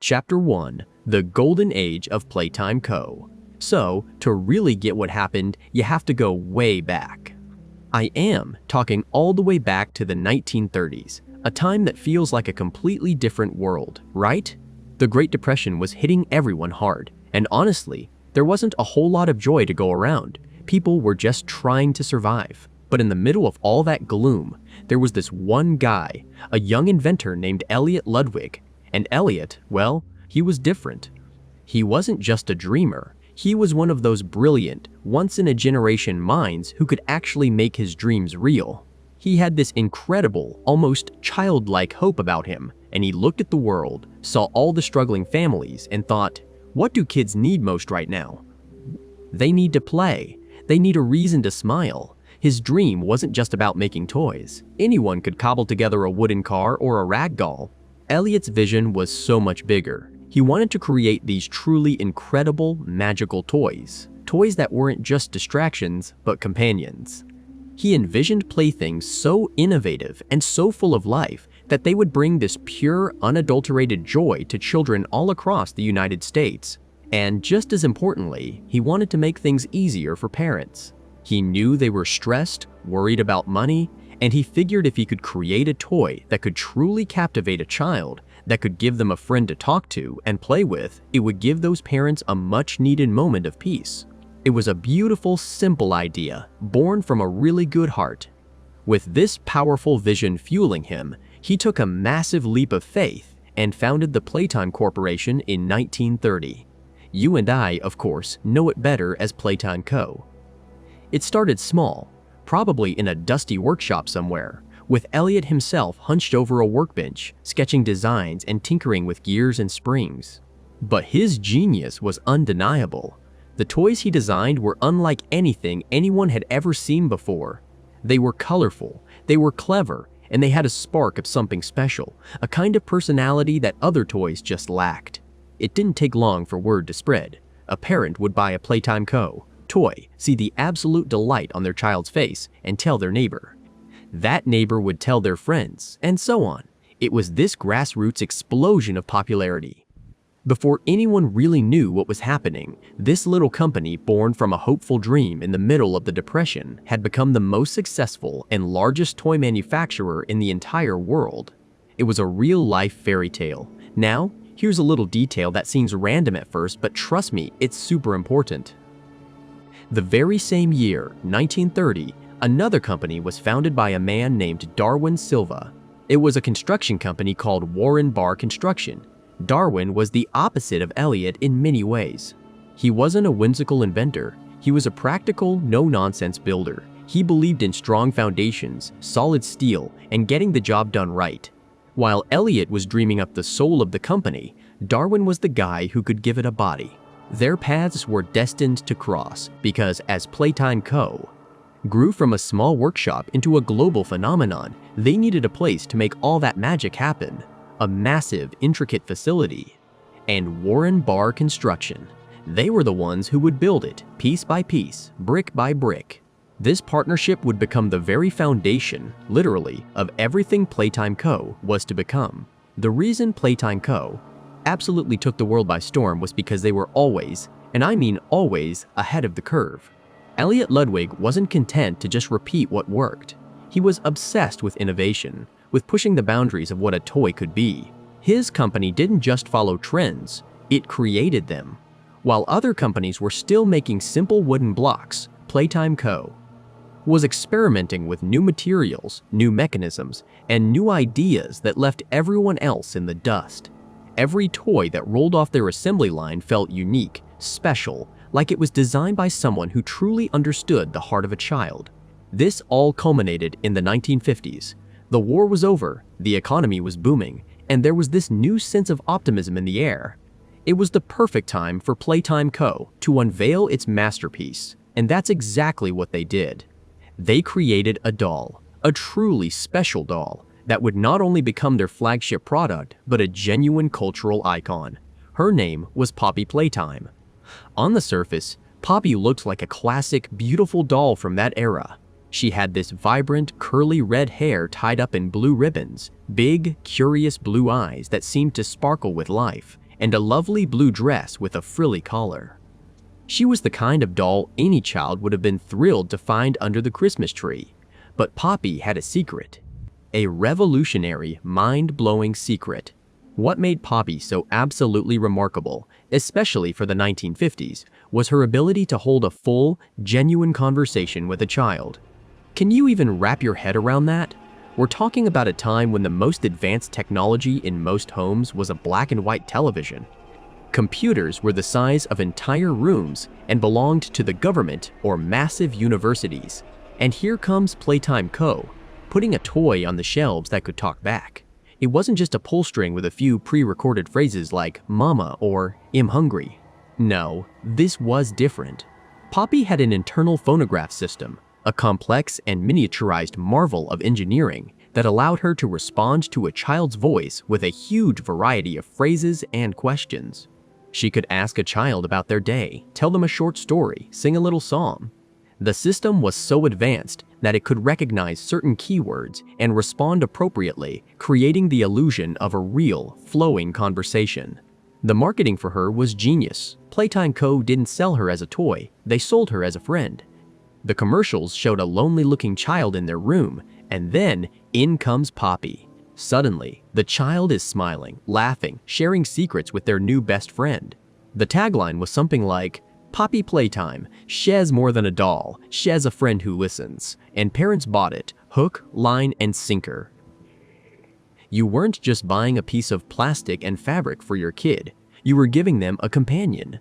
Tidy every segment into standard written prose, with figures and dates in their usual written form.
Chapter 1: The Golden Age of Playtime Co. So, to really get what happened, you have to go way back. I am talking all the way back to the 1930s, a time that feels like a completely different world, right? The Great Depression was hitting everyone hard, and honestly, there wasn't a whole lot of joy to go around. People were just trying to survive. But in the middle of all that gloom, there was this one guy, a young inventor named Elliot Ludwig. And Elliot, well, he was different. He wasn't just a dreamer. He was one of those brilliant, once-in-a-generation minds who could actually make his dreams real. He had this incredible, almost childlike hope about him, and he looked at the world, saw all the struggling families, and thought, what do kids need most right now? They need to play. They need a reason to smile. His dream wasn't just about making toys. Anyone could cobble together a wooden car or a rag doll. Elliot's vision was so much bigger. He wanted to create these truly incredible, magical toys. Toys that weren't just distractions, but companions. He envisioned playthings so innovative and so full of life that they would bring this pure, unadulterated joy to children all across the United States. And just as importantly, he wanted to make things easier for parents. He knew they were stressed, worried about money, and he figured if he could create a toy that could truly captivate a child, that could give them a friend to talk to and play with, it would give those parents a much-needed moment of peace. It was a beautiful, simple idea, born from a really good heart. With this powerful vision fueling him, he took a massive leap of faith and founded the Playtime Corporation in 1930. You and I, of course, know it better as Playtime Co. It started small, probably in a dusty workshop somewhere, with Elliot himself hunched over a workbench, sketching designs and tinkering with gears and springs. But his genius was undeniable. The toys he designed were unlike anything anyone had ever seen before. They were colorful, they were clever, and they had a spark of something special, a kind of personality that other toys just lacked. It didn't take long for word to spread. A parent would buy a Playtime Co. toy, see the absolute delight on their child's face, and tell their neighbor. That neighbor would tell their friends, and so on. It was this grassroots explosion of popularity. Before anyone really knew what was happening, this little company born from a hopeful dream in the middle of the Depression had become the most successful and largest toy manufacturer in the entire world. It was a real-life fairy tale. Now, here's a little detail that seems random at first, but trust me, it's super important. The very same year, 1930, another company was founded by a man named Darwin Silva. It was a construction company called Warren Barr Construction. Darwin was the opposite of Elliot in many ways. He wasn't a whimsical inventor. He was a practical, no-nonsense builder. He believed in strong foundations, solid steel, and getting the job done right. While Elliot was dreaming up the soul of the company, Darwin was the guy who could give it a body. Their paths were destined to cross because as Playtime Co. grew from a small workshop into a global phenomenon, they needed a place to make all that magic happen. A massive, intricate facility. And Warren Barr Construction. They were the ones who would build it, piece by piece, brick by brick. This partnership would become the very foundation, literally, of everything Playtime Co. was to become. The reason Playtime Co. absolutely took the world by storm was because they were always, and I mean always, ahead of the curve. Elliot Ludwig wasn't content to just repeat what worked. He was obsessed with innovation, with pushing the boundaries of what a toy could be. His company didn't just follow trends, it created them. While other companies were still making simple wooden blocks, Playtime Co. was experimenting with new materials, new mechanisms, and new ideas that left everyone else in the dust. Every toy that rolled off their assembly line felt unique, special, like it was designed by someone who truly understood the heart of a child. This all culminated in the 1950s. The war was over, the economy was booming, and there was this new sense of optimism in the air. It was the perfect time for Playtime Co. to unveil its masterpiece, and that's exactly what they did. They created a doll, a truly special doll, that would not only become their flagship product, but a genuine cultural icon. Her name was Poppy Playtime. On the surface, Poppy looked like a classic, beautiful doll from that era. She had this vibrant, curly red hair tied up in blue ribbons, big, curious blue eyes that seemed to sparkle with life, and a lovely blue dress with a frilly collar. She was the kind of doll any child would have been thrilled to find under the Christmas tree. But Poppy had a secret. A revolutionary, mind-blowing secret. What made Poppy so absolutely remarkable, especially for the 1950s, was her ability to hold a full, genuine conversation with a child. Can you even wrap your head around that? We're talking about a time when the most advanced technology in most homes was a black and white television. Computers were the size of entire rooms and belonged to the government or massive universities. And here comes Playtime Co., putting a toy on the shelves that could talk back. It wasn't just a pull string with a few pre-recorded phrases like "mama" or "I'm hungry." No, this was different. Poppy had an internal phonograph system, a complex and miniaturized marvel of engineering that allowed her to respond to a child's voice with a huge variety of phrases and questions. She could ask a child about their day, tell them a short story, sing a little song. The system was so advanced that it could recognize certain keywords and respond appropriately, creating the illusion of a real, flowing conversation. The marketing for her was genius. Playtime Co. didn't sell her as a toy, they sold her as a friend. The commercials showed a lonely-looking child in their room, and then in comes Poppy. Suddenly, the child is smiling, laughing, sharing secrets with their new best friend. The tagline was something like, "Poppy Playtime, she's more than a doll, she's a friend who listens," and parents bought it, hook, line, and sinker. You weren't just buying a piece of plastic and fabric for your kid, you were giving them a companion.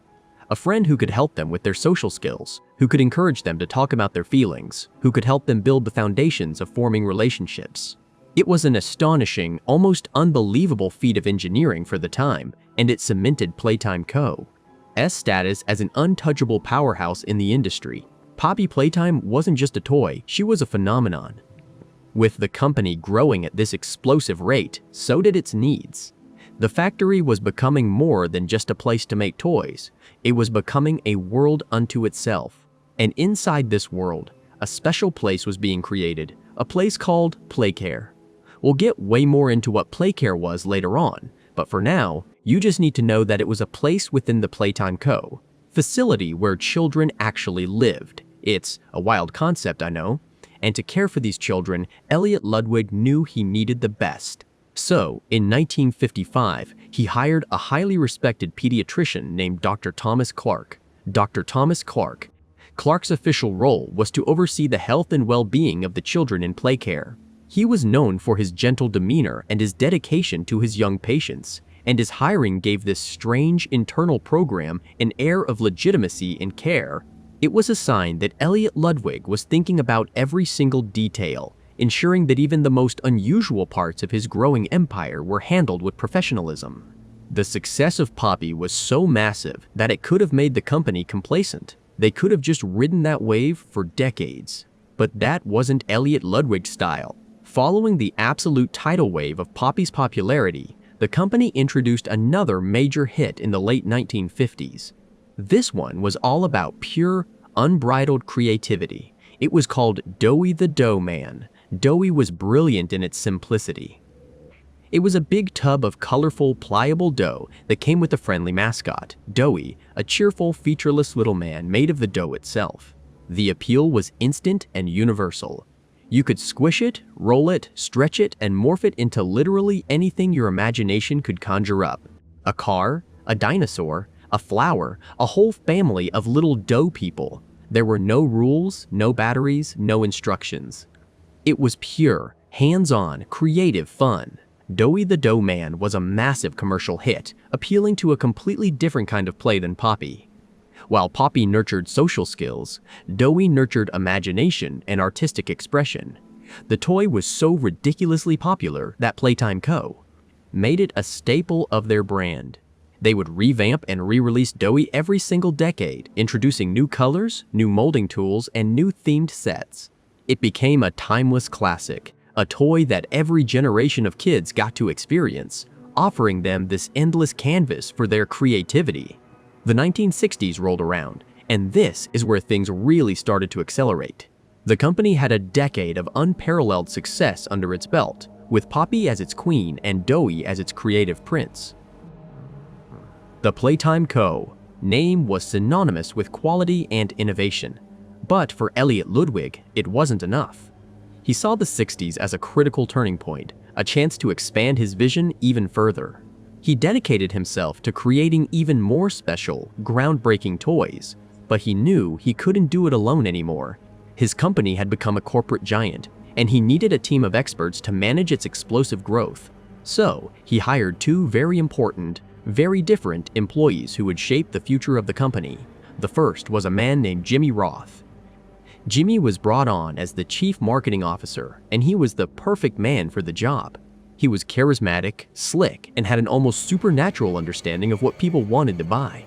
A friend who could help them with their social skills, who could encourage them to talk about their feelings, who could help them build the foundations of forming relationships. It was an astonishing, almost unbelievable feat of engineering for the time, and it cemented Playtime Co.'s status as an untouchable powerhouse in the industry. Poppy Playtime wasn't just a toy, she was a phenomenon. With the company growing at this explosive rate, so did its needs. The factory was becoming more than just a place to make toys. It was becoming a world unto itself. And inside this world, a special place was being created, a place called Playcare. We'll get way more into what Playcare was later on, but for now, you just need to know that it was a place within the Playtime Co. facility where children actually lived. It's a wild concept, I know. And to care for these children, Elliot Ludwig knew he needed the best. So, in 1955, he hired a highly respected pediatrician named Dr. Thomas Clark. Dr. Thomas Clark. Clark's official role was to oversee the health and well-being of the children in Playcare. He was known for his gentle demeanor and his dedication to his young patients, and his hiring gave this strange internal program an air of legitimacy and care. It was a sign that Elliot Ludwig was thinking about every single detail, ensuring that even the most unusual parts of his growing empire were handled with professionalism. The success of Poppy was so massive that it could have made the company complacent. They could have just ridden that wave for decades. But that wasn't Elliot Ludwig's style. Following the absolute tidal wave of Poppy's popularity, the company introduced another major hit in the late 1950s. This one was all about pure, unbridled creativity. It was called Doughy the Dough Man. Doughy was brilliant in its simplicity. It was a big tub of colorful, pliable dough that came with a friendly mascot, Doughy, a cheerful, featureless little man made of the dough itself. The appeal was instant and universal. You could squish it, roll it, stretch it, and morph it into literally anything your imagination could conjure up. A car, a dinosaur, a flower, a whole family of little dough people. There were no rules, no batteries, no instructions. It was pure, hands-on, creative fun. Doughy the Dough Man was a massive commercial hit, appealing to a completely different kind of play than Poppy. While Poppy nurtured social skills, Doughy nurtured imagination and artistic expression. The toy was so ridiculously popular that Playtime Co. made it a staple of their brand. They would revamp and re-release Doughy every single decade, introducing new colors, new molding tools, and new themed sets. It became a timeless classic, a toy that every generation of kids got to experience, offering them this endless canvas for their creativity. The 1960s rolled around, and this is where things really started to accelerate. The company had a decade of unparalleled success under its belt, with Poppy as its queen and Doughy as its creative prince. The Playtime Co. name was synonymous with quality and innovation. But for Elliot Ludwig, it wasn't enough. He saw the 60s as a critical turning point, a chance to expand his vision even further. He dedicated himself to creating even more special, groundbreaking toys, but he knew he couldn't do it alone anymore. His company had become a corporate giant, and he needed a team of experts to manage its explosive growth. So, he hired two very important, very different employees who would shape the future of the company. The first was a man named Jimmy Roth. Jimmy was brought on as the chief marketing officer, and he was the perfect man for the job. He was charismatic, slick, and had an almost supernatural understanding of what people wanted to buy.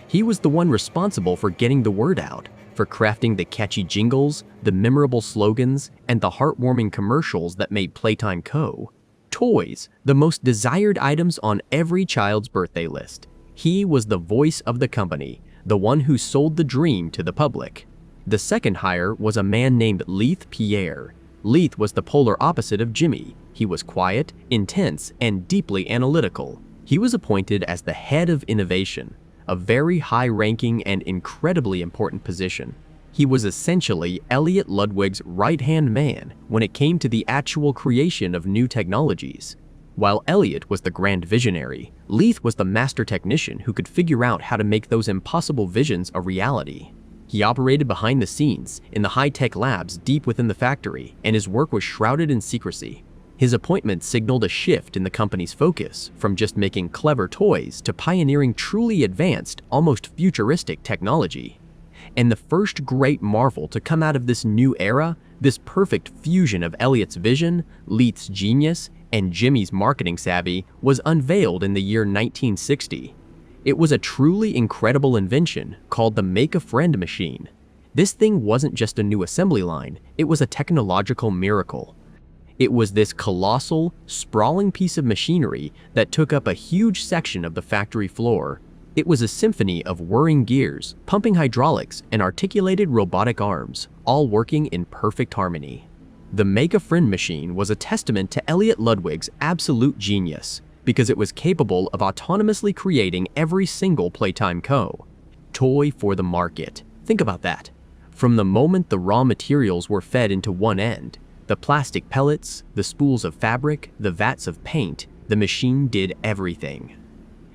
He was the one responsible for getting the word out, for crafting the catchy jingles, the memorable slogans, and the heartwarming commercials that made Playtime Co. Toys, the most desired items on every child's birthday list. He was the voice of the company, the one who sold the dream to the public. The second hire was a man named Leith Pierre. Leith was the polar opposite of Jimmy. He was quiet, intense, and deeply analytical. He was appointed as the head of innovation, a very high-ranking and incredibly important position. He was essentially Elliot Ludwig's right-hand man when it came to the actual creation of new technologies. While Elliot was the grand visionary, Leith was the master technician who could figure out how to make those impossible visions a reality. He operated behind the scenes, in the high-tech labs deep within the factory, and his work was shrouded in secrecy. His appointment signaled a shift in the company's focus, from just making clever toys to pioneering truly advanced, almost futuristic technology. And the first great marvel to come out of this new era, this perfect fusion of Elliot's vision, Leith's genius, and Jimmy's marketing savvy, was unveiled in the year 1960. It was a truly incredible invention called the Make-A-Friend machine. This thing wasn't just a new assembly line, it was a technological miracle. It was this colossal, sprawling piece of machinery that took up a huge section of the factory floor. It was a symphony of whirring gears, pumping hydraulics, and articulated robotic arms, all working in perfect harmony. The Make-A-Friend machine was a testament to Elliot Ludwig's absolute genius, because it was capable of autonomously creating every single Playtime Co. toy for the market. Think about that. From the moment the raw materials were fed into one end, the plastic pellets, the spools of fabric, the vats of paint, the machine did everything.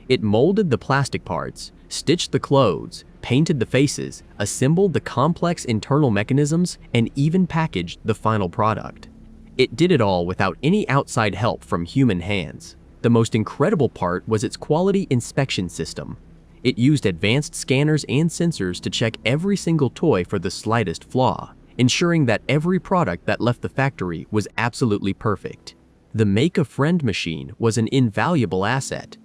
It molded the plastic parts, stitched the clothes, painted the faces, assembled the complex internal mechanisms, and even packaged the final product. It did it all without any outside help from human hands. The most incredible part was its quality inspection system. It used advanced scanners and sensors to check every single toy for the slightest flaw, ensuring that every product that left the factory was absolutely perfect. The Make-A-Friend machine was an invaluable asset.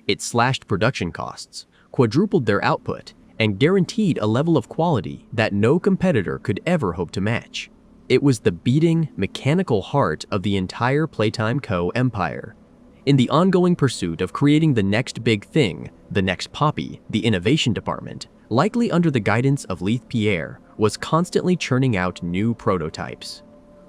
It slashed production costs, quadrupled their output, and guaranteed a level of quality that no competitor could ever hope to match. It was the beating, mechanical heart of the entire Playtime Co. empire. In the ongoing pursuit of creating the next big thing, the next POPY, the innovation department, likely under the guidance of Leith Pierre, was constantly churning out new prototypes.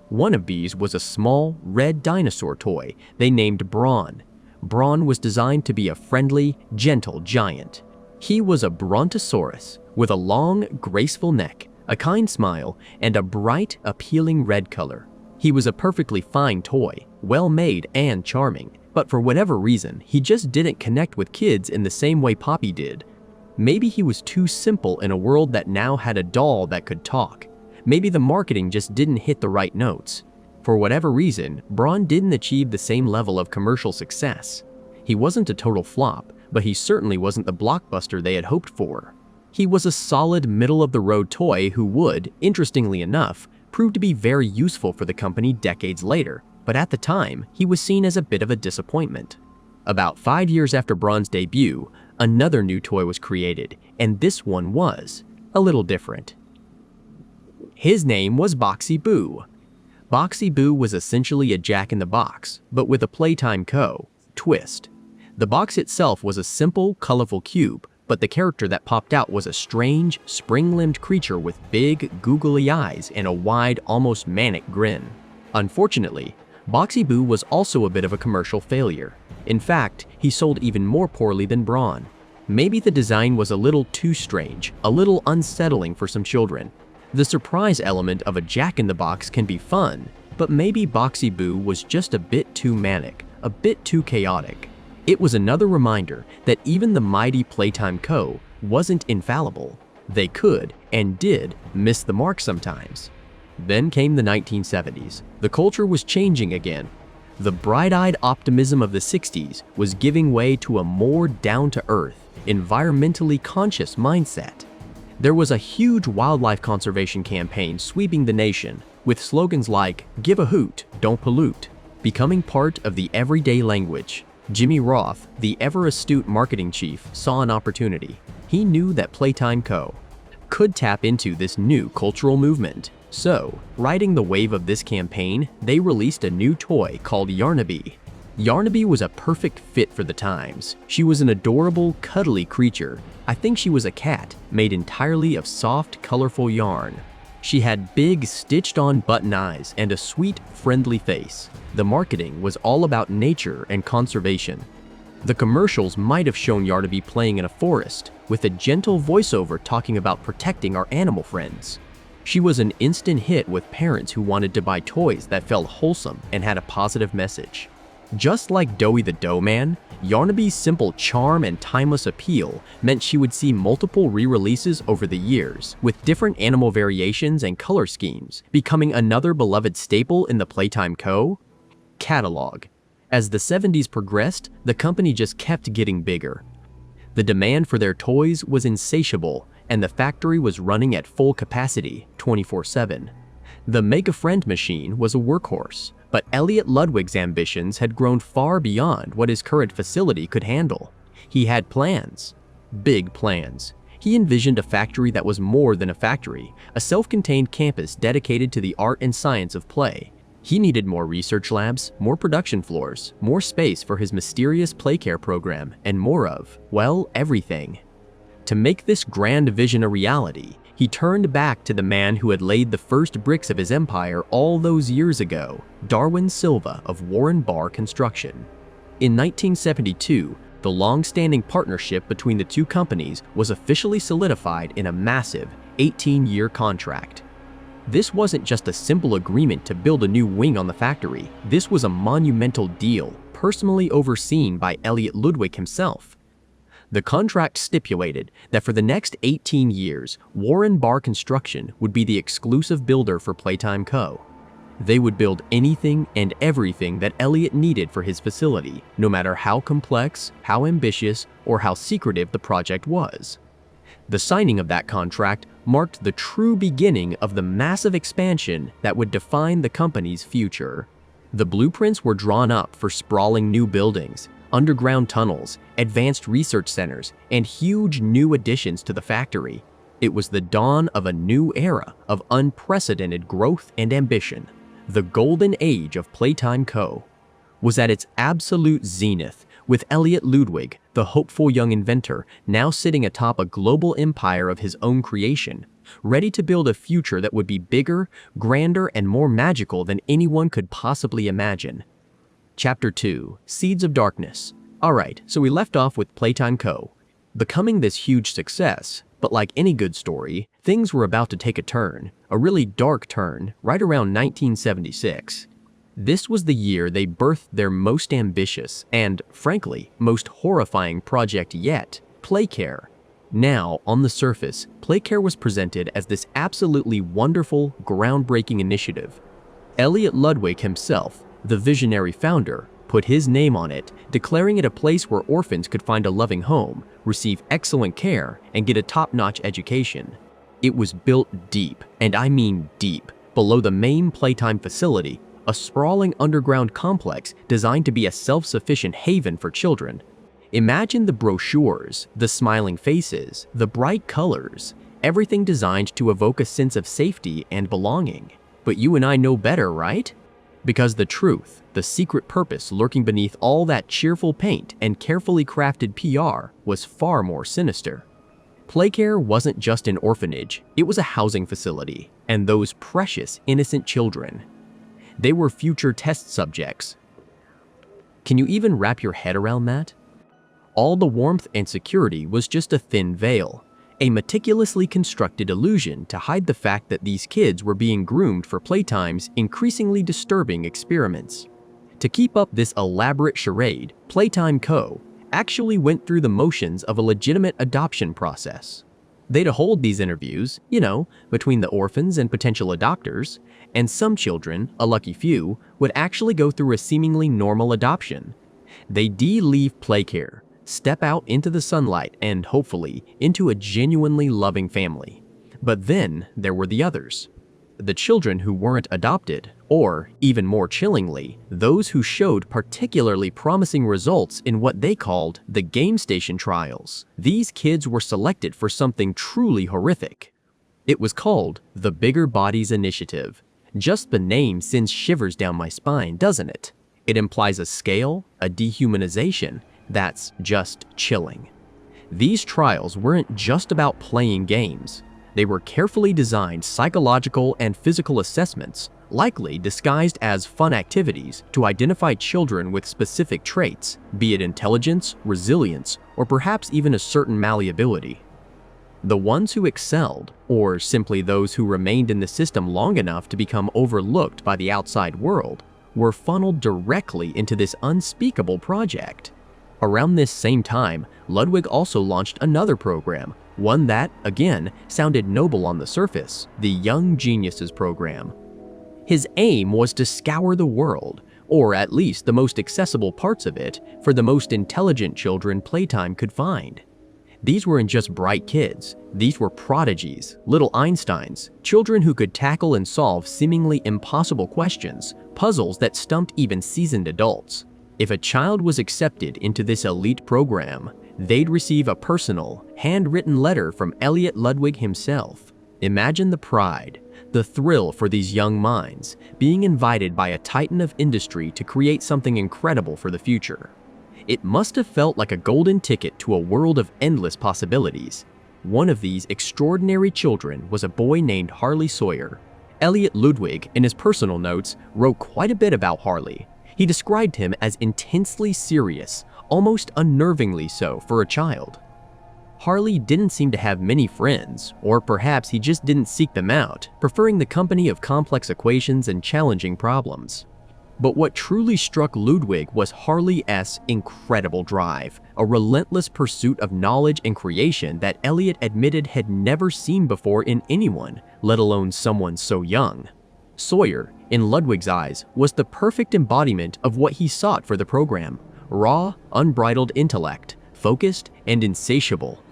One of these was a small, red dinosaur toy they named Brawn. Brawn was designed to be a friendly, gentle giant. He was a brontosaurus with a long, graceful neck, a kind smile, and a bright, appealing red color. He was a perfectly fine toy, well-made and charming, but for whatever reason, he just didn't connect with kids in the same way Poppy did. Maybe he was too simple in a world that now had a doll that could talk. Maybe the marketing just didn't hit the right notes. For whatever reason, Brawn didn't achieve the same level of commercial success. He wasn't a total flop, but he certainly wasn't the blockbuster they had hoped for. He was a solid middle-of-the-road toy who would, interestingly enough, prove to be very useful for the company decades later, but at the time, he was seen as a bit of a disappointment. About 5 years after Brawn's debut, another new toy was created, and this one was a little different. His name was Boxy Boo. Boxy Boo was essentially a Jack-in-the-Box, but with a Playtime Co. twist. The box itself was a simple, colorful cube, but the character that popped out was a strange, spring-limbed creature with big, googly eyes and a wide, almost manic grin. Unfortunately, Boxy Boo was also a bit of a commercial failure. In fact, he sold even more poorly than Brawn. Maybe the design was a little too strange, a little unsettling for some children. The surprise element of a Jack-in-the-Box can be fun, but maybe Boxy Boo was just a bit too manic, a bit too chaotic. It was another reminder that even the mighty Playtime Co. wasn't infallible. They could, and did, miss the mark sometimes. Then came the 1970s. The culture was changing again. The bright-eyed optimism of the 60s was giving way to a more down-to-earth, environmentally conscious mindset. There was a huge wildlife conservation campaign sweeping the nation, with slogans like, "Give a hoot, don't pollute," becoming part of the everyday language. Jimmy Roth, the ever-astute marketing chief, saw an opportunity. He knew that Playtime Co. could tap into this new cultural movement. So, riding the wave of this campaign, they released a new toy called Yarnaby. Yarnaby was a perfect fit for the times. She was an adorable, cuddly creature. I think she was a cat, made entirely of soft, colorful yarn. She had big, stitched-on button eyes and a sweet, friendly face. The marketing was all about nature and conservation. The commercials might have shown Yarnaby playing in a forest, with a gentle voiceover talking about protecting our animal friends. She was an instant hit with parents who wanted to buy toys that felt wholesome and had a positive message. Just like Doughy the Dough Man, Yarnaby's simple charm and timeless appeal meant she would see multiple re-releases over the years, with different animal variations and color schemes, becoming another beloved staple in the Playtime Co. catalog. As the 70s progressed, the company just kept getting bigger. The demand for their toys was insatiable, and the factory was running at full capacity, 24/7. The Make-A-Friend machine was a workhorse, but Elliot Ludwig's ambitions had grown far beyond what his current facility could handle. He had plans. Big plans. He envisioned a factory that was more than a factory, a self-contained campus dedicated to the art and science of play. He needed more research labs, more production floors, more space for his mysterious PlayCare program, and more of, well, everything. To make this grand vision a reality, he turned back to the man who had laid the first bricks of his empire all those years ago, Darwin Silva of Warren Barr Construction. In 1972, the long-standing partnership between the two companies was officially solidified in a massive 18-year contract. This wasn't just a simple agreement to build a new wing on the factory. This was a monumental deal, personally overseen by Elliot Ludwig himself. The contract stipulated that for the next 18 years, Warren Barr Construction would be the exclusive builder for Playtime Co. They would build anything and everything that Elliot needed for his facility, no matter how complex, how ambitious, or how secretive the project was. The signing of that contract marked the true beginning of the massive expansion that would define the company's future. The blueprints were drawn up for sprawling new buildings, underground tunnels, advanced research centers, and huge new additions to the factory. It was the dawn of a new era of unprecedented growth and ambition. The golden age of Playtime Co. was at its absolute zenith, with Elliot Ludwig, the hopeful young inventor, now sitting atop a global empire of his own creation, ready to build a future that would be bigger, grander, and more magical than anyone could possibly imagine. Chapter 2, Seeds of Darkness. Alright, so we left off with Playtime Co. becoming this huge success, but like any good story, things were about to take a turn, a really dark turn, right around 1976. This was the year they birthed their most ambitious and, frankly, most horrifying project yet, PlayCare. Now, on the surface, PlayCare was presented as this absolutely wonderful, groundbreaking initiative. Elliot Ludwig himself, the visionary founder, put his name on it, declaring it a place where orphans could find a loving home, receive excellent care, and get a top-notch education. It was built deep, and I mean deep, below the main Playtime facility, a sprawling underground complex designed to be a self-sufficient haven for children. Imagine the brochures, the smiling faces, the bright colors, everything designed to evoke a sense of safety and belonging. But you and I know better, right? Because the truth, the secret purpose lurking beneath all that cheerful paint and carefully crafted PR was far more sinister. PlayCare wasn't just an orphanage, it was a housing facility, and those precious, innocent children. They were future test subjects. Can you even wrap your head around that? All the warmth and security was just a thin veil, a meticulously constructed illusion to hide the fact that these kids were being groomed for Playtime's increasingly disturbing experiments. To keep up this elaborate charade, Playtime Co. actually went through the motions of a legitimate adoption process. They'd hold these interviews, between the orphans and potential adopters, and some children, a lucky few, would actually go through a seemingly normal adoption. They'd leave playcare, step out into the sunlight, and hopefully into a genuinely loving family. But then there were the others. The children who weren't adopted, or, even more chillingly, those who showed particularly promising results in what they called the game station trials. These kids were selected for something truly horrific. It was called the Bigger Bodies Initiative. Just the name sends shivers down my spine, doesn't it? It implies a scale, a dehumanization, that's just chilling. These trials weren't just about playing games. They were carefully designed psychological and physical assessments, likely disguised as fun activities to identify children with specific traits, be it intelligence, resilience, or perhaps even a certain malleability. The ones who excelled, or simply those who remained in the system long enough to become overlooked by the outside world, were funneled directly into this unspeakable project. Around this same time, Ludwig also launched another program, one that, again, sounded noble on the surface, the Young Geniuses program. His aim was to scour the world, or at least the most accessible parts of it, for the most intelligent children Playtime could find. These weren't just bright kids, these were prodigies, little Einsteins, children who could tackle and solve seemingly impossible questions, puzzles that stumped even seasoned adults. If a child was accepted into this elite program, they'd receive a personal, handwritten letter from Elliot Ludwig himself. Imagine the pride, the thrill for these young minds, being invited by a titan of industry to create something incredible for the future. It must have felt like a golden ticket to a world of endless possibilities. One of these extraordinary children was a boy named Harley Sawyer. Elliot Ludwig, in his personal notes, wrote quite a bit about Harley. He described him as intensely serious, almost unnervingly so for a child. Harley didn't seem to have many friends, or perhaps he just didn't seek them out, preferring the company of complex equations and challenging problems. But what truly struck Ludwig was Harley's incredible drive, a relentless pursuit of knowledge and creation that Elliot admitted had never seen before in anyone, let alone someone so young. Sawyer, in Ludwig's eyes, was the perfect embodiment of what he sought for the program: raw, unbridled intellect, focused and insatiable.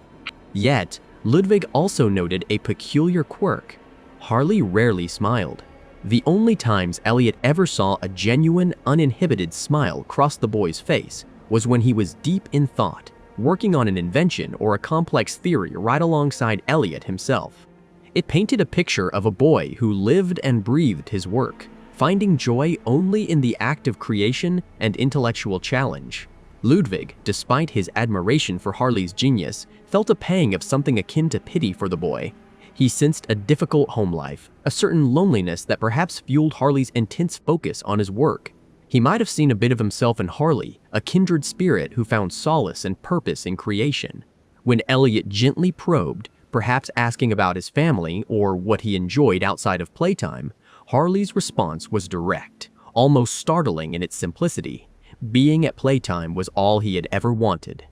Yet, Ludwig also noted a peculiar quirk. Harley rarely smiled. The only times Elliot ever saw a genuine, uninhibited smile cross the boy's face was when he was deep in thought, working on an invention or a complex theory right alongside Elliot himself. It painted a picture of a boy who lived and breathed his work, finding joy only in the act of creation and intellectual challenge. Ludwig, despite his admiration for Harley's genius, felt a pang of something akin to pity for the boy. He sensed a difficult home life, a certain loneliness that perhaps fueled Harley's intense focus on his work. He might have seen a bit of himself in Harley, a kindred spirit who found solace and purpose in creation. When Elliot gently probed, perhaps asking about his family or what he enjoyed outside of playtime, Harley's response was direct, almost startling in its simplicity. Being at playtime was all he had ever wanted.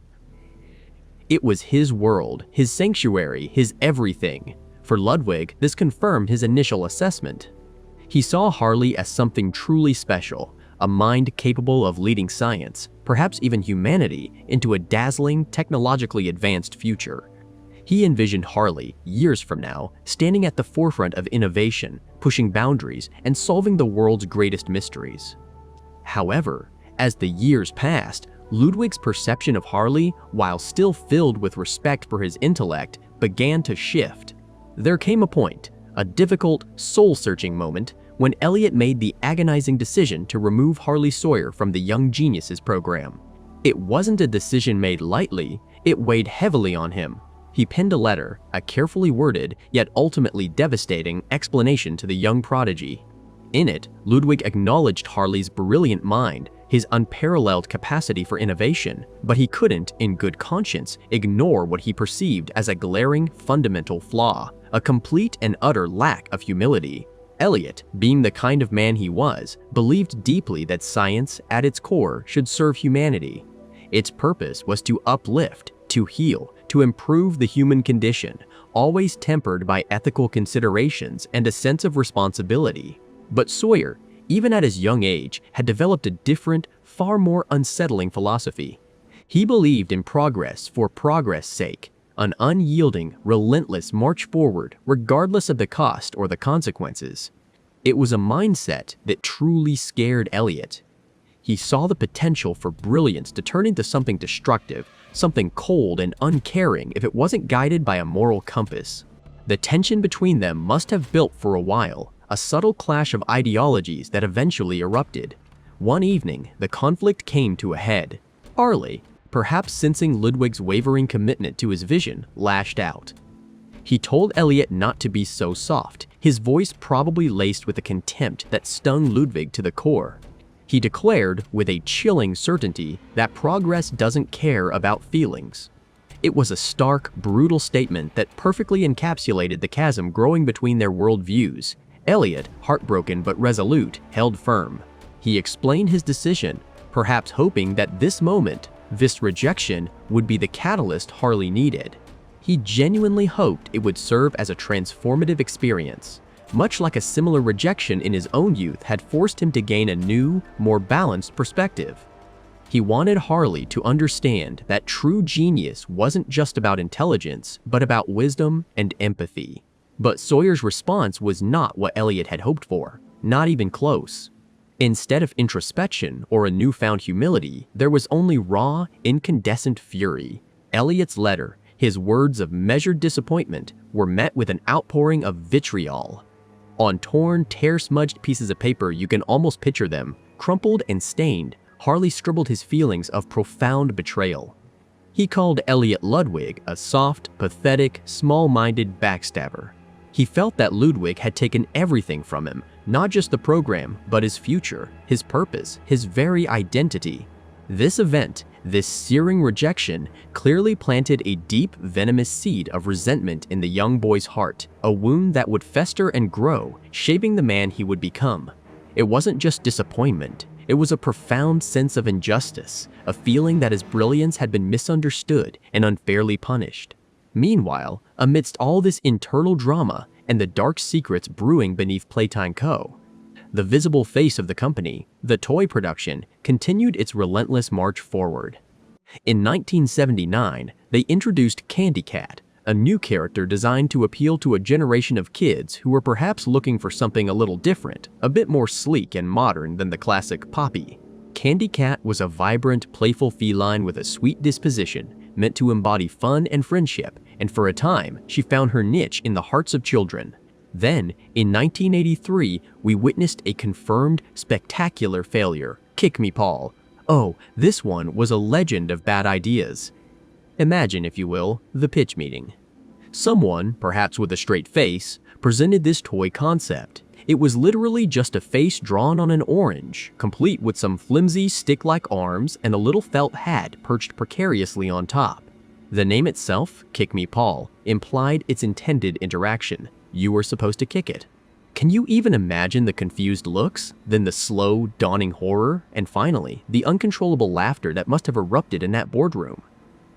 It was his world, his sanctuary, his everything. For Ludwig, this confirmed his initial assessment. He saw Harley as something truly special, a mind capable of leading science, perhaps even humanity, into a dazzling, technologically advanced future. He envisioned Harley, years from now, standing at the forefront of innovation, pushing boundaries, and solving the world's greatest mysteries. However, as the years passed, Ludwig's perception of Harley, while still filled with respect for his intellect, began to shift. There came a point, a difficult, soul-searching moment, when Elliot made the agonizing decision to remove Harley Sawyer from the Young Geniuses program. It wasn't a decision made lightly, it weighed heavily on him. He penned a letter, a carefully worded, yet ultimately devastating explanation to the young prodigy. In it, Ludwig acknowledged Harley's brilliant mind, his unparalleled capacity for innovation, but he couldn't, in good conscience, ignore what he perceived as a glaring fundamental flaw, a complete and utter lack of humility. Elliot, being the kind of man he was, believed deeply that science, at its core, should serve humanity. Its purpose was to uplift, to heal, to improve the human condition, always tempered by ethical considerations and a sense of responsibility. But Sawyer, even at his young age, had developed a different, far more unsettling philosophy. He believed in progress for progress' sake, an unyielding, relentless march forward regardless of the cost or the consequences. It was a mindset that truly scared Elliot. He saw the potential for brilliance to turn into something destructive, something cold and uncaring if it wasn't guided by a moral compass. The tension between them must have built for a while, a subtle clash of ideologies that eventually erupted. One evening, the conflict came to a head. Arlie, perhaps sensing Ludwig's wavering commitment to his vision, lashed out. He told Elliot not to be so soft, his voice probably laced with a contempt that stung Ludwig to the core. He declared, with a chilling certainty, that progress doesn't care about feelings. It was a stark, brutal statement that perfectly encapsulated the chasm growing between their worldviews. Elliot, heartbroken but resolute, held firm. He explained his decision, perhaps hoping that this moment, this rejection, would be the catalyst Harley needed. He genuinely hoped it would serve as a transformative experience, much like a similar rejection in his own youth had forced him to gain a new, more balanced perspective. He wanted Harley to understand that true genius wasn't just about intelligence, but about wisdom and empathy. But Sawyer's response was not what Elliot had hoped for, not even close. Instead of introspection or a newfound humility, there was only raw, incandescent fury. Elliot's letter, his words of measured disappointment, were met with an outpouring of vitriol. On torn, tear-smudged pieces of paper, you can almost picture them, crumpled and stained. Harley scribbled his feelings of profound betrayal. He called Elliot Ludwig a soft, pathetic, small-minded backstabber. He felt that Ludwig had taken everything from him, not just the program, but his future, his purpose, his very identity. This event, this searing rejection, clearly planted a deep, venomous seed of resentment in the young boy's heart, a wound that would fester and grow, shaping the man he would become. It wasn't just disappointment. It was a profound sense of injustice, a feeling that his brilliance had been misunderstood and unfairly punished. Meanwhile, amidst all this internal drama and the dark secrets brewing beneath Playtime Co., the visible face of the company, the toy production, continued its relentless march forward. In 1979, they introduced Candy Cat, a new character designed to appeal to a generation of kids who were perhaps looking for something a little different, a bit more sleek and modern than the classic Poppy. Candy Cat was a vibrant, playful feline with a sweet disposition, meant to embody fun and friendship, and for a time, she found her niche in the hearts of children. Then, in 1983, we witnessed a confirmed, spectacular failure, Kick Me Paul. Oh, this one was a legend of bad ideas. Imagine, if you will, the pitch meeting. Someone, perhaps with a straight face, presented this toy concept. It was literally just a face drawn on an orange, complete with some flimsy stick-like arms and a little felt hat perched precariously on top. The name itself, Kick Me Paul, implied its intended interaction. You were supposed to kick it. Can you even imagine the confused looks, then the slow, dawning horror, and finally, the uncontrollable laughter that must have erupted in that boardroom?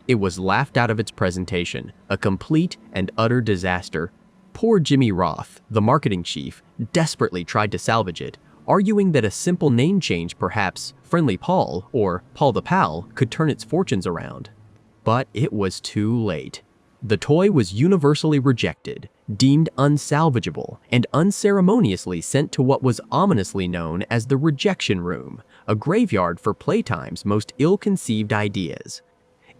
It was laughed out of its presentation, a complete and utter disaster. Poor Jimmy Roth, the marketing chief, desperately tried to salvage it, arguing that a simple name change, perhaps Friendly Paul or Paul the Pal, could turn its fortunes around. But it was too late. The toy was universally rejected, deemed unsalvageable, and unceremoniously sent to what was ominously known as the rejection room, a graveyard for Playtime's most ill-conceived ideas.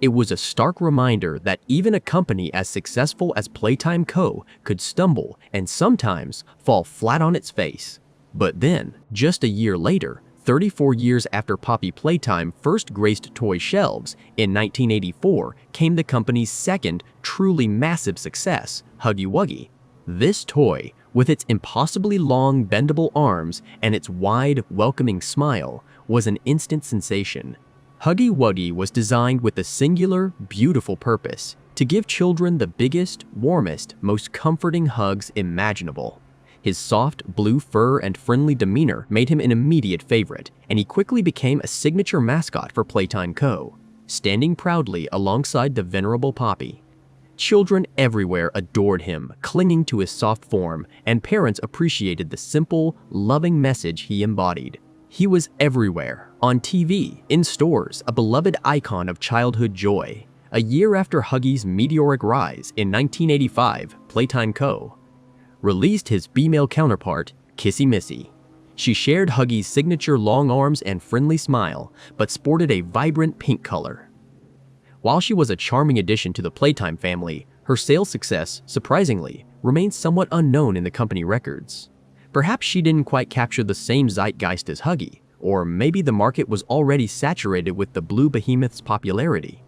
It was a stark reminder that even a company as successful as Playtime Co. could stumble and sometimes fall flat on its face. But then, just a year later, 34 years after Poppy Playtime first graced toy shelves, in 1984 came the company's second, truly massive success, Huggy Wuggy. This toy, with its impossibly long, bendable arms and its wide, welcoming smile, was an instant sensation. Huggy Wuggy was designed with a singular, beautiful purpose: to give children the biggest, warmest, most comforting hugs imaginable. His soft, blue fur and friendly demeanor made him an immediate favorite, and he quickly became a signature mascot for Playtime Co., standing proudly alongside the venerable Poppy. Children everywhere adored him, clinging to his soft form, and parents appreciated the simple, loving message he embodied. He was everywhere, on TV, in stores, a beloved icon of childhood joy. A year after Huggy's meteoric rise in 1985, Playtime Co. released his female counterpart, Kissy Missy. She shared Huggy's signature long arms and friendly smile, but sported a vibrant pink color. While she was a charming addition to the Playtime family, her sales success, surprisingly, remains somewhat unknown in the company records. Perhaps she didn't quite capture the same zeitgeist as Huggy, or maybe the market was already saturated with the blue behemoth's popularity.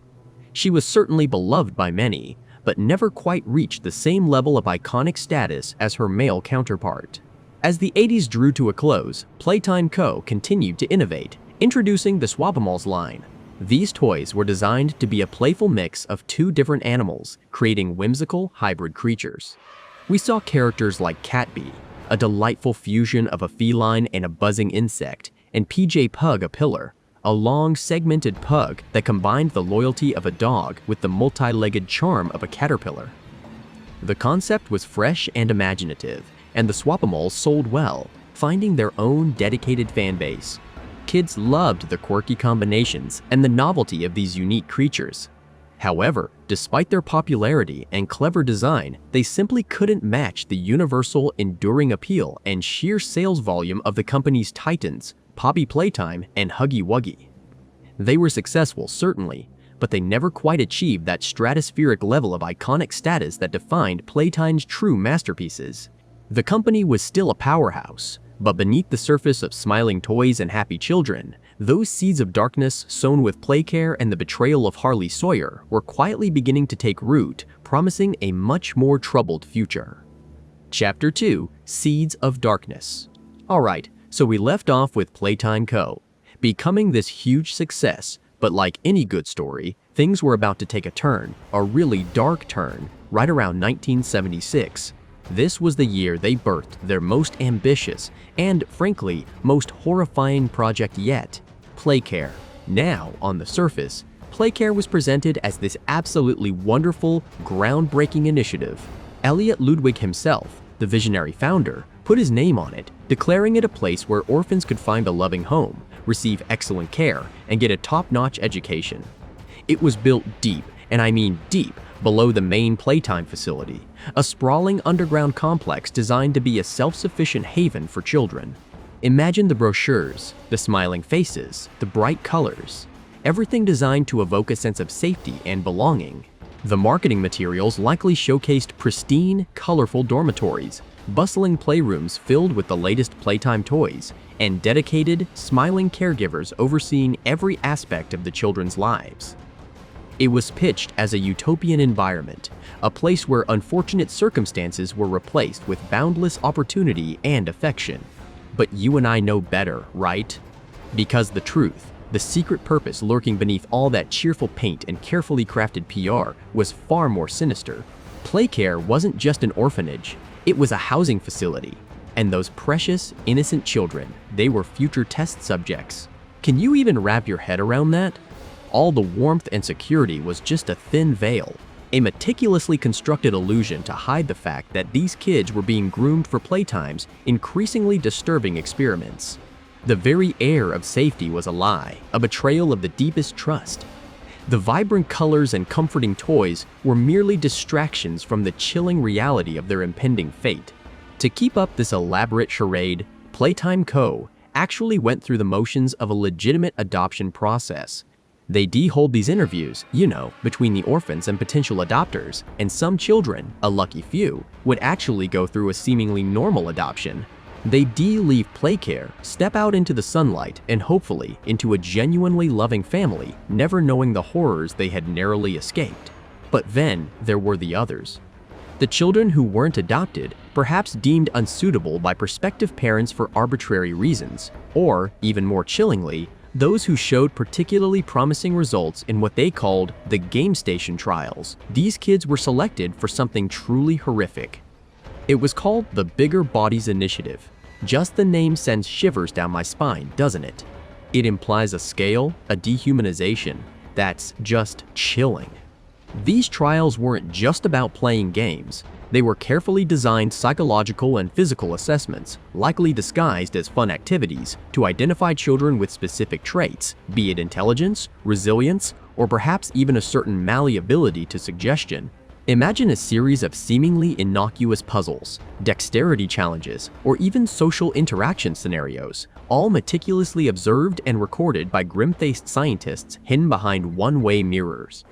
She was certainly beloved by many, but never quite reached the same level of iconic status as her male counterpart. As the 80s drew to a close, Playtime Co. continued to innovate, introducing the Swapamals line. These toys were designed to be a playful mix of two different animals, creating whimsical hybrid creatures. We saw characters like Catbee, a delightful fusion of a feline and a buzzing insect, and PJ Pug, a pillar, a long, segmented pug that combined the loyalty of a dog with the multi-legged charm of a caterpillar. The concept was fresh and imaginative, and the Swapamals sold well, finding their own dedicated fan base. Kids loved the quirky combinations and the novelty of these unique creatures. However, despite their popularity and clever design, they simply couldn't match the universal, enduring appeal and sheer sales volume of the company's titans, POPY Playtime and Huggy Wuggy. They were successful, certainly, but they never quite achieved that stratospheric level of iconic status that defined Playtime's true masterpieces. The company was still a powerhouse, but beneath the surface of smiling toys and happy children, those seeds of darkness sown with playcare and the betrayal of Harley Sawyer were quietly beginning to take root, promising a much more troubled future. Chapter 2: Seeds of Darkness. Alright, so we left off with Playtime Co. becoming this huge success, but like any good story, things were about to take a turn, a really dark turn, right around 1976. This was the year they birthed their most ambitious and, frankly, most horrifying project yet, Playcare. Now, on the surface, Playcare was presented as this absolutely wonderful, groundbreaking initiative. Elliot Ludwig himself, the visionary founder, put his name on it, declaring it a place where orphans could find a loving home, receive excellent care, and get a top-notch education. It was built deep, and I mean deep, below the main Playtime facility, a sprawling underground complex designed to be a self-sufficient haven for children. Imagine the brochures, the smiling faces, the bright colors, everything designed to evoke a sense of safety and belonging. The marketing materials likely showcased pristine, colorful dormitories, bustling playrooms filled with the latest Playtime toys, and dedicated, smiling caregivers overseeing every aspect of the children's lives. It was pitched as a utopian environment, a place where unfortunate circumstances were replaced with boundless opportunity and affection. But you and I know better, right? Because the truth, the secret purpose lurking beneath all that cheerful paint and carefully crafted PR was far more sinister. Playcare wasn't just an orphanage, it was a housing facility. And those precious, innocent children, they were future test subjects. Can you even wrap your head around that? All the warmth and security was just a thin veil, a meticulously constructed illusion to hide the fact that these kids were being groomed for Playtime's increasingly disturbing experiments. The very air of safety was a lie, a betrayal of the deepest trust. The vibrant colors and comforting toys were merely distractions from the chilling reality of their impending fate. To keep up this elaborate charade, Playtime Co. actually went through the motions of a legitimate adoption process. They de-hold these interviews, between the orphans and potential adopters, and some children, a lucky few, would actually go through a seemingly normal adoption. They leave Playcare, step out into the sunlight, and hopefully into a genuinely loving family, never knowing the horrors they had narrowly escaped. But then there were the others. The children who weren't adopted, perhaps deemed unsuitable by prospective parents for arbitrary reasons, or, even more chillingly, those who showed particularly promising results in what they called the game station trials. These kids were selected for something truly horrific. It was called the Bigger Bodies Initiative. Just the name sends shivers down my spine, doesn't it? It implies a scale, a dehumanization, that's just chilling. These trials weren't just about playing games. They were carefully designed psychological and physical assessments, likely disguised as fun activities, to identify children with specific traits, be it intelligence, resilience, or perhaps even a certain malleability to suggestion. Imagine a series of seemingly innocuous puzzles, dexterity challenges, or even social interaction scenarios, all meticulously observed and recorded by grim-faced scientists hidden behind one-way mirrors.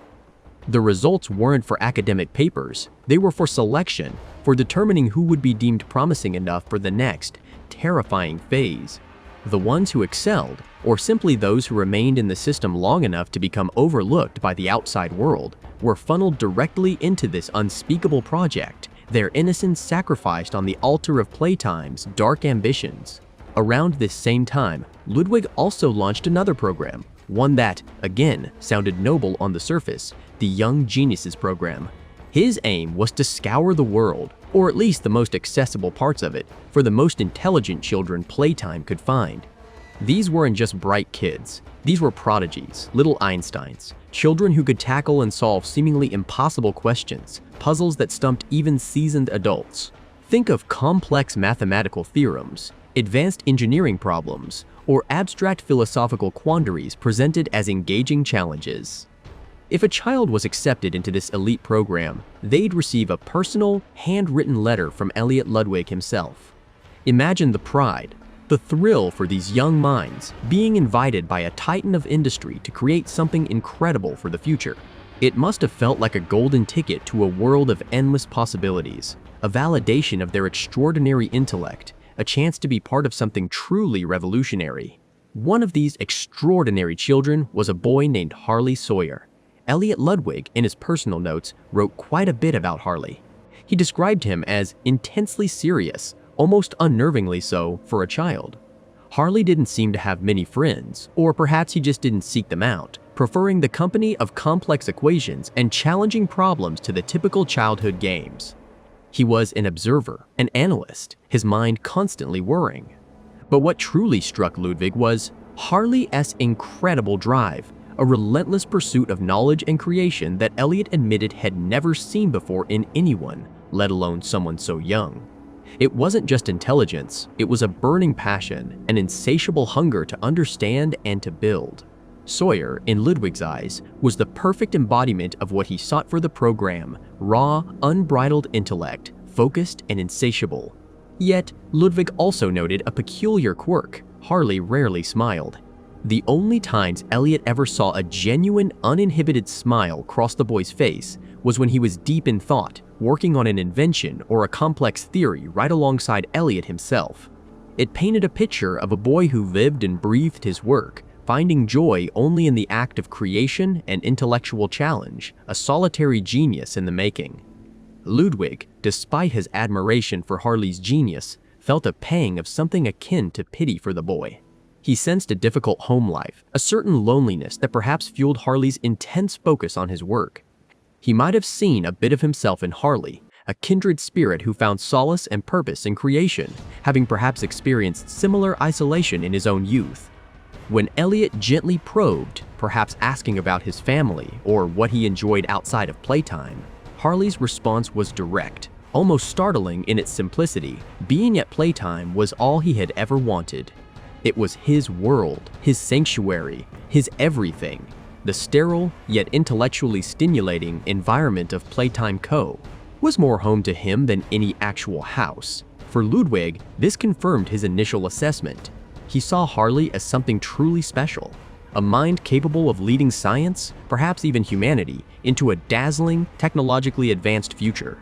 The results weren't for academic papers, they were for selection, for determining who would be deemed promising enough for the next, terrifying phase. The ones who excelled, or simply those who remained in the system long enough to become overlooked by the outside world, were funneled directly into this unspeakable project, their innocence sacrificed on the altar of Playtime's dark ambitions. Around this same time, Ludwig also launched another program, one that, again, sounded noble on the surface, the Young Geniuses program. His aim was to scour the world, or at least the most accessible parts of it, for the most intelligent children Playtime could find. These weren't just bright kids. These were prodigies, little Einsteins, children who could tackle and solve seemingly impossible questions, puzzles that stumped even seasoned adults. Think of complex mathematical theorems, advanced engineering problems, or abstract philosophical quandaries presented as engaging challenges. If a child was accepted into this elite program, they'd receive a personal, handwritten letter from Elliot Ludwig himself. Imagine the pride, the thrill for these young minds being invited by a titan of industry to create something incredible for the future. It must have felt like a golden ticket to a world of endless possibilities, a validation of their extraordinary intellect, a chance to be part of something truly revolutionary. One of these extraordinary children was a boy named Harley Sawyer. Elliot Ludwig, in his personal notes, wrote quite a bit about Harley. He described him as intensely serious, almost unnervingly so for a child. Harley didn't seem to have many friends, or perhaps he just didn't seek them out, preferring the company of complex equations and challenging problems to the typical childhood games. He was an observer, an analyst, his mind constantly whirring. But what truly struck Ludwig was Harley's incredible drive, a relentless pursuit of knowledge and creation that Elliot admitted had never seen before in anyone, let alone someone so young. It wasn't just intelligence, it was a burning passion, an insatiable hunger to understand and to build. Sawyer, in Ludwig's eyes, was the perfect embodiment of what he sought for the program: raw, unbridled intellect, focused and insatiable. Yet, Ludwig also noted a peculiar quirk. Harley rarely smiled. The only times Elliot ever saw a genuine, uninhibited smile cross the boy's face was when he was deep in thought, working on an invention or a complex theory right alongside Elliot himself. It painted a picture of a boy who lived and breathed his work, finding joy only in the act of creation and intellectual challenge, a solitary genius in the making. Ludwig, despite his admiration for Harley's genius, felt a pang of something akin to pity for the boy. He sensed a difficult home life, a certain loneliness that perhaps fueled Harley's intense focus on his work. He might have seen a bit of himself in Harley, a kindred spirit who found solace and purpose in creation, having perhaps experienced similar isolation in his own youth. When Elliot gently probed, perhaps asking about his family or what he enjoyed outside of playtime, Harley's response was direct, almost startling in its simplicity. Being at playtime was all he had ever wanted. It was his world, his sanctuary, his everything. The sterile, yet intellectually stimulating environment of Playtime Co. was more home to him than any actual house. For Ludwig, this confirmed his initial assessment. He saw Harley as something truly special, a mind capable of leading science, perhaps even humanity, into a dazzling, technologically advanced future.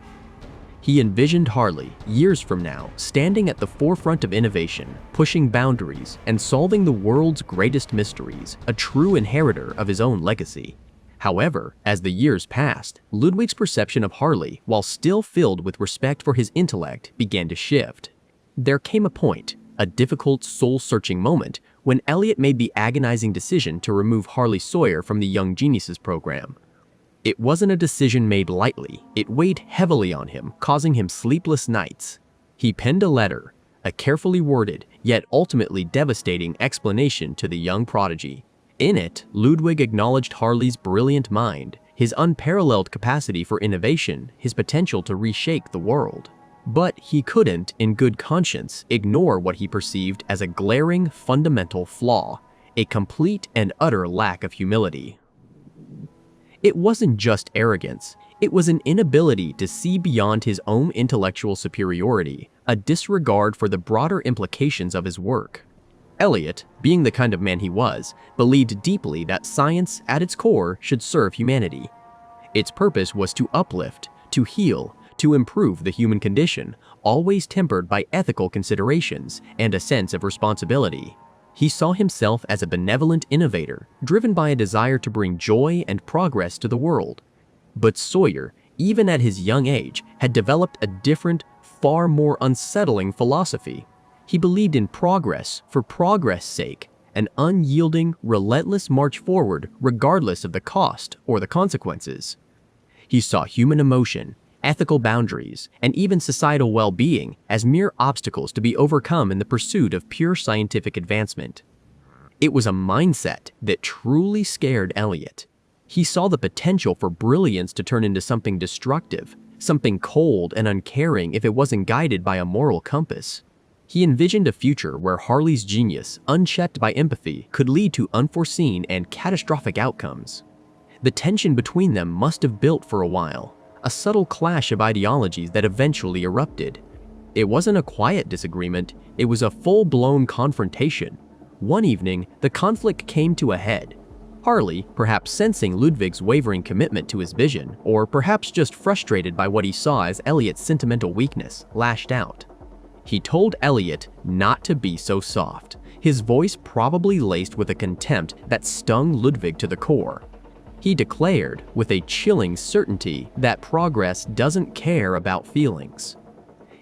He envisioned Harley, years from now, standing at the forefront of innovation, pushing boundaries, and solving the world's greatest mysteries, a true inheritor of his own legacy. However, as the years passed, Ludwig's perception of Harley, while still filled with respect for his intellect, began to shift. There came a point, a difficult, soul-searching moment, when Elliot made the agonizing decision to remove Harley Sawyer from the Young Geniuses program. It wasn't a decision made lightly. It weighed heavily on him, causing him sleepless nights. He penned a letter, a carefully worded, yet ultimately devastating explanation to the young prodigy. In it, Ludwig acknowledged Harley's brilliant mind, his unparalleled capacity for innovation, his potential to reshape the world. But he couldn't, in good conscience, ignore what he perceived as a glaring, fundamental flaw, a complete and utter lack of humility. It wasn't just arrogance, it was an inability to see beyond his own intellectual superiority, a disregard for the broader implications of his work. Elliot, being the kind of man he was, believed deeply that science, at its core, should serve humanity. Its purpose was to uplift, to heal, to improve the human condition, always tempered by ethical considerations and a sense of responsibility. He saw himself as a benevolent innovator, driven by a desire to bring joy and progress to the world. But Sawyer, even at his young age, had developed a different, far more unsettling philosophy. He believed in progress for progress' sake, an unyielding, relentless march forward regardless of the cost or the consequences. He saw human emotion, ethical boundaries, and even societal well-being as mere obstacles to be overcome in the pursuit of pure scientific advancement. It was a mindset that truly scared Elliot. He saw the potential for brilliance to turn into something destructive, something cold and uncaring if it wasn't guided by a moral compass. He envisioned a future where Harley's genius, unchecked by empathy, could lead to unforeseen and catastrophic outcomes. The tension between them must have built for a while, a subtle clash of ideologies that eventually erupted. It wasn't a quiet disagreement, it was a full-blown confrontation. One evening, the conflict came to a head. Harley, perhaps sensing Ludwig's wavering commitment to his vision, or perhaps just frustrated by what he saw as Elliot's sentimental weakness, lashed out. He told Elliot not to be so soft, his voice probably laced with a contempt that stung Ludwig to the core. He declared, with a chilling certainty, that progress doesn't care about feelings.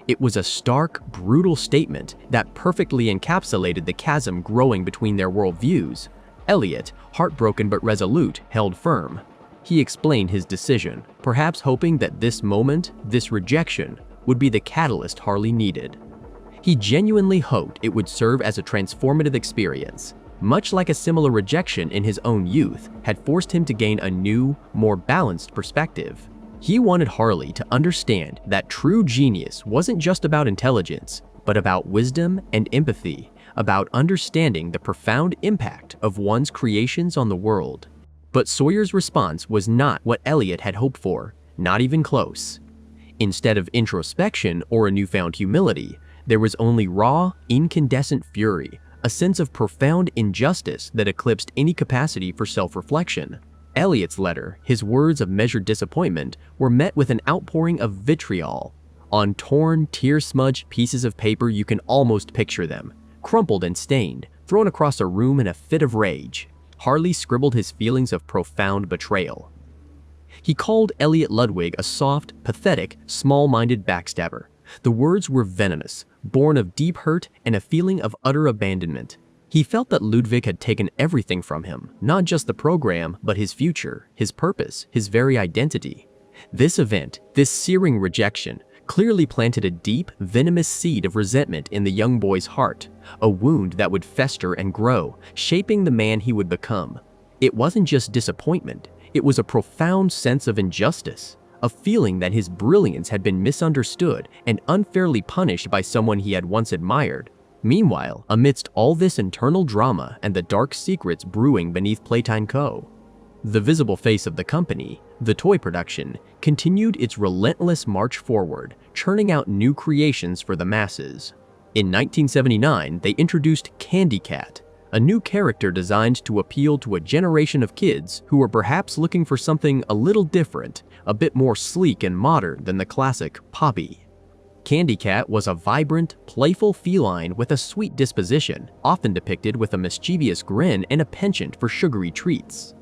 It was a stark, brutal statement that perfectly encapsulated the chasm growing between their worldviews. Elliot, heartbroken but resolute, held firm. He explained his decision, perhaps hoping that this moment, this rejection, would be the catalyst Harley needed. He genuinely hoped it would serve as a transformative experience, much like a similar rejection in his own youth had forced him to gain a new, more balanced perspective. He wanted Harley to understand that true genius wasn't just about intelligence, but about wisdom and empathy, about understanding the profound impact of one's creations on the world. But Sawyer's response was not what Elliot had hoped for, not even close. Instead of introspection or a newfound humility, there was only raw, incandescent fury, a sense of profound injustice that eclipsed any capacity for self-reflection. Elliot's letter, his words of measured disappointment, were met with an outpouring of vitriol. On torn, tear-smudged pieces of paper, you can almost picture them, crumpled and stained, thrown across a room in a fit of rage. Harley scribbled his feelings of profound betrayal. He called Elliot Ludwig a soft, pathetic, small-minded backstabber. The words were venomous, born of deep hurt and a feeling of utter abandonment. He felt that Ludwig had taken everything from him, not just the program, but his future, his purpose, his very identity. This event, this searing rejection, clearly planted a deep, venomous seed of resentment in the young boy's heart, a wound that would fester and grow, shaping the man he would become. It wasn't just disappointment, it was a profound sense of injustice, a feeling that his brilliance had been misunderstood and unfairly punished by someone he had once admired. Meanwhile, amidst all this internal drama and the dark secrets brewing beneath Playtime Co., the visible face of the company, the toy production, continued its relentless march forward, churning out new creations for the masses. In 1979, they introduced Candy Cat, a new character designed to appeal to a generation of kids who were perhaps looking for something a little different, a bit more sleek and modern than the classic POPY. Candy Cat was a vibrant, playful feline with a sweet disposition, often depicted with a mischievous grin and a penchant for sugary treats.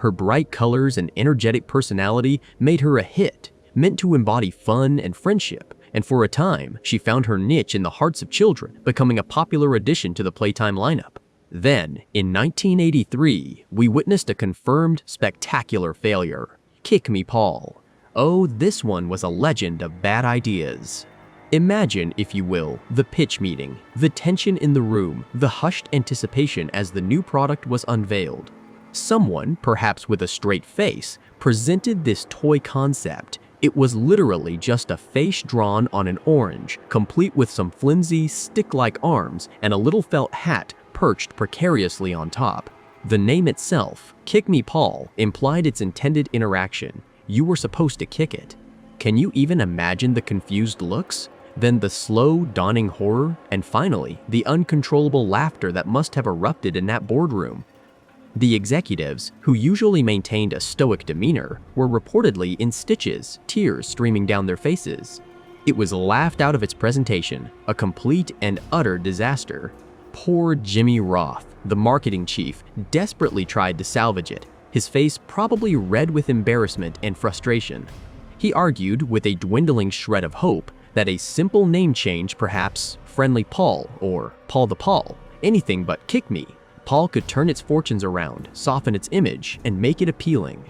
Her bright colors and energetic personality made her a hit, meant to embody fun and friendship, and for a time, she found her niche in the hearts of children, becoming a popular addition to the Playtime lineup. Then, in 1983, we witnessed a confirmed spectacular failure, Kick Me Paul. Oh, this one was a legend of bad ideas. Imagine, if you will, the pitch meeting, the tension in the room, the hushed anticipation as the new product was unveiled. Someone, perhaps with a straight face, presented this toy concept. It was literally just a face drawn on an orange, complete with some flimsy, stick-like arms and a little felt hat perched precariously on top. The name itself, Kick Me Paul, implied its intended interaction. You were supposed to kick it. Can you even imagine the confused looks? Then the slow, dawning horror, and finally, the uncontrollable laughter that must have erupted in that boardroom. The executives, who usually maintained a stoic demeanor, were reportedly in stitches, tears streaming down their faces. It was laughed out of its presentation, a complete and utter disaster. Poor Jimmy Roth, the marketing chief, desperately tried to salvage it, his face probably red with embarrassment and frustration. He argued, with a dwindling shred of hope, that a simple name change, perhaps Friendly Paul or Paul the Paul, anything but Kick Me, Paul could turn its fortunes around, soften its image, and make it appealing.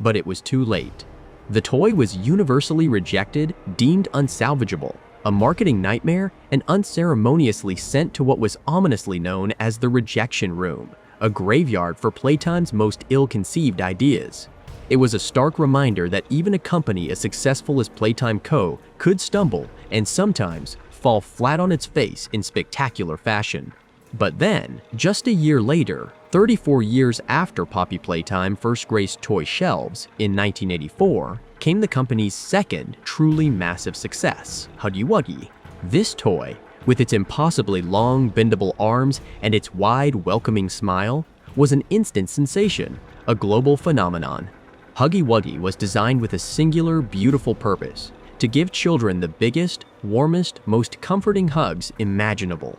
But it was too late. The toy was universally rejected, deemed unsalvageable, a marketing nightmare, and unceremoniously sent to what was ominously known as the rejection room, a graveyard for Playtime's most ill-conceived ideas. It was a stark reminder that even a company as successful as Playtime Co. could stumble and sometimes fall flat on its face in spectacular fashion. But then, just a year later, 34 years after Poppy Playtime first graced toy shelves in 1984, came the company's second truly massive success, Huggy Wuggy. This toy, with its impossibly long, bendable arms and its wide, welcoming smile, was an instant sensation, a global phenomenon. Huggy Wuggy was designed with a singular, beautiful purpose: to give children the biggest, warmest, most comforting hugs imaginable.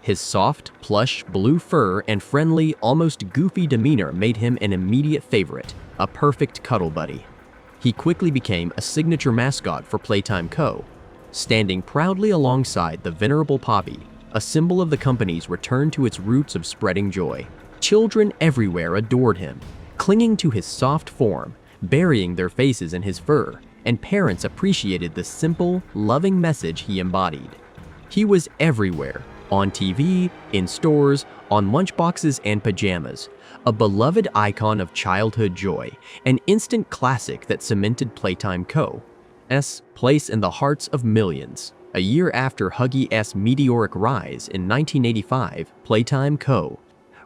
His soft, plush, blue fur and friendly, almost goofy demeanor made him an immediate favorite, a perfect cuddle buddy. He quickly became a signature mascot for Playtime Co., standing proudly alongside the venerable Poppy, a symbol of the company's return to its roots of spreading joy. Children everywhere adored him, clinging to his soft form, burying their faces in his fur, and parents appreciated the simple, loving message he embodied. He was everywhere, on TV, in stores, on lunchboxes and pajamas, a beloved icon of childhood joy, an instant classic that cemented Playtime Co.'s place in the hearts of millions. A year after Huggy's meteoric rise in 1985, Playtime Co.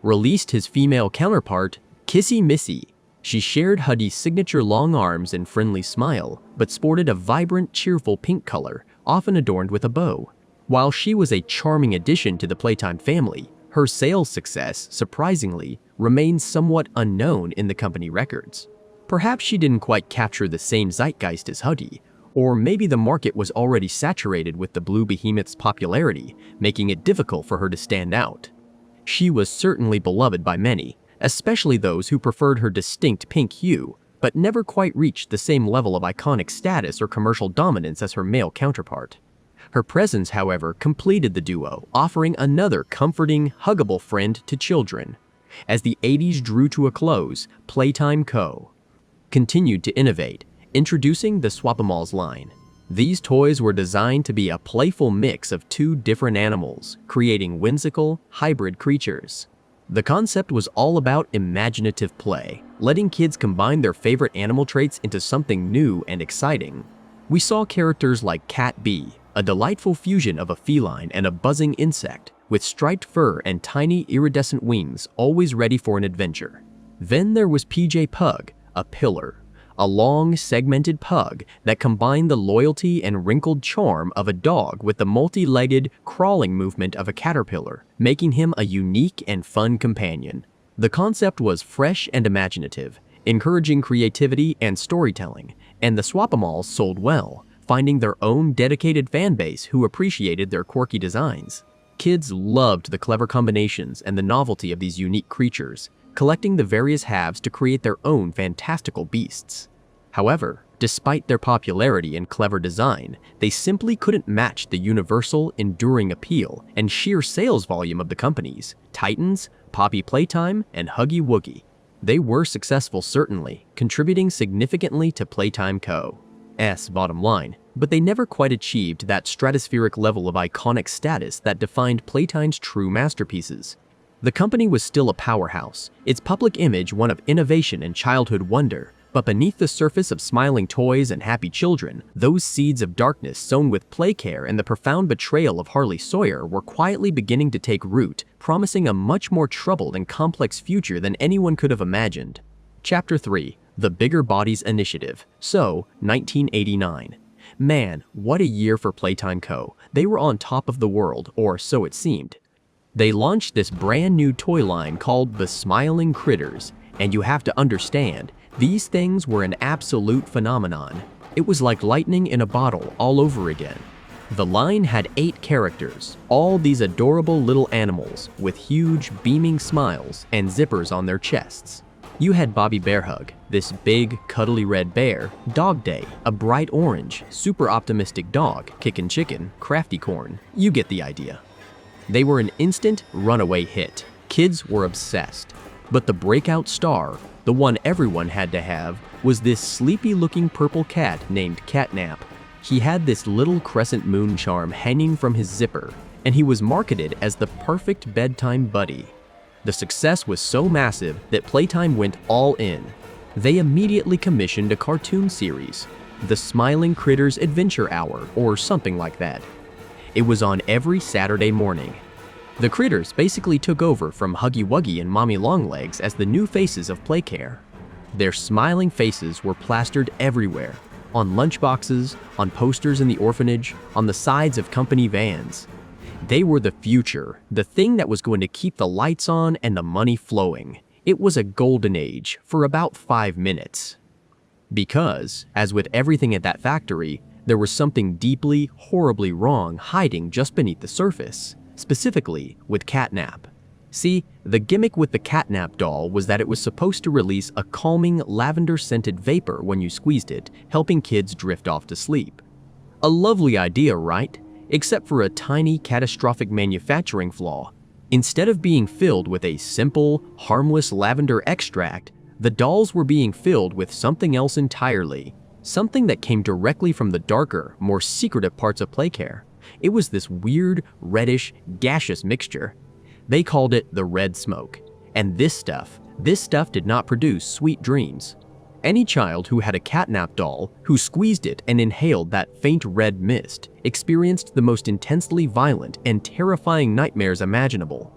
released his female counterpart, Kissy Missy. She shared Huggy's signature long arms and friendly smile, but sported a vibrant, cheerful pink color, often adorned with a bow. While she was a charming addition to the Playtime family, her sales success, surprisingly, remains somewhat unknown in the company records. Perhaps she didn't quite capture the same zeitgeist as Huggy, or maybe the market was already saturated with the blue behemoth's popularity, making it difficult for her to stand out. She was certainly beloved by many, especially those who preferred her distinct pink hue, but never quite reached the same level of iconic status or commercial dominance as her male counterpart. Her presence, however, completed the duo, offering another comforting, huggable friend to children. As the 80s drew to a close, Playtime Co. continued to innovate, introducing the Swap-A-Malls line. These toys were designed to be a playful mix of two different animals, creating whimsical, hybrid creatures. The concept was all about imaginative play, letting kids combine their favorite animal traits into something new and exciting. We saw characters like Cat B, a delightful fusion of a feline and a buzzing insect, with striped fur and tiny iridescent wings, always ready for an adventure. Then there was PJ Pug, a pillar, a long, segmented pug that combined the loyalty and wrinkled charm of a dog with the multi-legged, crawling movement of a caterpillar, making him a unique and fun companion. The concept was fresh and imaginative, encouraging creativity and storytelling, and the Swap-A-Malls sold well, finding their own dedicated fan base who appreciated their quirky designs. Kids loved the clever combinations and the novelty of these unique creatures, collecting the various halves to create their own fantastical beasts. However, despite their popularity and clever design, they simply couldn't match the universal, enduring appeal and sheer sales volume of the companies, Titans, POPY Playtime, and Huggy Wuggy. They were successful certainly, contributing significantly to Playtime Co.'s bottom line, but they never quite achieved that stratospheric level of iconic status that defined Playtime's true masterpieces. The company was still a powerhouse, its public image one of innovation and childhood wonder, but beneath the surface of smiling toys and happy children, those seeds of darkness sown with play care and the profound betrayal of Harley Sawyer were quietly beginning to take root, promising a much more troubled and complex future than anyone could have imagined. Chapter 3. The Bigger Bodies Initiative. So, 1989. Man, what a year for Playtime Co. They were on top of the world, or so it seemed. They launched this brand new toy line called the Smiling Critters, and you have to understand, these things were an absolute phenomenon. It was like lightning in a bottle all over again. The line had 8 characters, all these adorable little animals with huge, beaming smiles and zippers on their chests. You had Bobby Bearhug, this big, cuddly red bear, Dog Day, a bright orange, super optimistic dog, Kickin' Chicken, Crafty Corn. You get the idea. They were an instant runaway hit. Kids were obsessed. But the breakout star, the one everyone had to have, was this sleepy-looking purple cat named Catnap. He had this little crescent moon charm hanging from his zipper, and he was marketed as the perfect bedtime buddy. The success was so massive that Playtime went all in. They immediately commissioned a cartoon series, The Smiling Critters Adventure Hour, or something like that. It was on every Saturday morning. The critters basically took over from Huggy Wuggy and Mommy Longlegs as the new faces of Playcare. Their smiling faces were plastered everywhere, on lunchboxes, on posters in the orphanage, on the sides of company vans. They were the future, the thing that was going to keep the lights on and the money flowing. It was a golden age for about 5 minutes. Because, as with everything at that factory, there was something deeply, horribly wrong hiding just beneath the surface. Specifically with Catnap. See, the gimmick with the Catnap doll was that it was supposed to release a calming, lavender-scented vapor when you squeezed it, helping kids drift off to sleep. A lovely idea, right? Except for a tiny, catastrophic manufacturing flaw. Instead of being filled with a simple, harmless lavender extract, the dolls were being filled with something else entirely. Something that came directly from the darker, more secretive parts of Playcare. It was this weird, reddish, gaseous mixture. They called it the red smoke. And this stuff did not produce sweet dreams. Any child who had a Catnap doll, who squeezed it and inhaled that faint red mist, experienced the most intensely violent and terrifying nightmares imaginable.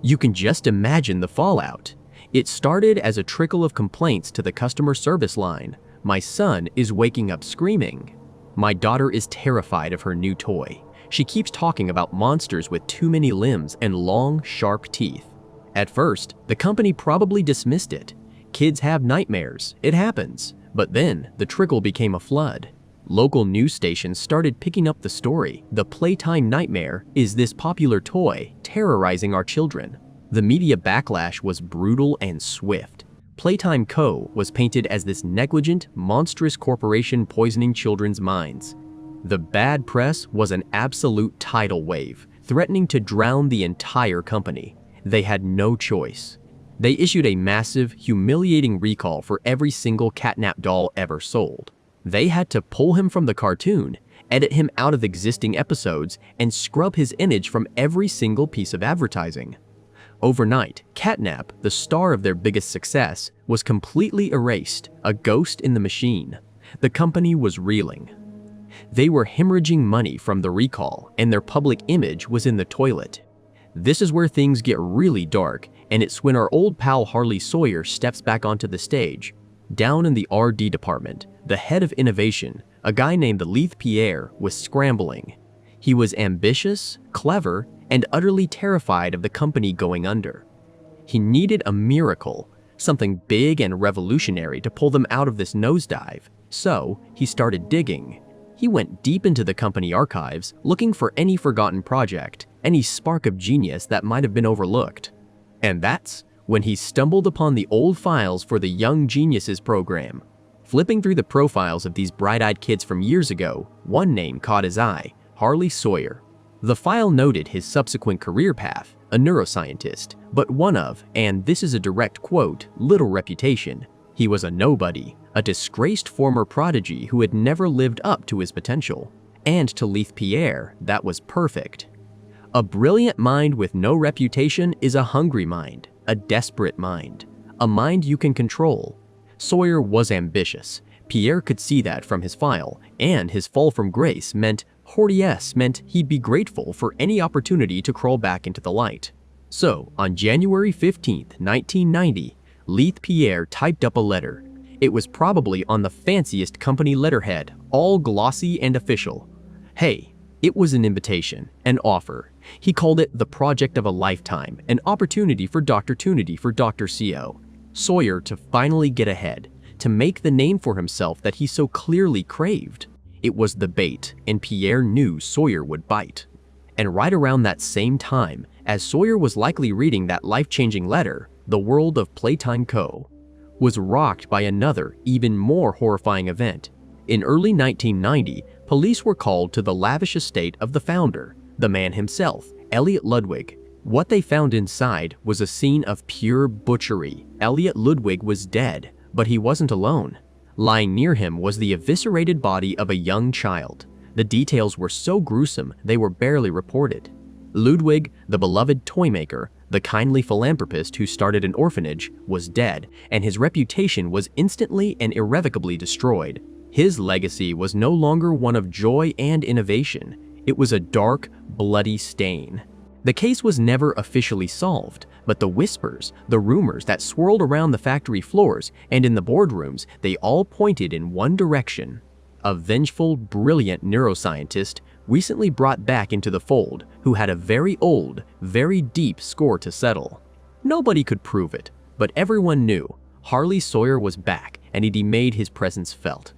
You can just imagine the fallout. It started as a trickle of complaints to the customer service line. My son is waking up screaming. My daughter is terrified of her new toy. She keeps talking about monsters with too many limbs and long, sharp teeth. At first, the company probably dismissed it. Kids have nightmares, it happens. But then, the trickle became a flood. Local news stations started picking up the story. The Playtime nightmare is this popular toy terrorizing our children. The media backlash was brutal and swift. Playtime Co. was painted as this negligent, monstrous corporation poisoning children's minds. The bad press was an absolute tidal wave, threatening to drown the entire company. They had no choice. They issued a massive, humiliating recall for every single Catnap doll ever sold. They had to pull him from the cartoon, edit him out of existing episodes, and scrub his image from every single piece of advertising. Overnight, Catnap, the star of their biggest success, was completely erased, a ghost in the machine. The company was reeling. They were hemorrhaging money from the recall, and their public image was in the toilet. This is where things get really dark, and it's when our old pal Harley Sawyer steps back onto the stage. Down in the R&D department, the head of innovation, a guy named Leith Pierre, was scrambling. He was ambitious, clever, and utterly terrified of the company going under. He needed a miracle, something big and revolutionary to pull them out of this nosedive, so he started digging. He went deep into the company archives, looking for any forgotten project, any spark of genius that might have been overlooked. And that's when he stumbled upon the old files for the Young Geniuses program. Flipping through the profiles of these bright-eyed kids from years ago, one name caught his eye: Harley Sawyer. The file noted his subsequent career path, a neuroscientist, but one of, and this is a direct quote, little reputation. He was a nobody, a disgraced former prodigy who had never lived up to his potential. And to Leith Pierre, that was perfect. A brilliant mind with no reputation is a hungry mind, a desperate mind, a mind you can control. Sawyer was ambitious. Pierre could see that from his file, and his fall from grace meant he'd be grateful for any opportunity to crawl back into the light. So, on January 15, 1990, Leith Pierre typed up a letter. It was probably on the fanciest company letterhead, all glossy and official. Hey, it was an invitation, an offer. He called it the project of a lifetime, an opportunity for Dr. Tunity for Dr. CO. Sawyer to finally get ahead, to make the name for himself that he so clearly craved. It was the bait, and Pierre knew Sawyer would bite. And right around that same time, as Sawyer was likely reading that life-changing letter, the world of Playtime Co. was rocked by another, even more horrifying event. In early 1990, police were called to the lavish estate of the founder, the man himself, Elliot Ludwig. What they found inside was a scene of pure butchery. Elliot Ludwig was dead, but he wasn't alone. Lying near him was the eviscerated body of a young child. The details were so gruesome they were barely reported. Ludwig, the beloved toy maker, the kindly philanthropist who started an orphanage, was dead, and his reputation was instantly and irrevocably destroyed. His legacy was no longer one of joy and innovation. It was a dark, bloody stain. The case was never officially solved, but the whispers, the rumors that swirled around the factory floors and in the boardrooms, they all pointed in one direction. A vengeful, brilliant neuroscientist recently brought back into the fold who had a very old, very deep score to settle. Nobody could prove it, but everyone knew Harley Sawyer was back and he made his presence felt.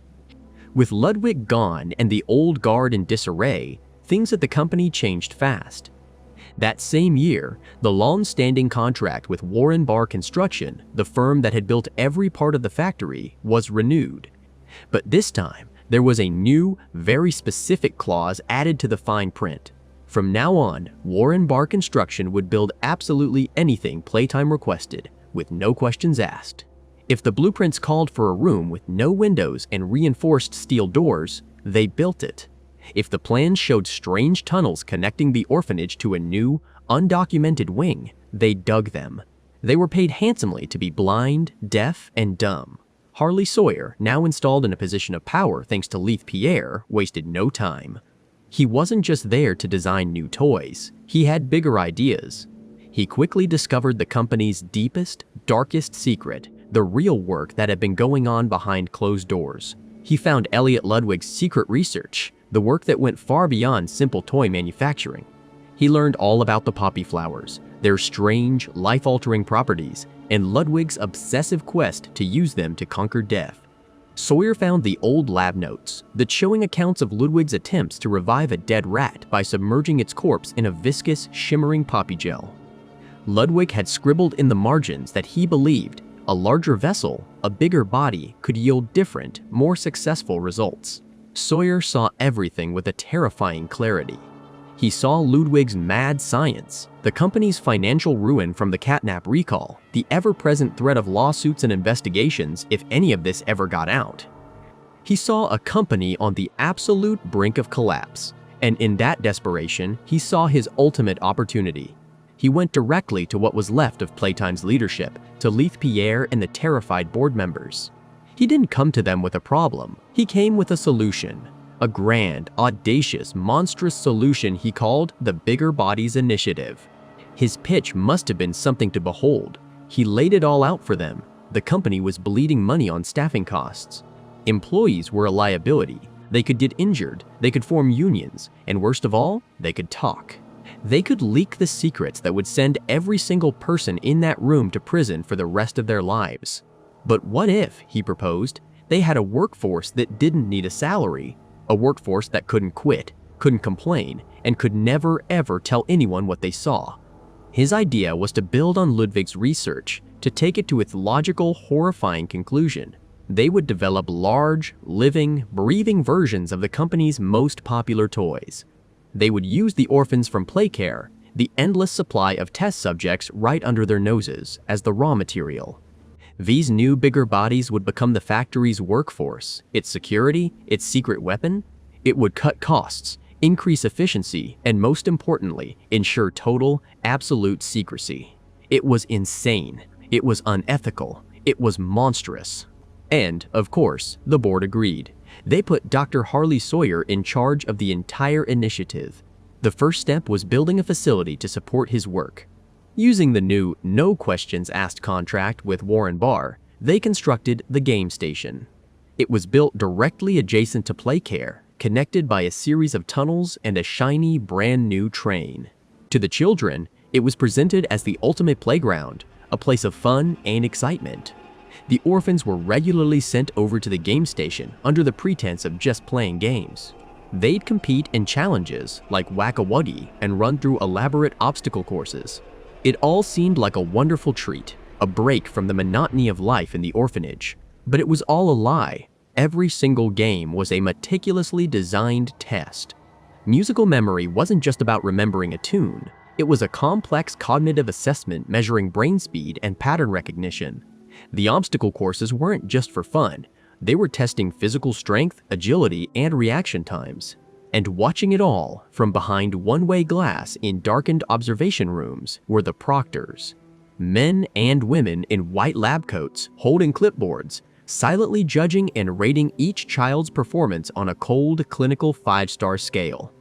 With Ludwig gone and the old guard in disarray, things at the company changed fast. That same year, the long-standing contract with Warren Barr Construction, the firm that had built every part of the factory, was renewed. But this time, there was a new, very specific clause added to the fine print. From now on, Warren Barr Construction would build absolutely anything Playtime requested, with no questions asked. If the blueprints called for a room with no windows and reinforced steel doors, they built it. If the plans showed strange tunnels connecting the orphanage to a new, undocumented wing, they dug them. They were paid handsomely to be blind, deaf, and dumb. Harley Sawyer, now installed in a position of power thanks to Leith Pierre, wasted no time. He wasn't just there to design new toys. He had bigger ideas. He quickly discovered the company's deepest, darkest secret, the real work that had been going on behind closed doors. He found Elliot Ludwig's secret research, the work that went far beyond simple toy manufacturing. He learned all about the poppy flowers, their strange, life-altering properties, and Ludwig's obsessive quest to use them to conquer death. Sawyer found the old lab notes, the chilling accounts of Ludwig's attempts to revive a dead rat by submerging its corpse in a viscous, shimmering poppy gel. Ludwig had scribbled in the margins that he believed a larger vessel, a bigger body, could yield different, more successful results. Sawyer saw everything with a terrifying clarity. He saw Ludwig's mad science, the company's financial ruin from the catnap recall, the ever-present threat of lawsuits and investigations if any of this ever got out. He saw a company on the absolute brink of collapse, and in that desperation, he saw his ultimate opportunity. He went directly to what was left of Playtime's leadership, to Leith Pierre and the terrified board members. He didn't come to them with a problem. He came with a solution. A grand, audacious, monstrous solution he called the Bigger Bodies Initiative. His pitch must have been something to behold. He laid it all out for them. The company was bleeding money on staffing costs. Employees were a liability. They could get injured, they could form unions, and worst of all, they could talk. They could leak the secrets that would send every single person in that room to prison for the rest of their lives. But what if, he proposed, they had a workforce that didn't need a salary, a workforce that couldn't quit, couldn't complain, and could never ever tell anyone what they saw? His idea was to build on Ludwig's research to take it to its logical, horrifying conclusion. They would develop large, living, breathing versions of the company's most popular toys. They would use the orphans from PlayCare, the endless supply of test subjects right under their noses, as the raw material. These new, bigger bodies would become the factory's workforce, its security, its secret weapon. It would cut costs, increase efficiency, and most importantly, ensure total, absolute secrecy. It was insane. It was unethical. It was monstrous. And, of course, the board agreed. They put Dr. Harley Sawyer in charge of the entire initiative. The first step was building a facility to support his work. Using the new no questions asked contract with Warren Barr, they constructed the game station. It was built directly adjacent to PlayCare, connected by a series of tunnels and a shiny, brand new train. To the children, it was presented as the ultimate playground, a place of fun and excitement. The orphans were regularly sent over to the game station under the pretense of just playing games. They'd compete in challenges like Whack-A-Wuggy and run through elaborate obstacle courses. It all seemed like a wonderful treat, a break from the monotony of life in the orphanage. But it was all a lie. Every single game was a meticulously designed test. Musical memory wasn't just about remembering a tune. It was a complex cognitive assessment measuring brain speed and pattern recognition. The obstacle courses weren't just for fun. They were testing physical strength, agility, and reaction times. And watching it all from behind one-way glass in darkened observation rooms were the proctors. Men and women in white lab coats holding clipboards, silently judging and rating each child's performance on a cold, clinical 5-star scale.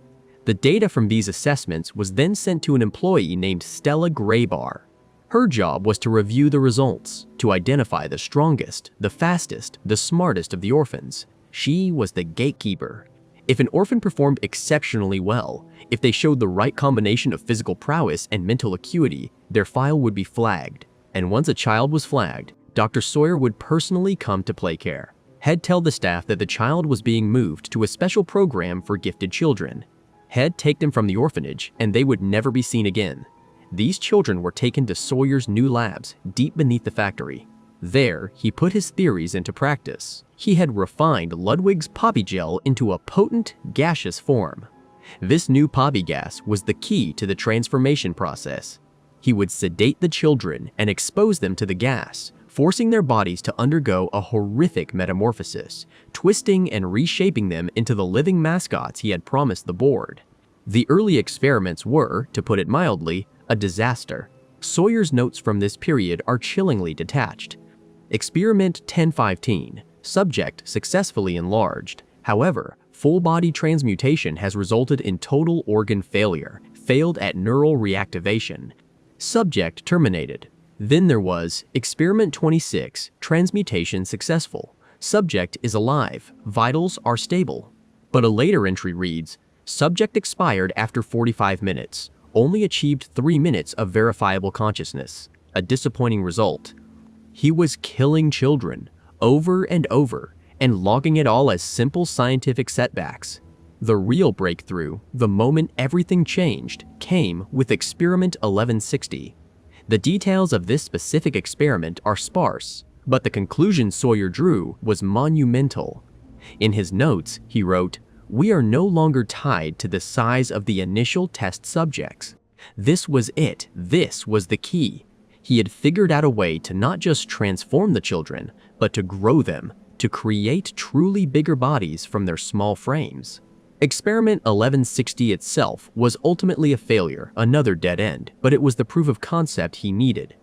The data from these assessments was then sent to an employee named Stella Graybar. Her job was to review the results, to identify the strongest, the fastest, the smartest of the orphans. She was the gatekeeper. If an orphan performed exceptionally well, if they showed the right combination of physical prowess and mental acuity, their file would be flagged. And once a child was flagged, Dr. Sawyer would personally come to PlayCare. He'd tell the staff that the child was being moved to a special program for gifted children. He'd take them from the orphanage, and they would never be seen again. These children were taken to Sawyer's new labs, deep beneath the factory. There, he put his theories into practice. He had refined Ludwig's poppy gel into a potent, gaseous form. This new poppy gas was the key to the transformation process. He would sedate the children and expose them to the gas, forcing their bodies to undergo a horrific metamorphosis, twisting and reshaping them into the living mascots he had promised the board. The early experiments were, to put it mildly, a disaster. Sawyer's notes from this period are chillingly detached. Experiment 1015. Subject successfully enlarged. However, full-body transmutation has resulted in total organ failure, failed at neural reactivation. Subject terminated. Then there was Experiment 26. Transmutation successful. Subject is alive. Vitals are stable. But a later entry reads, Subject expired after 45 minutes. Only achieved 3 minutes of verifiable consciousness. A disappointing result. He was killing children, over and over, and logging it all as simple scientific setbacks. The real breakthrough, the moment everything changed, came with Experiment 1160. The details of this specific experiment are sparse, but the conclusion Sawyer drew was monumental. In his notes, he wrote, "We are no longer tied to the size of the initial test subjects. This was it. This was the key. He had figured out a way to not just transform the children, but to grow them, to create truly bigger bodies from their small frames." Experiment 1160 itself was ultimately a failure, another dead end, but it was the proof of concept he needed.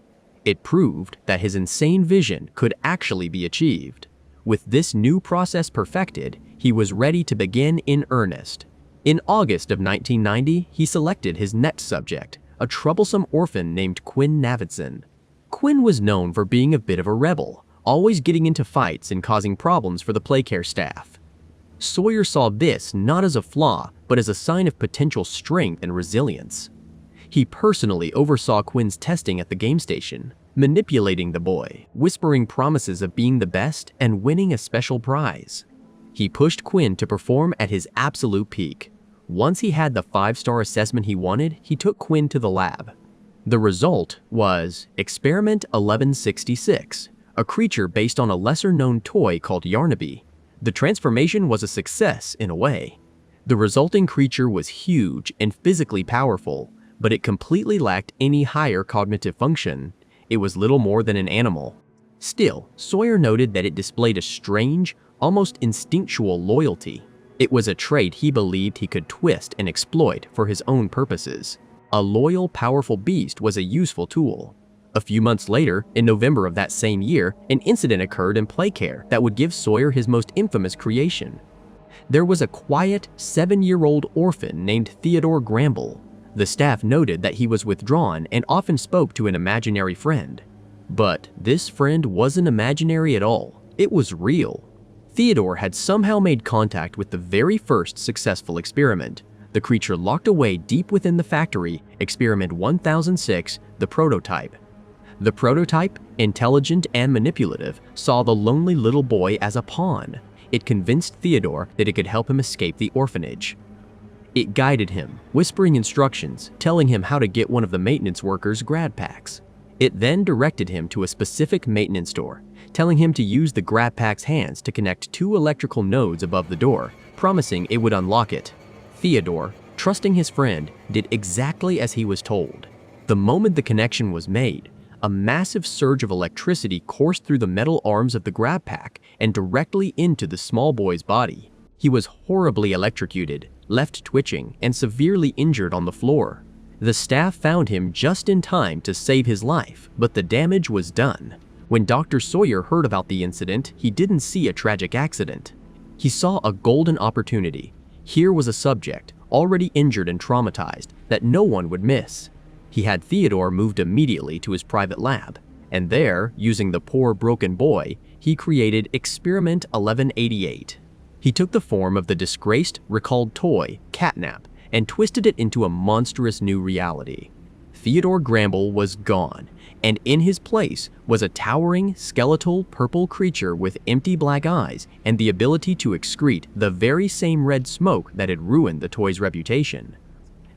It proved that his insane vision could actually be achieved. With this new process perfected, he was ready to begin in earnest. In August of 1990, he selected his next subject, a troublesome orphan named Quinn Navidson. Quinn was known for being a bit of a rebel, always getting into fights and causing problems for the PlayCare staff. Sawyer saw this not as a flaw, but as a sign of potential strength and resilience. He personally oversaw Quinn's testing at the game station, manipulating the boy, whispering promises of being the best and winning a special prize. He pushed Quinn to perform at his absolute peak. Once he had the 5-star assessment he wanted, he took Quinn to the lab. The result was Experiment 1166, a creature based on a lesser-known toy called Yarnaby. The transformation was a success in a way. The resulting creature was huge and physically powerful, but it completely lacked any higher cognitive function. It was little more than an animal. Still, Sawyer noted that it displayed a strange, almost instinctual loyalty. It was a trait he believed he could twist and exploit for his own purposes. A loyal, powerful beast was a useful tool. A few months later, in November of that same year, an incident occurred in Playcare that would give Sawyer his most infamous creation. There was a quiet, 7-year-old orphan named Theodore Gramble. The staff noted that he was withdrawn and often spoke to an imaginary friend. But this friend wasn't imaginary at all. It was real. Theodore had somehow made contact with the very first successful experiment, the creature locked away deep within the factory, Experiment 1006, the prototype. The prototype, intelligent and manipulative, saw the lonely little boy as a pawn. It convinced Theodore that it could help him escape the orphanage. It guided him, whispering instructions, telling him how to get one of the maintenance workers' grad packs. It then directed him to a specific maintenance door, telling him to use the grad pack's hands to connect 2 electrical nodes above the door, promising it would unlock it. Theodore, trusting his friend, did exactly as he was told. The moment the connection was made, a massive surge of electricity coursed through the metal arms of the grab pack and directly into the small boy's body. He was horribly electrocuted, left twitching, and severely injured on the floor. The staff found him just in time to save his life, but the damage was done. When Dr. Sawyer heard about the incident, he didn't see a tragic accident. He saw a golden opportunity. Here was a subject, already injured and traumatized, that no one would miss. He had Theodore moved immediately to his private lab, and there, using the poor broken boy, he created Experiment 1188. He took the form of the disgraced, recalled toy, Catnap, and twisted it into a monstrous new reality. Theodore Gramble was gone, and in his place was a towering, skeletal, purple creature with empty black eyes and the ability to excrete the very same red smoke that had ruined the toy's reputation.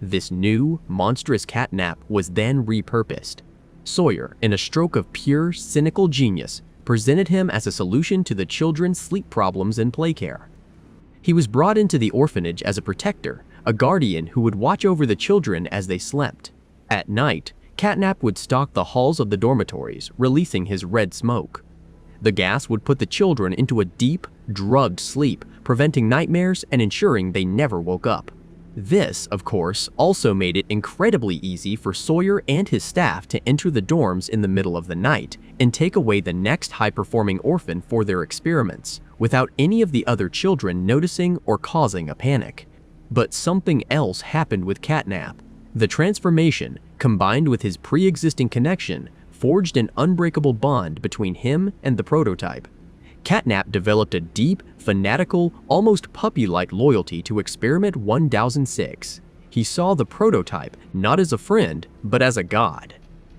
This new, monstrous catnap was then repurposed. Sawyer, in a stroke of pure, cynical genius, presented him as a solution to the children's sleep problems in Playcare. He was brought into the orphanage as a protector, a guardian who would watch over the children as they slept. At night, Catnap would stalk the halls of the dormitories, releasing his red smoke. The gas would put the children into a deep, drugged sleep, preventing nightmares and ensuring they never woke up. This, of course, also made it incredibly easy for Sawyer and his staff to enter the dorms in the middle of the night and take away the next high-performing orphan for their experiments, without any of the other children noticing or causing a panic. But something else happened with Catnap. The transformation, combined with his pre-existing connection, forged an unbreakable bond between him and the prototype. Catnap developed a deep, fanatical, almost puppy-like loyalty to Experiment 1006. He saw the prototype not as a friend, but as a god.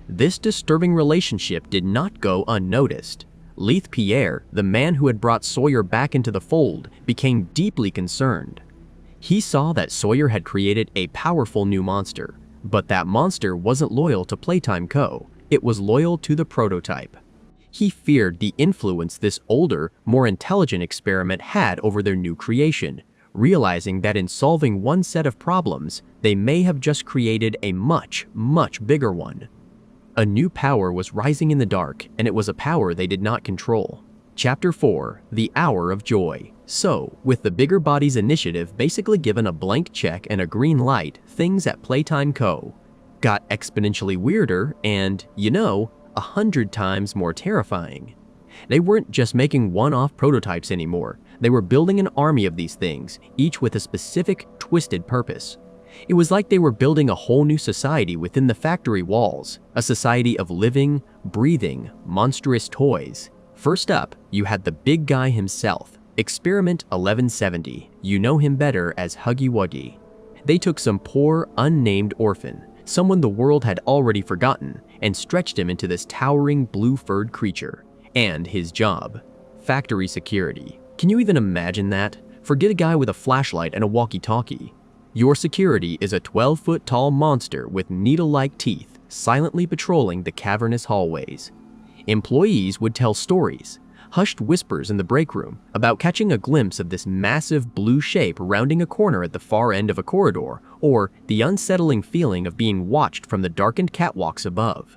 This disturbing relationship did not go unnoticed. Leith Pierre, the man who had brought Sawyer back into the fold, became deeply concerned. He saw that Sawyer had created a powerful new monster, but that monster wasn't loyal to Playtime Co. It was loyal to the prototype. He feared the influence this older, more intelligent experiment had over their new creation, realizing that in solving one set of problems, they may have just created a much, much bigger one. A new power was rising in the dark, and it was a power they did not control. Chapter 4, The Hour of Joy. So, with the Bigger Bodies initiative basically given a blank check and a green light, things at Playtime Co. got exponentially weirder and, 100 times more terrifying. They weren't just making one-off prototypes anymore. They were building an army of these things, each with a specific, twisted purpose. It was like they were building a whole new society within the factory walls, a society of living, breathing, monstrous toys. First up, you had the big guy himself, Experiment 1170. You know him better as Huggy Wuggy. They took some poor, unnamed orphan, someone the world had already forgotten, and stretched him into this towering blue-furred creature. And his job, factory security. Can you even imagine that? Forget a guy with a flashlight and a walkie-talkie. Your security is a 12-foot-tall monster with needle-like teeth, silently patrolling the cavernous hallways. Employees would tell stories, hushed whispers in the break room, about catching a glimpse of this massive blue shape rounding a corner at the far end of a corridor, or the unsettling feeling of being watched from the darkened catwalks above.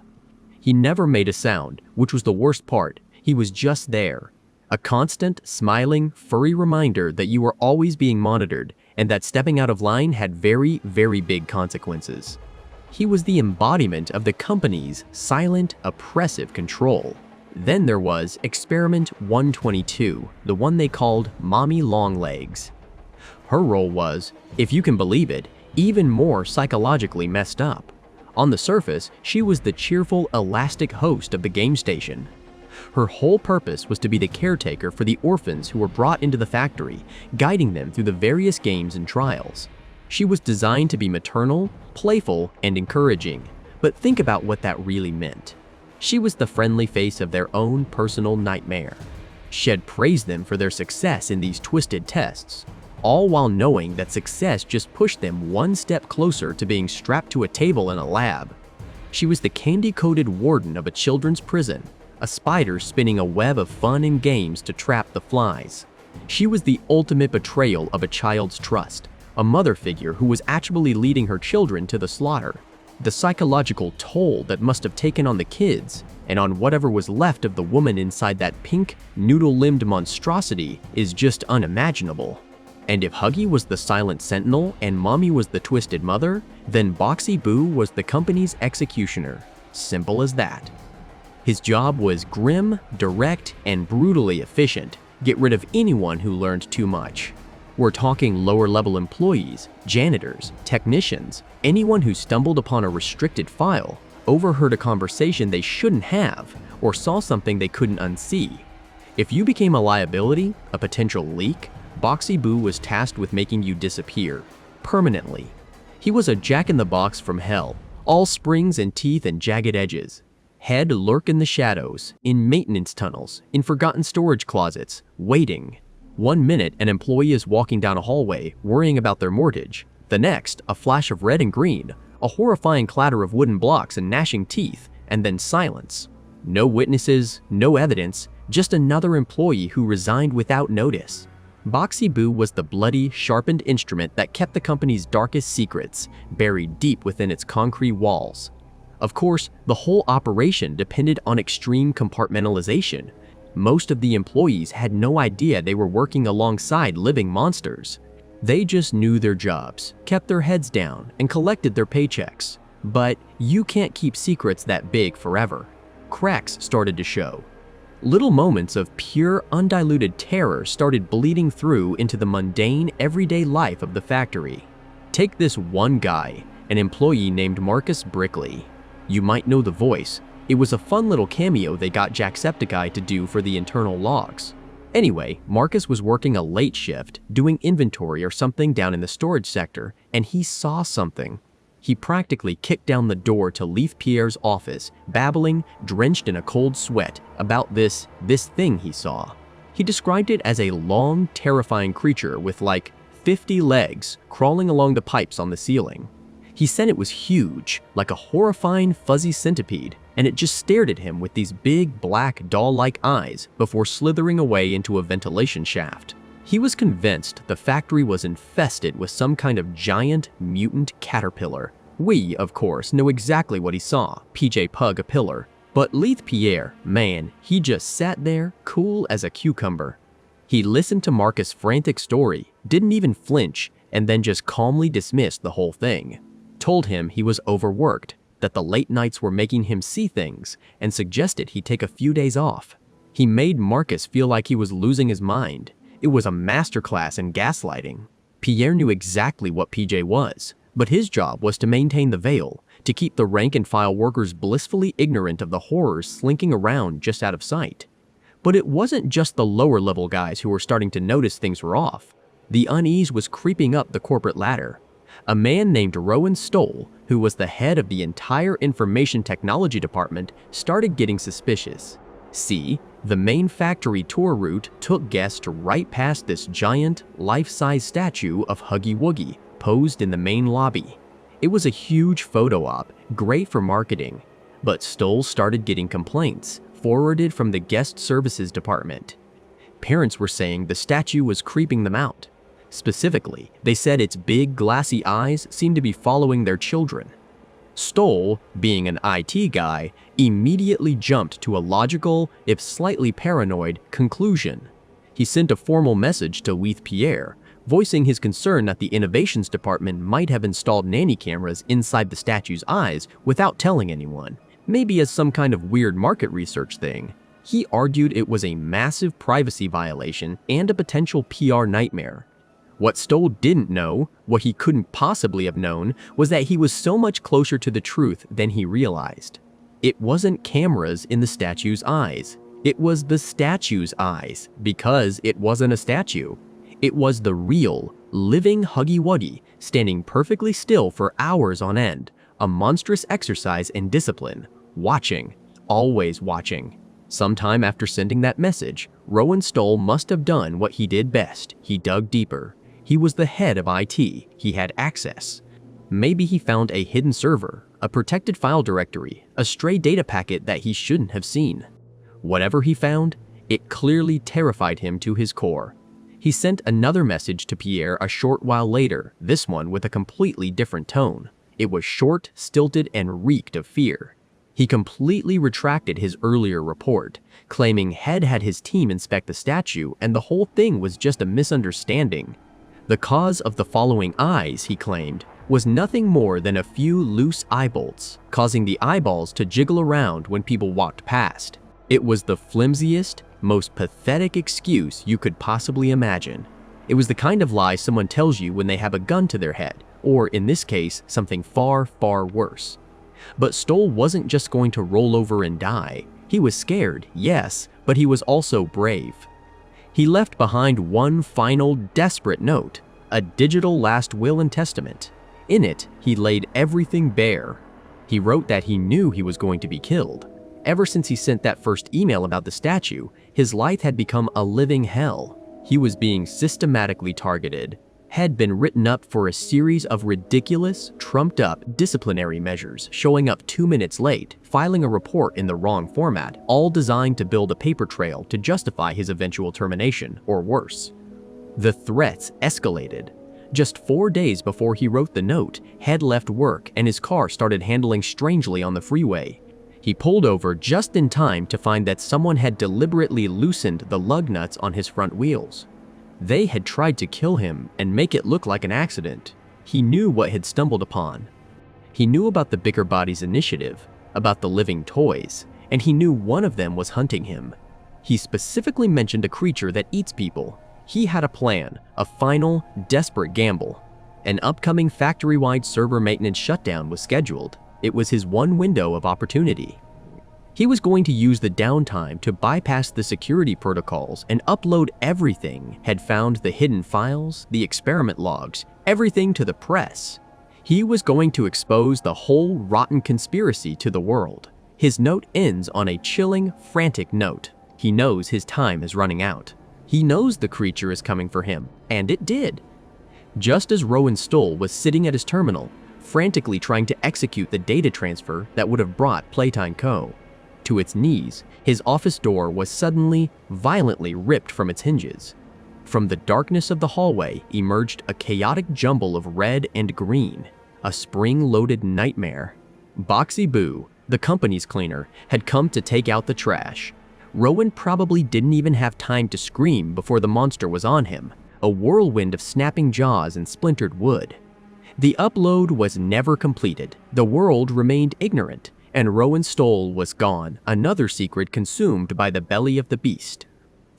He never made a sound, which was the worst part. He was just there. A constant, smiling, furry reminder that you were always being monitored and that stepping out of line had very, very big consequences. He was the embodiment of the company's silent, oppressive control. Then there was Experiment 122, the one they called Mommy Longlegs. Her role was, if you can believe it, even more psychologically messed up. On the surface, she was the cheerful, elastic host of the game station. Her whole purpose was to be the caretaker for the orphans who were brought into the factory, guiding them through the various games and trials. She was designed to be maternal, playful, and encouraging, but think about what that really meant. She was the friendly face of their own personal nightmare. She had praised them for their success in these twisted tests, all while knowing that success just pushed them one step closer to being strapped to a table in a lab. She was the candy-coated warden of a children's prison, a spider spinning a web of fun and games to trap the flies. She was the ultimate betrayal of a child's trust, a mother figure who was actually leading her children to the slaughter. The psychological toll that must have taken on the kids and on whatever was left of the woman inside that pink, noodle-limbed monstrosity is just unimaginable. And if Huggy was the silent sentinel and Mommy was the twisted mother, then Boxy Boo was the company's executioner. Simple as that. His job was grim, direct, and brutally efficient. Get rid of anyone who learned too much. We're talking lower-level employees, janitors, technicians, anyone who stumbled upon a restricted file, overheard a conversation they shouldn't have, or saw something they couldn't unsee. If you became a liability, a potential leak, Boxy Boo was tasked with making you disappear, permanently. He was a jack-in-the-box from hell, all springs and teeth and jagged edges. Head lurk in the shadows, in maintenance tunnels, in forgotten storage closets, waiting. 1 minute, an employee is walking down a hallway, worrying about their mortgage. The next, a flash of red and green, a horrifying clatter of wooden blocks and gnashing teeth, and then silence. No witnesses, no evidence, just another employee who resigned without notice. Boxy Boo was the bloody, sharpened instrument that kept the company's darkest secrets buried deep within its concrete walls. Of course, the whole operation depended on extreme compartmentalization. Most of the employees had no idea they were working alongside living monsters. They just knew their jobs, kept their heads down, and collected their paychecks. But you can't keep secrets that big forever. Cracks started to show. Little moments of pure, undiluted terror started bleeding through into the mundane, everyday life of the factory. Take this one guy, an employee named Marcus Brickley. You might know the voice. It was a fun little cameo they got Jacksepticeye to do for the internal logs. Anyway, Marcus was working a late shift, doing inventory or something down in the storage sector, and he saw something. He practically kicked down the door to Leaf Pierre's office, babbling, drenched in a cold sweat, about this thing he saw. He described it as a long, terrifying creature with like 50 legs crawling along the pipes on the ceiling. He said it was huge, like a horrifying fuzzy centipede, and it just stared at him with these big, black, doll-like eyes before slithering away into a ventilation shaft. He was convinced the factory was infested with some kind of giant, mutant caterpillar. We, of course, know exactly what he saw, PJ Pug a pillar. But Leith Pierre, man, he just sat there, cool as a cucumber. He listened to Marcus' frantic story, didn't even flinch, and then just calmly dismissed the whole thing. Told him he was overworked, that the late nights were making him see things, and suggested he take a few days off. He made Marcus feel like he was losing his mind. It was a masterclass in gaslighting. Pierre knew exactly what PJ was, but his job was to maintain the veil, to keep the rank-and-file workers blissfully ignorant of the horrors slinking around just out of sight. But it wasn't just the lower-level guys who were starting to notice things were off. The unease was creeping up the corporate ladder. A man named Rowan Stoll, who was the head of the entire information technology department, started getting suspicious. See, the main factory tour route took guests right past this giant, life-size statue of Huggy Wuggy, posed in the main lobby. It was a huge photo op, great for marketing, but Stoll started getting complaints forwarded from the guest services department. Parents were saying the statue was creeping them out. Specifically, they said its big glassy eyes seemed to be following their children. Stoll, being an IT guy, immediately jumped to a logical, if slightly paranoid, conclusion. He sent a formal message to Pierre, voicing his concern that the innovations department might have installed nanny cameras inside the statue's eyes without telling anyone, maybe as some kind of weird market research thing. He argued it was a massive privacy violation and a potential PR nightmare. What Stoll didn't know, what he couldn't possibly have known, was that he was so much closer to the truth than he realized. It wasn't cameras in the statue's eyes. It was the statue's eyes, because it wasn't a statue. It was the real, living Huggy Wuggy standing perfectly still for hours on end, a monstrous exercise in discipline, watching, always watching. Sometime after sending that message, Rowan Stoll must have done what he did best. He dug deeper. He was the head of IT. He had access. Maybe he found a hidden server, a protected file directory, a stray data packet that he shouldn't have seen. Whatever he found, it clearly terrified him to his core. He sent another message to Pierre a short while later, this one with a completely different tone. It was short, stilted, and reeked of fear. He completely retracted his earlier report, claiming Head had his team inspect the statue and the whole thing was just a misunderstanding. The cause of the following eyes, he claimed, was nothing more than a few loose eye bolts, causing the eyeballs to jiggle around when people walked past. It was the flimsiest, most pathetic excuse you could possibly imagine. It was the kind of lie someone tells you when they have a gun to their head, or in this case, something far, far worse. But Stoll wasn't just going to roll over and die. He was scared, yes, but he was also brave. He left behind one final, desperate note, a digital last will and testament. In it, he laid everything bare. He wrote that he knew he was going to be killed. Ever since he sent that first email about the statue, his life had become a living hell. He was being systematically targeted, had been written up for a series of ridiculous, trumped-up disciplinary measures, showing up 2 minutes late, filing a report in the wrong format, all designed to build a paper trail to justify his eventual termination, or worse. The threats escalated. Just 4 days before he wrote the note, Head left work and his car started handling strangely on the freeway. He pulled over just in time to find that someone had deliberately loosened the lug nuts on his front wheels. They had tried to kill him and make it look like an accident. He knew what had stumbled upon. He knew about the Bigger Bodies initiative, about the living toys, and he knew one of them was hunting him. He specifically mentioned a creature that eats people. He had a plan, a final, desperate gamble. An upcoming factory-wide server maintenance shutdown was scheduled. It was his one window of opportunity. He was going to use the downtime to bypass the security protocols and upload everything, had found the hidden files, the experiment logs, everything to the press. He was going to expose the whole rotten conspiracy to the world. His note ends on a chilling, frantic note. He knows his time is running out. He knows the creature is coming for him, and it did. Just as Rowan Stoll was sitting at his terminal, frantically trying to execute the data transfer that would have brought Playtime Co. to its knees, his office door was suddenly, violently ripped from its hinges. From the darkness of the hallway emerged a chaotic jumble of red and green, a spring-loaded nightmare. Boxy Boo, the company's cleaner, had come to take out the trash. Rowan probably didn't even have time to scream before the monster was on him, a whirlwind of snapping jaws and splintered wood. The upload was never completed. The world remained ignorant, and Rowan Stoll was gone, another secret consumed by the belly of the beast.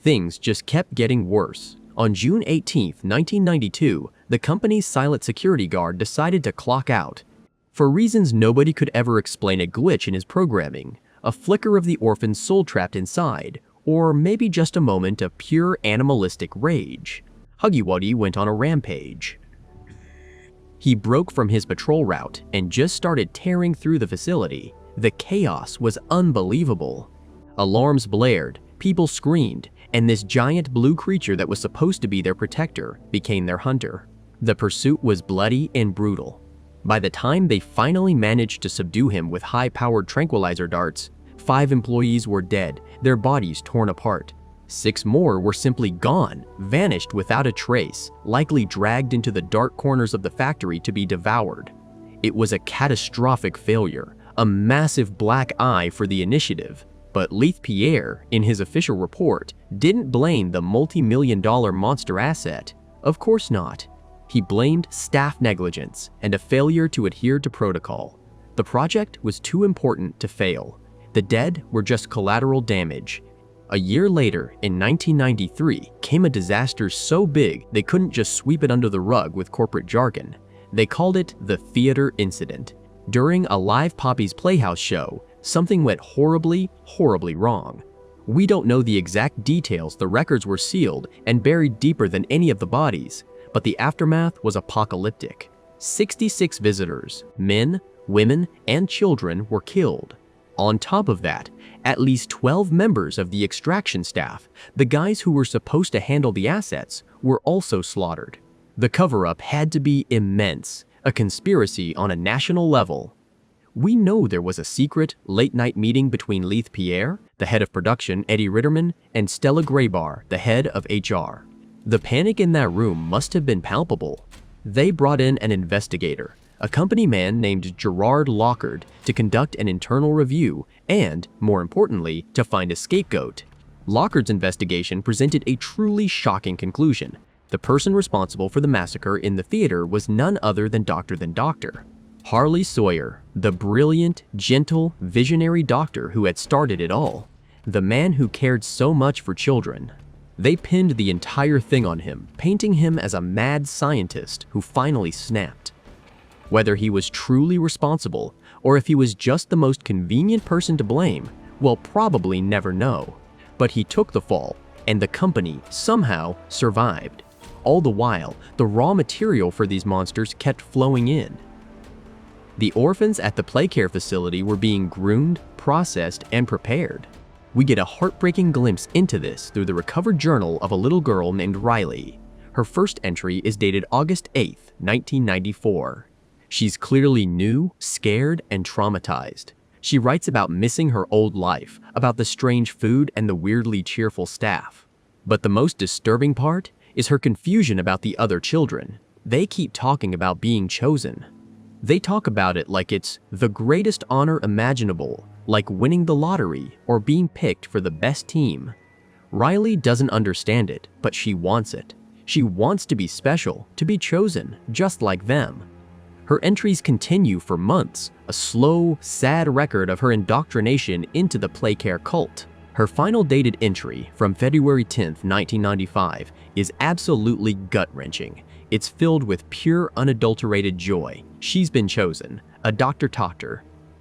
Things just kept getting worse. On June 18, 1992, the company's silent security guard decided to clock out. For reasons nobody could ever explain, a glitch in his programming, a flicker of the orphan's soul trapped inside, or maybe just a moment of pure animalistic rage. Huggy Wuggy went on a rampage. He broke from his patrol route and just started tearing through the facility. The chaos was unbelievable. Alarms blared, people screamed, and this giant blue creature that was supposed to be their protector became their hunter. The pursuit was bloody and brutal. By the time they finally managed to subdue him with high-powered tranquilizer darts, 5 employees were dead, their bodies torn apart. 6 more were simply gone, vanished without a trace, likely dragged into the dark corners of the factory to be devoured. It was a catastrophic failure, a massive black eye for the initiative. But Pierre, in his official report, didn't blame the multi-million-dollar monster asset. Of course not. He blamed staff negligence and a failure to adhere to protocol. The project was too important to fail. The dead were just collateral damage. A year later, in 1993, came a disaster so big they couldn't just sweep it under the rug with corporate jargon. They called it the theater incident. During a live Poppy's Playhouse show, something went horribly, horribly wrong. We don't know the exact details. The records were sealed and buried deeper than any of the bodies, but the aftermath was apocalyptic. 66 visitors, men, women, and children were killed. On top of that, at least 12 members of the extraction staff, the guys who were supposed to handle the assets, were also slaughtered. The cover-up had to be immense, a conspiracy on a national level. We know there was a secret, late-night meeting between Pierre, the head of production, Eddie Ritterman, and Stella Graybar, the head of HR. The panic in that room must have been palpable. They brought in an investigator, a company man named Gerard Lockard, to conduct an internal review and, more importantly, to find a scapegoat. Lockard's investigation presented a truly shocking conclusion. The person responsible for the massacre in the theater was none other than Dr. Harley Sawyer, the brilliant, gentle, visionary doctor who had started it all. The man who cared so much for children. They pinned the entire thing on him, painting him as a mad scientist who finally snapped. Whether he was truly responsible, or if he was just the most convenient person to blame, we'll probably never know. But he took the fall, and the company somehow survived. All the while, the raw material for these monsters kept flowing in. The orphans at the Playcare facility were being groomed, processed, and prepared. We get a heartbreaking glimpse into this through the recovered journal of a little girl named Riley. Her first entry is dated August 8, 1994. She's clearly new, scared, and traumatized. She writes about missing her old life, about the strange food and the weirdly cheerful staff. But the most disturbing part is her confusion about the other children. They keep talking about being chosen. They talk about it like it's the greatest honor imaginable, like winning the lottery or being picked for the best team. Riley doesn't understand it, but she wants it. She wants to be special, to be chosen, just like them. Her entries continue for months, a slow, sad record of her indoctrination into the Playcare cult. Her final dated entry, from February 10, 1995, is absolutely gut-wrenching. It's filled with pure, unadulterated joy. She's been chosen, a Dr.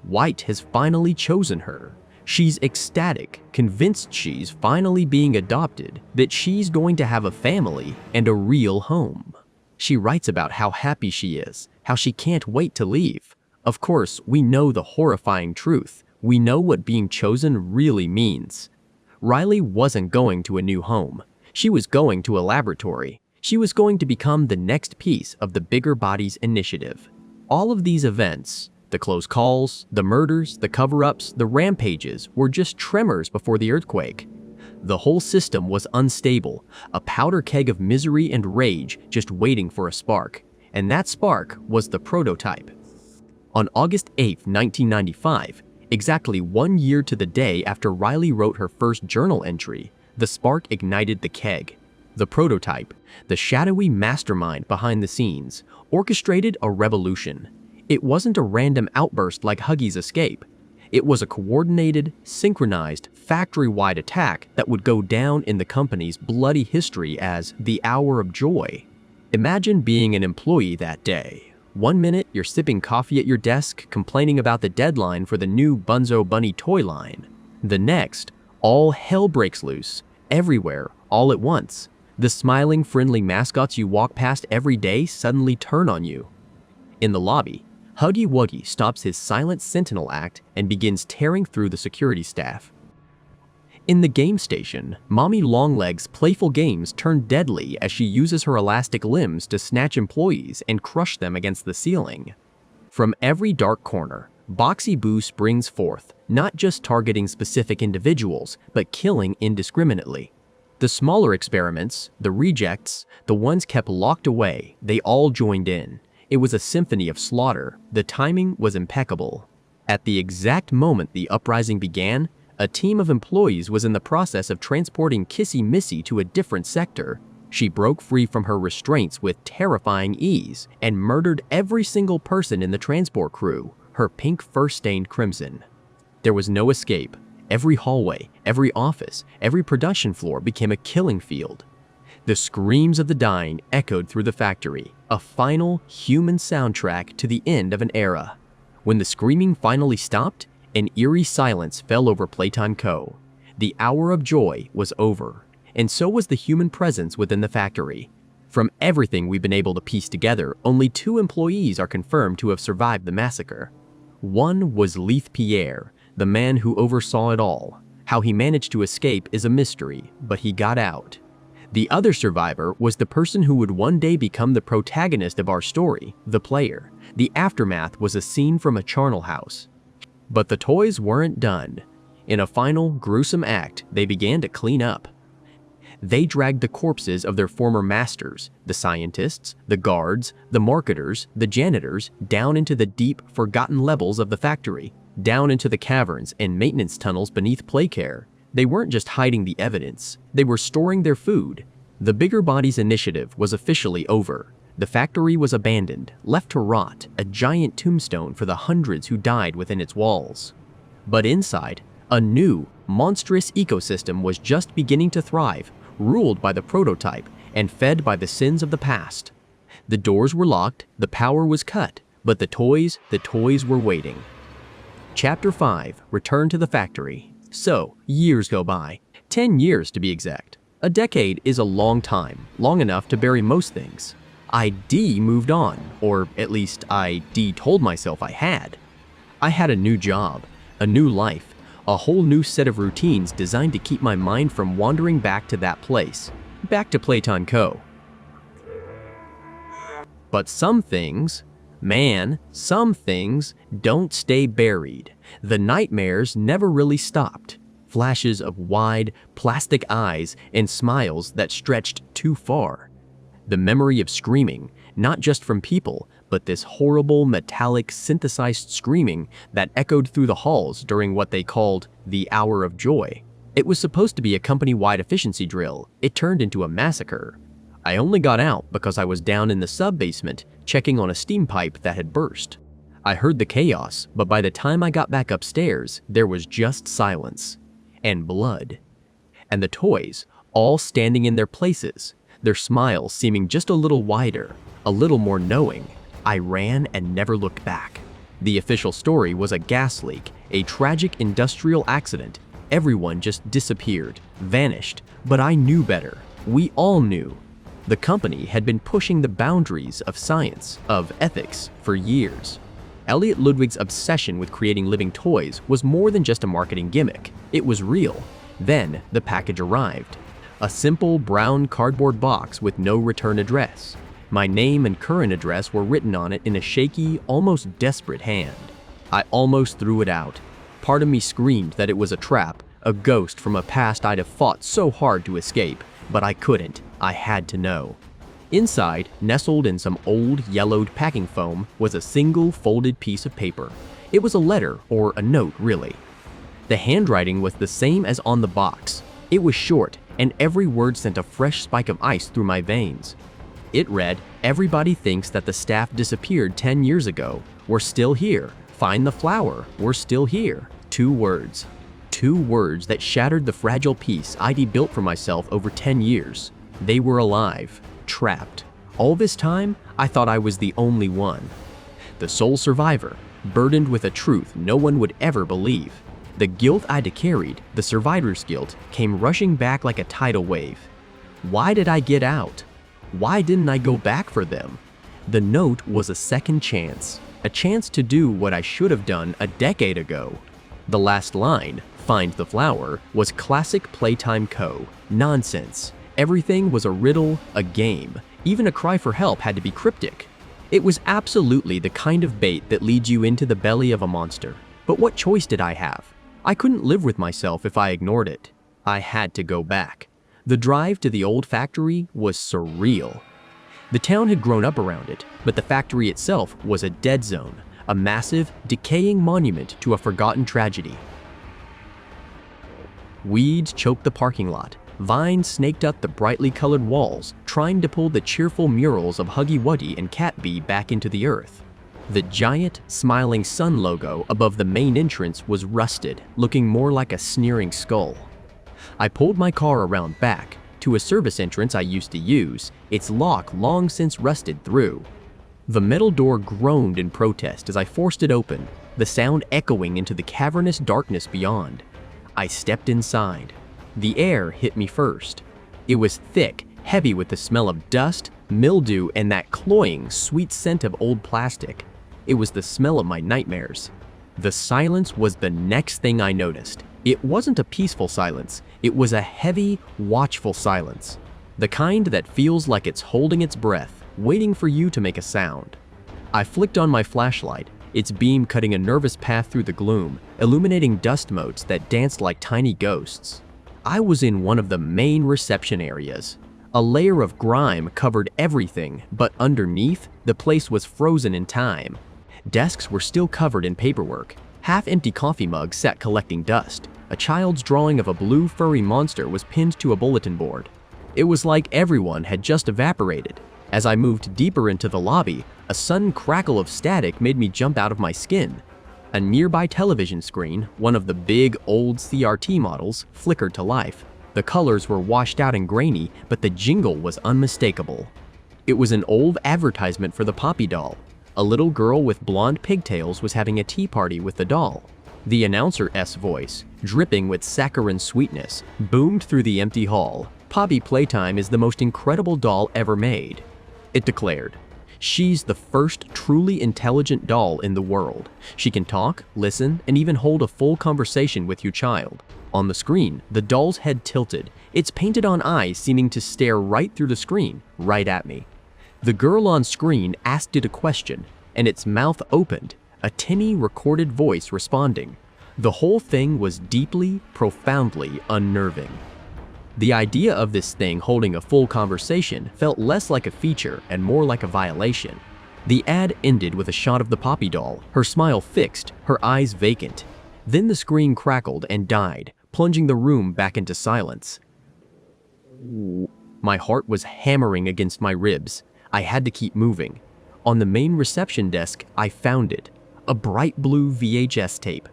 White has finally chosen her. She's ecstatic, convinced she's finally being adopted, that she's going to have a family and a real home. She writes about how happy she is, how she can't wait to leave. Of course, we know the horrifying truth. We know what being chosen really means. Riley wasn't going to a new home. She was going to a laboratory. She was going to become the next piece of the Bigger Bodies initiative. All of these events, the close calls, the murders, the cover-ups, the rampages, were just tremors before the earthquake. The whole system was unstable, a powder keg of misery and rage just waiting for a spark. And that spark was the prototype. On August 8, 1995, exactly 1 year to the day after Riley wrote her first journal entry, the spark ignited the keg. The prototype, the shadowy mastermind behind the scenes, orchestrated a revolution. It wasn't a random outburst like Huggy's escape. It was a coordinated, synchronized, factory-wide attack that would go down in the company's bloody history as the Hour of Joy. Imagine being an employee that day. 1 minute, you're sipping coffee at your desk, complaining about the deadline for the new Bunzo Bunny toy line. The next, all hell breaks loose, everywhere, all at once. The smiling, friendly mascots you walk past every day suddenly turn on you. In the lobby, Huggy Wuggy stops his silent sentinel act and begins tearing through the security staff. In the game station, Mommy Longleg's playful games turn deadly as she uses her elastic limbs to snatch employees and crush them against the ceiling. From every dark corner, Boxy Boo springs forth, not just targeting specific individuals, but killing indiscriminately. The smaller experiments, the rejects, the ones kept locked away, they all joined in. It was a symphony of slaughter. The timing was impeccable. At the exact moment the uprising began, a team of employees was in the process of transporting Kissy Missy to a different sector. She broke free from her restraints with terrifying ease and murdered every single person in the transport crew, her pink fur stained crimson. There was no escape. Every hallway, every office, every production floor became a killing field. The screams of the dying echoed through the factory, a final human soundtrack to the end of an era. When the screaming finally stopped, an eerie silence fell over Playtime Co. The hour of joy was over, and so was the human presence within the factory. From everything we've been able to piece together, only 2 employees are confirmed to have survived the massacre. One was Leith Pierre, the man who oversaw it all. How he managed to escape is a mystery, but he got out. The other survivor was the person who would one day become the protagonist of our story, the player. The aftermath was a scene from a charnel house. But the toys weren't done. In a final, gruesome act, they began to clean up. They dragged the corpses of their former masters, the scientists, the guards, the marketers, the janitors, down into the deep, forgotten levels of the factory, down into the caverns and maintenance tunnels beneath Playcare. They weren't just hiding the evidence, they were storing their food. The Bigger Bodies initiative was officially over. The factory was abandoned, left to rot, a giant tombstone for the hundreds who died within its walls. But inside, a new, monstrous ecosystem was just beginning to thrive, ruled by the prototype and fed by the sins of the past. The doors were locked, the power was cut, but the toys were waiting. Chapter 5, Return to the Factory. So, years go by. 10 years to be exact. A decade is a long time, long enough to bury most things. ID moved on, or at least ID told myself I had. I had a new job, a new life, a whole new set of routines designed to keep my mind from wandering back to that place, back to Playtime Co. But some things, some things don't stay buried. The nightmares never really stopped. Flashes of wide, plastic eyes and smiles that stretched too far. The memory of screaming, not just from people, but this horrible, metallic, synthesized screaming that echoed through the halls during what they called the Hour of Joy. It was supposed to be a company-wide efficiency drill. It turned into a massacre. I only got out because I was down in the sub-basement checking on a steam pipe that had burst. I heard the chaos, but by the time I got back upstairs, there was just silence. And blood. And the toys, all standing in their places, their smiles seeming just a little wider, a little more knowing. I ran and never looked back. The official story was a gas leak, a tragic industrial accident. Everyone just disappeared, vanished, but I knew better. We all knew. The company had been pushing the boundaries of science, of ethics, for years. Elliot Ludwig's obsession with creating living toys was more than just a marketing gimmick. It was real. Then the package arrived. A simple brown cardboard box with no return address. My name and current address were written on it in a shaky, almost desperate hand. I almost threw it out. Part of me screamed that it was a trap, a ghost from a past I'd have fought so hard to escape, but I couldn't. I had to know. Inside, nestled in some old, yellowed packing foam, was a single folded piece of paper. It was a letter, or a note, really. The handwriting was the same as on the box. It was short, and every word sent a fresh spike of ice through my veins. It read, "Everybody thinks that the staff disappeared 10 years ago. We're still here. Find the flower. We're still here." 2 words. 2 words that shattered the fragile peace I'd built for myself over 10 years. They were alive. Trapped. All this time, I thought I was the only one. The sole survivor, burdened with a truth no one would ever believe. The guilt I'd carried, the survivor's guilt, came rushing back like a tidal wave. Why did I get out? Why didn't I go back for them? The note was a second chance. A chance to do what I should have done a decade ago. The last line, "Find the flower," was classic Playtime Co. Nonsense. Everything was a riddle, a game. Even a cry for help had to be cryptic. It was absolutely the kind of bait that leads you into the belly of a monster. But what choice did I have? I couldn't live with myself if I ignored it. I had to go back. The drive to the old factory was surreal. The town had grown up around it, but the factory itself was a dead zone, a massive, decaying monument to a forgotten tragedy. Weeds choked the parking lot. Vines snaked up the brightly colored walls, trying to pull the cheerful murals of Huggy Wuggy and Cat Bee back into the earth. The giant, smiling sun logo above the main entrance was rusted, looking more like a sneering skull. I pulled my car around back to a service entrance I used to use, its lock long since rusted through. The metal door groaned in protest as I forced it open, the sound echoing into the cavernous darkness beyond. I stepped inside. The air hit me first. It was thick, heavy with the smell of dust, mildew, and that cloying, sweet scent of old plastic. It was the smell of my nightmares. The silence was the next thing I noticed. It wasn't a peaceful silence. It was a heavy, watchful silence. The kind that feels like it's holding its breath, waiting for you to make a sound. I flicked on my flashlight, its beam cutting a nervous path through the gloom, illuminating dust motes that danced like tiny ghosts. I was in one of the main reception areas. A layer of grime covered everything, but underneath, the place was frozen in time. Desks were still covered in paperwork. Half-empty coffee mugs sat collecting dust. A child's drawing of a blue furry monster was pinned to a bulletin board. It was like everyone had just evaporated. As I moved deeper into the lobby, a sudden crackle of static made me jump out of my skin. A nearby television screen, one of the big old CRT models, flickered to life. The colors were washed out and grainy, but the jingle was unmistakable. It was an old advertisement for the POPY doll. A little girl with blonde pigtails was having a tea party with the doll. The announcer's voice, dripping with saccharine sweetness, boomed through the empty hall. POPY Playtime is the most incredible doll ever made, it declared. She's the first truly intelligent doll in the world. She can talk, listen, and even hold a full conversation with your child. On the screen, the doll's head tilted, its painted-on eyes seeming to stare right through the screen, right at me. The girl on screen asked it a question, and its mouth opened, a tinny recorded voice responding. The whole thing was deeply, profoundly unnerving. The idea of this thing holding a full conversation felt less like a feature and more like a violation. The ad ended with a shot of the POPY doll, her smile fixed, her eyes vacant. Then the screen crackled and died, plunging the room back into silence. My heart was hammering against my ribs. I had to keep moving. On the main reception desk, I found it, a bright blue VHS tape.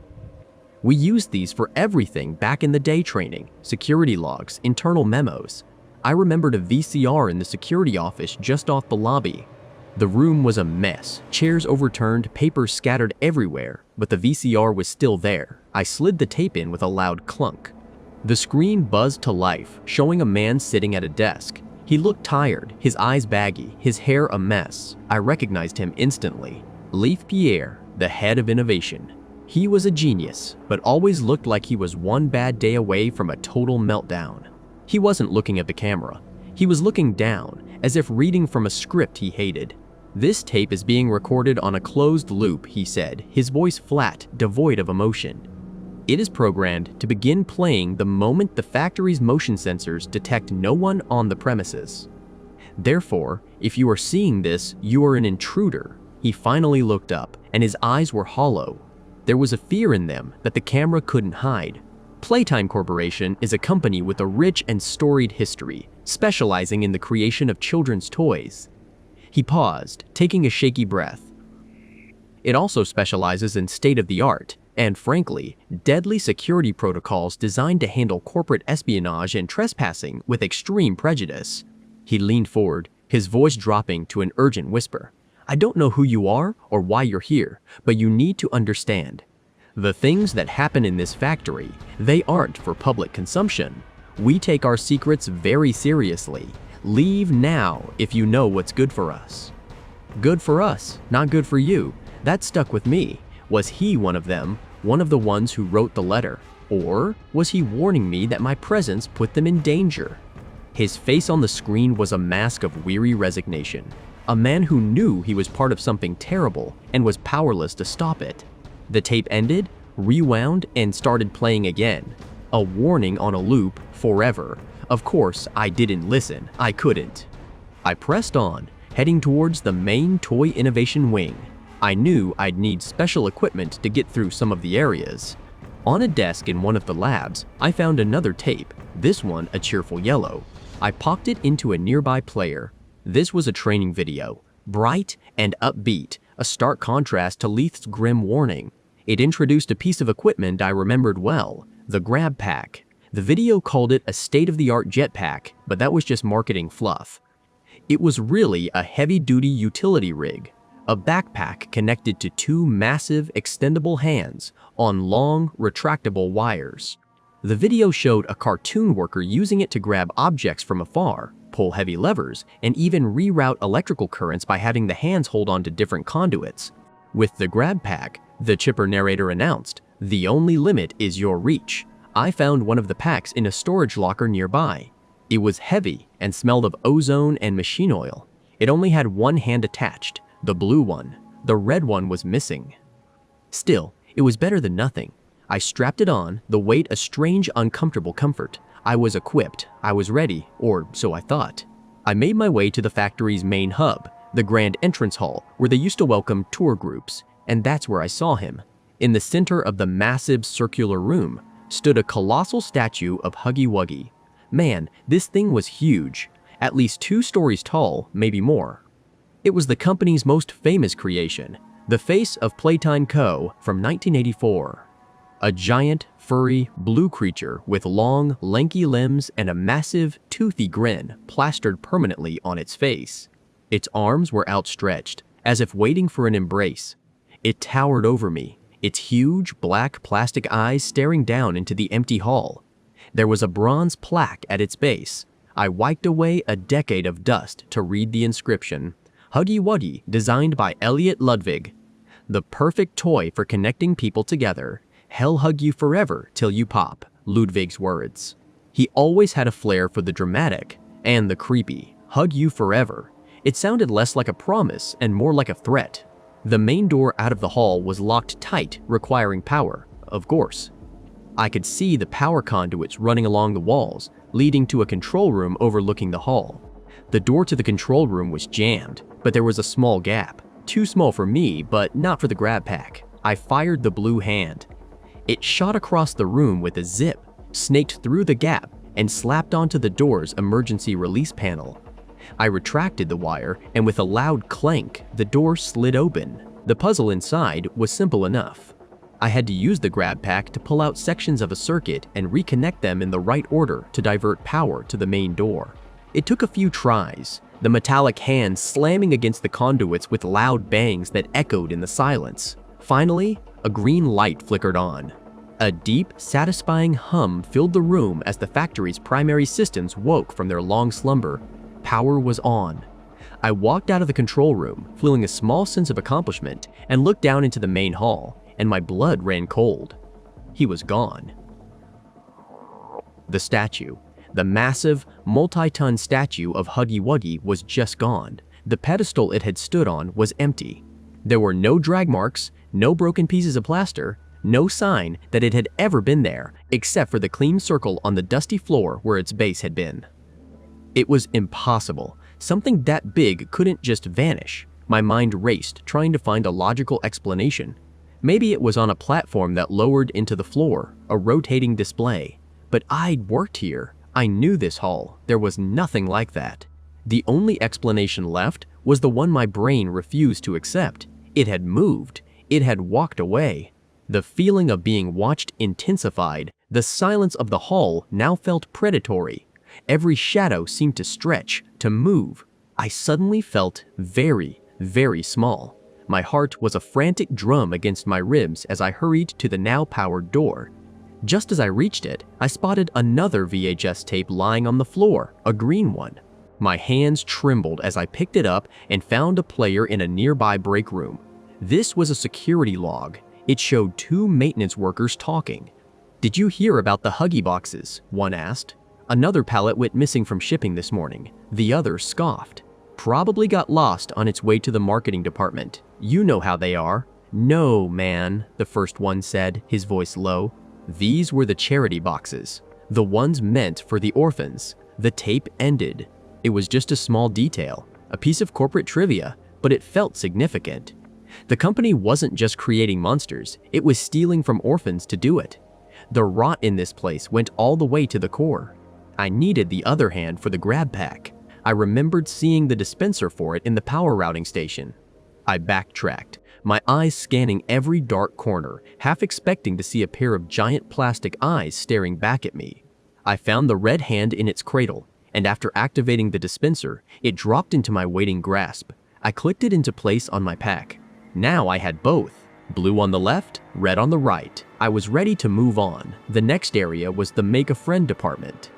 We used these for everything back in the day: training, security logs, internal memos. I remembered a VCR in the security office just off the lobby. The room was a mess, chairs overturned, papers scattered everywhere, but the VCR was still there. I slid the tape in with a loud clunk. The screen buzzed to life, showing a man sitting at a desk. He looked tired, his eyes baggy, his hair a mess. I recognized him instantly. Leif Pierre, the head of innovation. He was a genius, but always looked like he was one bad day away from a total meltdown. He wasn't looking at the camera. He was looking down, as if reading from a script he hated. "This tape is being recorded on a closed loop," he said, his voice flat, devoid of emotion. "It is programmed to begin playing the moment the factory's motion sensors detect no one on the premises. Therefore, if you are seeing this, you are an intruder." He finally looked up, and his eyes were hollow. There was a fear in them that the camera couldn't hide. Playtime Corporation is a company with a rich and storied history, specializing in the creation of children's toys. He paused, taking a shaky breath. It also specializes in state-of-the-art, and frankly, deadly security protocols designed to handle corporate espionage and trespassing with extreme prejudice. He leaned forward, his voice dropping to an urgent whisper. "I don't know who you are or why you're here, but you need to understand. The things that happen in this factory, they aren't for public consumption. We take our secrets very seriously. Leave now if you know what's good for us." Good for us, not good for you. That stuck with me. Was he one of them, one of the ones who wrote the letter? Or was he warning me that my presence put them in danger? His face on the screen was a mask of weary resignation. A man who knew he was part of something terrible and was powerless to stop it. The tape ended, rewound, and started playing again. A warning on a loop forever. Of course, I didn't listen. I couldn't. I pressed on, heading towards the main toy innovation wing. I knew I'd need special equipment to get through some of the areas. On a desk in one of the labs, I found another tape, this one a cheerful yellow. I popped it into a nearby player. This was a training video, bright and upbeat, a stark contrast to Leith's grim warning. It introduced a piece of equipment I remembered well, the grab pack. The video called it a state-of-the-art jetpack, but that was just marketing fluff. It was really a heavy-duty utility rig, a backpack connected to two massive, extendable hands on long, retractable wires. The video showed a cartoon worker using it to grab objects from afar, pull heavy levers, and even reroute electrical currents by having the hands hold on to different conduits. With the grab pack, the chipper narrator announced, "The only limit is your reach." I found one of the packs in a storage locker nearby. It was heavy and smelled of ozone and machine oil. It only had one hand attached, the blue one. The red one was missing. Still, it was better than nothing. I strapped it on, the weight a strange, uncomfortable comfort. I was equipped, I was ready, or so I thought. I made my way to the factory's main hub, the grand entrance hall, where they used to welcome tour groups, and that's where I saw him. In the center of the massive circular room stood a colossal statue of Huggy Wuggy. Man, this thing was huge, at least 2 stories tall, maybe more. It was the company's most famous creation, the face of Playtime Co. from 1984. A giant, furry, blue creature with long, lanky limbs and a massive, toothy grin plastered permanently on its face. Its arms were outstretched, as if waiting for an embrace. It towered over me, its huge, black plastic eyes staring down into the empty hall. There was a bronze plaque at its base. I wiped away a decade of dust to read the inscription, Huggy Wuggy, designed by Elliot Ludwig. The perfect toy for connecting people together. Hell hug you forever till you pop, Ludwig's words. He always had a flair for the dramatic and the creepy. Hug you forever. It sounded less like a promise and more like a threat. The main door out of the hall was locked tight, requiring power, of course. I could see the power conduits running along the walls, leading to a control room overlooking the hall. The door to the control room was jammed, but there was a small gap. Too small for me, but not for the grab pack. I fired the blue hand. It shot across the room with a zip, snaked through the gap, and slapped onto the door's emergency release panel. I retracted the wire, and with a loud clank, the door slid open. The puzzle inside was simple enough. I had to use the grab pack to pull out sections of a circuit and reconnect them in the right order to divert power to the main door. It took a few tries, the metallic hands slamming against the conduits with loud bangs that echoed in the silence. Finally, a green light flickered on. A deep, satisfying hum filled the room as the factory's primary systems woke from their long slumber. Power was on. I walked out of the control room, feeling a small sense of accomplishment, and looked down into the main hall, and my blood ran cold. He was gone. The statue, the massive, multi-ton statue of Huggy Wuggy, was just gone. The pedestal it had stood on was empty. There were no drag marks, no broken pieces of plaster, no sign that it had ever been there, except for the clean circle on the dusty floor where its base had been. It was impossible. Something that big couldn't just vanish. My mind raced, trying to find a logical explanation. Maybe it was on a platform that lowered into the floor, a rotating display. But I'd worked here. I knew this hall. There was nothing like that. The only explanation left was the one my brain refused to accept. It had moved. It had walked away. The feeling of being watched intensified. The silence of the hall now felt predatory. Every shadow seemed to stretch, to move. I suddenly felt very, very small. My heart was a frantic drum against my ribs as I hurried to the now-powered door. Just as I reached it, I spotted another VHS tape lying on the floor, a green one. My hands trembled as I picked it up and found a player in a nearby break room. This was a security log. It showed 2 maintenance workers talking. "Did you hear about the Huggy boxes?" one asked. "Another pallet went missing from shipping this morning." The other scoffed. Probably got lost on its way to the marketing department. You know how they are. No, man, the first one said, his voice low. These were the charity boxes, the ones meant for the orphans. The tape ended. It was just a small detail, a piece of corporate trivia, but it felt significant. The company wasn't just creating monsters, it was stealing from orphans to do it. The rot in this place went all the way to the core. I needed the other hand for the grab pack. I remembered seeing the dispenser for it in the power routing station. I backtracked, my eyes scanning every dark corner, half expecting to see a pair of giant plastic eyes staring back at me. I found the red hand in its cradle, and after activating the dispenser, it dropped into my waiting grasp. I clicked it into place on my pack. Now I had both, blue on the left, red on the right. I was ready to move on. The next area was the Make a Friend department.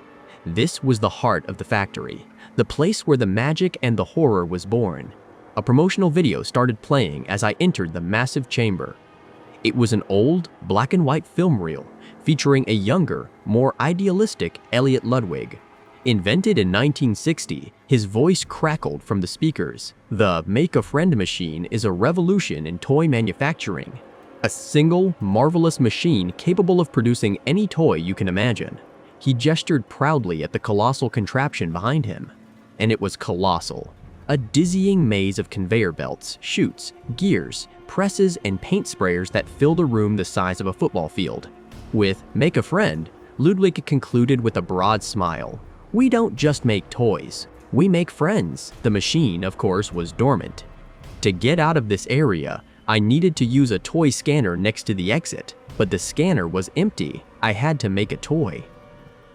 This was the heart of the factory, the place where the magic and the horror was born. A promotional video started playing as I entered the massive chamber. It was an old, black and white film reel featuring a younger, more idealistic Elliot Ludwig. Invented in 1960, his voice crackled from the speakers. The Make a Friend machine is a revolution in toy manufacturing. A single, marvelous machine capable of producing any toy you can imagine. He gestured proudly at the colossal contraption behind him. And it was colossal. A dizzying maze of conveyor belts, chutes, gears, presses, and paint sprayers that filled a room the size of a football field. With Make a Friend, Ludwig concluded with a broad smile. We don't just make toys, we make friends. The machine, of course, was dormant. To get out of this area, I needed to use a toy scanner next to the exit, but the scanner was empty. I had to make a toy.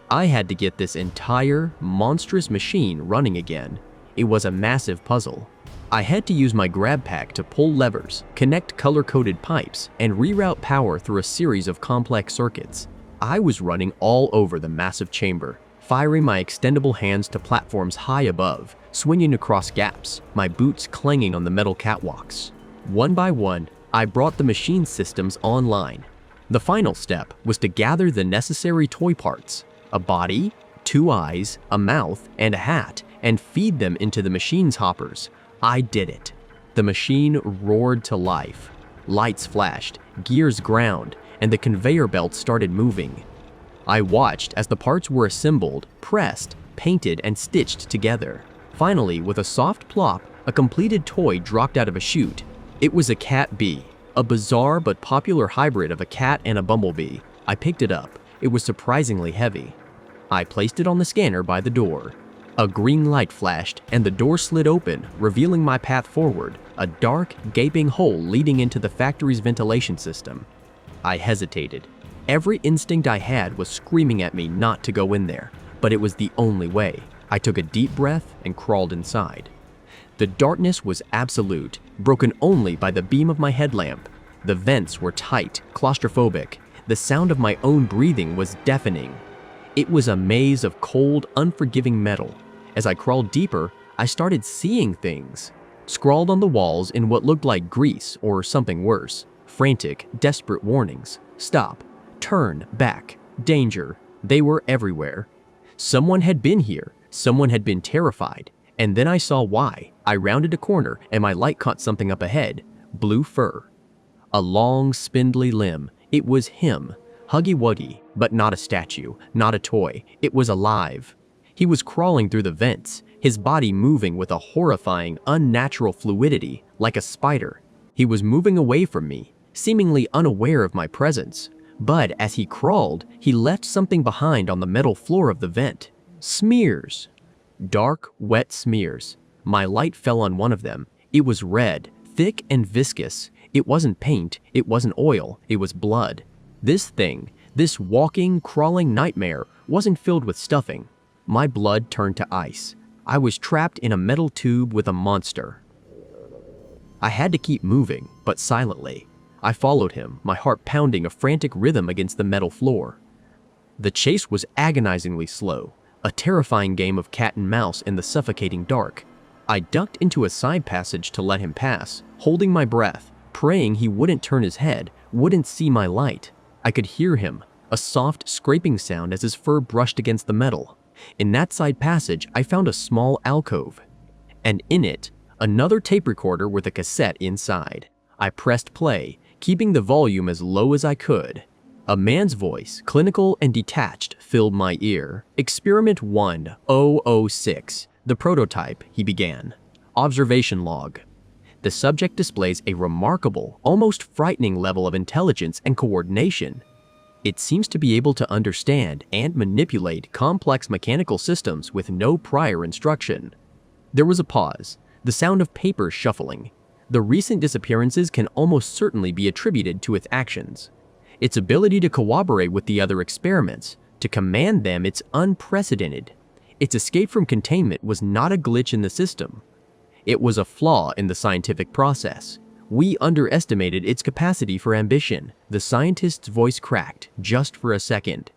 I had to get this entire, monstrous machine running again. It was a massive puzzle. I had to use my grab pack to pull levers, connect color-coded pipes, and reroute power through a series of complex circuits. I was running all over the massive chamber, firing my extendable hands to platforms high above, swinging across gaps, my boots clanging on the metal catwalks. One by one, I brought the machine systems online. The final step was to gather the necessary toy parts, a body, 2 eyes, a mouth, and a hat, and feed them into the machine's hoppers. I did it. The machine roared to life. Lights flashed, gears ground, and the conveyor belt started moving. I watched as the parts were assembled, pressed, painted, and stitched together. Finally, with a soft plop, a completed toy dropped out of a chute. It was a cat bee, a bizarre but popular hybrid of a cat and a bumblebee. I picked it up. It was surprisingly heavy. I placed it on the scanner by the door. A green light flashed, and the door slid open, revealing my path forward, a dark, gaping hole leading into the factory's ventilation system. I hesitated. Every instinct I had was screaming at me not to go in there, but it was the only way. I took a deep breath and crawled inside. The darkness was absolute, broken only by the beam of my headlamp. The vents were tight, claustrophobic. The sound of my own breathing was deafening. It was a maze of cold, unforgiving metal. As I crawled deeper, I started seeing things. Scrawled on the walls in what looked like grease or something worse. Frantic, desperate warnings. Stop. Turn. Back. Danger. They were everywhere. Someone had been here. Someone had been terrified. And then I saw why. I rounded a corner and my light caught something up ahead. Blue fur. A long, spindly limb. It was him. Huggy Wuggy, but not a statue, not a toy. It was alive. He was crawling through the vents, his body moving with a horrifying, unnatural fluidity, like a spider. He was moving away from me, seemingly unaware of my presence. But as he crawled, he left something behind on the metal floor of the vent. Smears. Dark, wet smears. My light fell on one of them. It was red, thick and viscous. It wasn't paint, it wasn't oil, it was blood. This thing, this walking, crawling nightmare, wasn't filled with stuffing. My blood turned to ice. I was trapped in a metal tube with a monster. I had to keep moving, but silently. I followed him, my heart pounding a frantic rhythm against the metal floor. The chase was agonizingly slow, a terrifying game of cat and mouse in the suffocating dark. I ducked into a side passage to let him pass, holding my breath, praying he wouldn't turn his head, wouldn't see my light. I could hear him, a soft scraping sound as his fur brushed against the metal. In that side passage, I found a small alcove. and in it, another tape recorder with a cassette inside. I pressed play, keeping the volume as low as I could. A man's voice, clinical and detached, filled my ear. Experiment 1006, the prototype, he began. Observation log. The subject displays a remarkable, almost frightening level of intelligence and coordination. It seems to be able to understand and manipulate complex mechanical systems with no prior instruction. There was a pause, the sound of paper shuffling. The recent disappearances can almost certainly be attributed to its actions. Its ability to cooperate with the other experiments, to command them, it's unprecedented. Its escape from containment was not a glitch in the system. It was a flaw in the scientific process. We underestimated its capacity for ambition. The scientist's voice cracked, just for a second.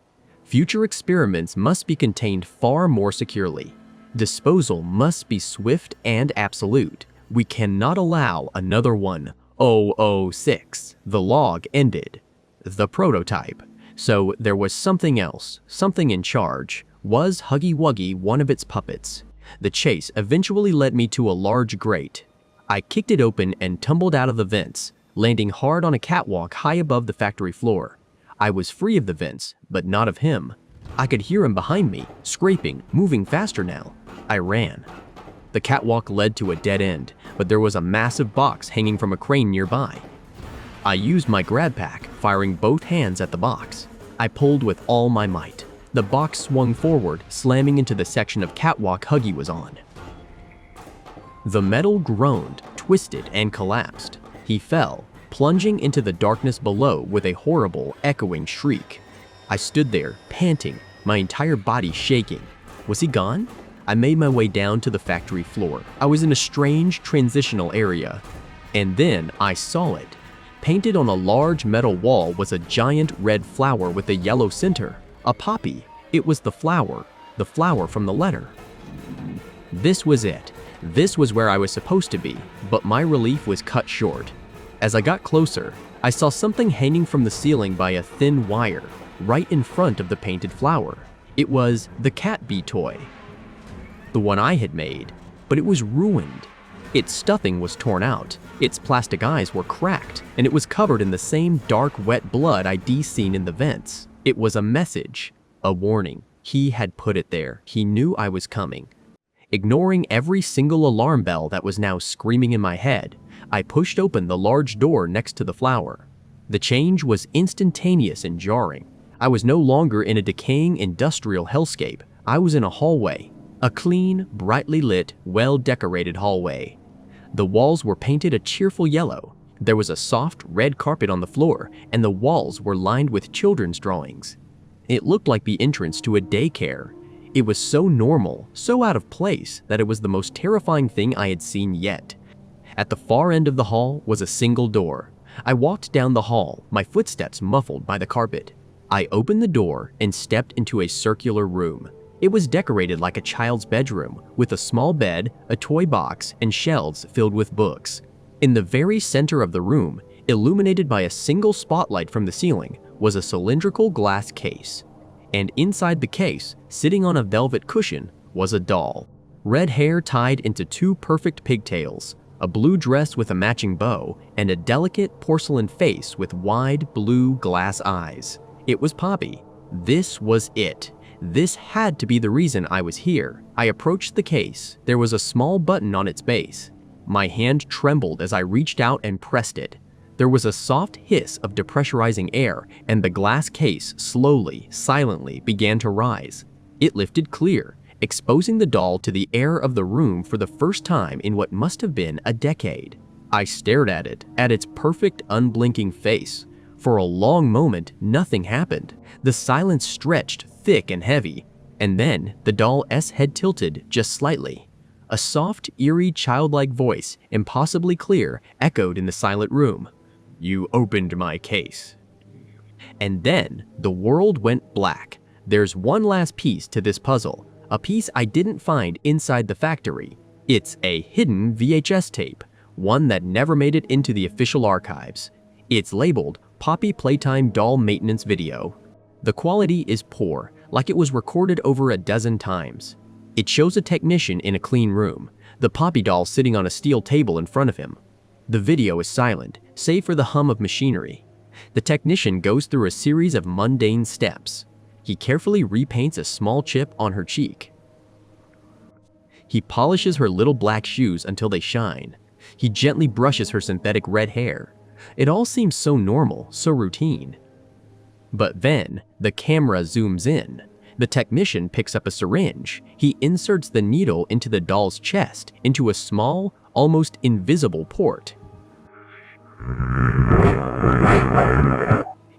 Future experiments must be contained far more securely. Disposal must be swift and absolute. We cannot allow another 1006. The log ended. The prototype. So there was something else, something in charge. Was Huggy Wuggy one of its puppets? The chase eventually led me to a large grate. I kicked it open and tumbled out of the vents, landing hard on a catwalk high above the factory floor. I was free of the vents, but not of him. I could hear him behind me, scraping, moving faster now. I ran. The catwalk led to a dead end, but there was a massive box hanging from a crane nearby. I used my grab pack, firing both hands at the box. I pulled with all my might. The box swung forward, slamming into the section of catwalk Huggy was on. The metal groaned, twisted, and collapsed. He fell, plunging into the darkness below with a horrible, echoing shriek. I stood there, panting, my entire body shaking. Was he gone? I made my way down to the factory floor. I was in a strange, transitional area. And then I saw it. Painted on a large metal wall was a giant red flower with a yellow center. A poppy. It was the flower from the letter. This was it. This was where I was supposed to be, but my relief was cut short. As I got closer, I saw something hanging from the ceiling by a thin wire, right in front of the painted flower. It was the cat bee toy. The one I had made, but it was ruined. Its stuffing was torn out, its plastic eyes were cracked, and it was covered in the same dark, wet blood I'd seen in the vents. It was a message, a warning. He had put it there. He knew I was coming. Ignoring every single alarm bell that was now screaming in my head, I pushed open the large door next to the flower. The change was instantaneous and jarring. I was no longer in a decaying industrial hellscape. I was in a hallway, a clean, brightly lit, well-decorated hallway. The walls were painted a cheerful yellow. There was a soft red carpet on the floor, and the walls were lined with children's drawings. It looked like the entrance to a daycare. It was so normal, so out of place, that it was the most terrifying thing I had seen yet. At the far end of the hall was a single door. I walked down the hall, my footsteps muffled by the carpet. I opened the door and stepped into a circular room. It was decorated like a child's bedroom, with a small bed, a toy box, and shelves filled with books. In the very center of the room, illuminated by a single spotlight from the ceiling, was a cylindrical glass case. And inside the case, sitting on a velvet cushion, was a doll. Red hair tied into two perfect pigtails, a blue dress with a matching bow, and a delicate porcelain face with wide blue glass eyes. It was Poppy. This was it. This had to be the reason I was here. I approached the case. There was a small button on its base. My hand trembled as I reached out and pressed it. There was a soft hiss of depressurizing air, and the glass case slowly, silently began to rise. It lifted clear, exposing the doll to the air of the room for the first time in what must have been a decade. I stared at it, at its perfect, unblinking face. For a long moment, nothing happened. The silence stretched thick and heavy, and then the doll's head tilted just slightly. A soft, eerie, childlike voice, impossibly clear, echoed in the silent room. "You opened my case." And then the world went black. There's one last piece to this puzzle, a piece I didn't find inside the factory. It's a hidden VHS tape, one that never made it into the official archives. It's labeled POPY Playtime Doll Maintenance Video. The quality is poor, like it was recorded over a dozen times. It shows a technician in a clean room. the Poppy doll sitting on a steel table in front of him. The video is silent, save for the hum of machinery. The technician goes through a series of mundane steps. He carefully repaints a small chip on her cheek. He polishes her little black shoes until they shine. He gently brushes her synthetic red hair. It all seems so normal, so routine. But then, the camera zooms in. The technician picks up a syringe. He inserts the needle into the doll's chest, into a small, almost invisible port.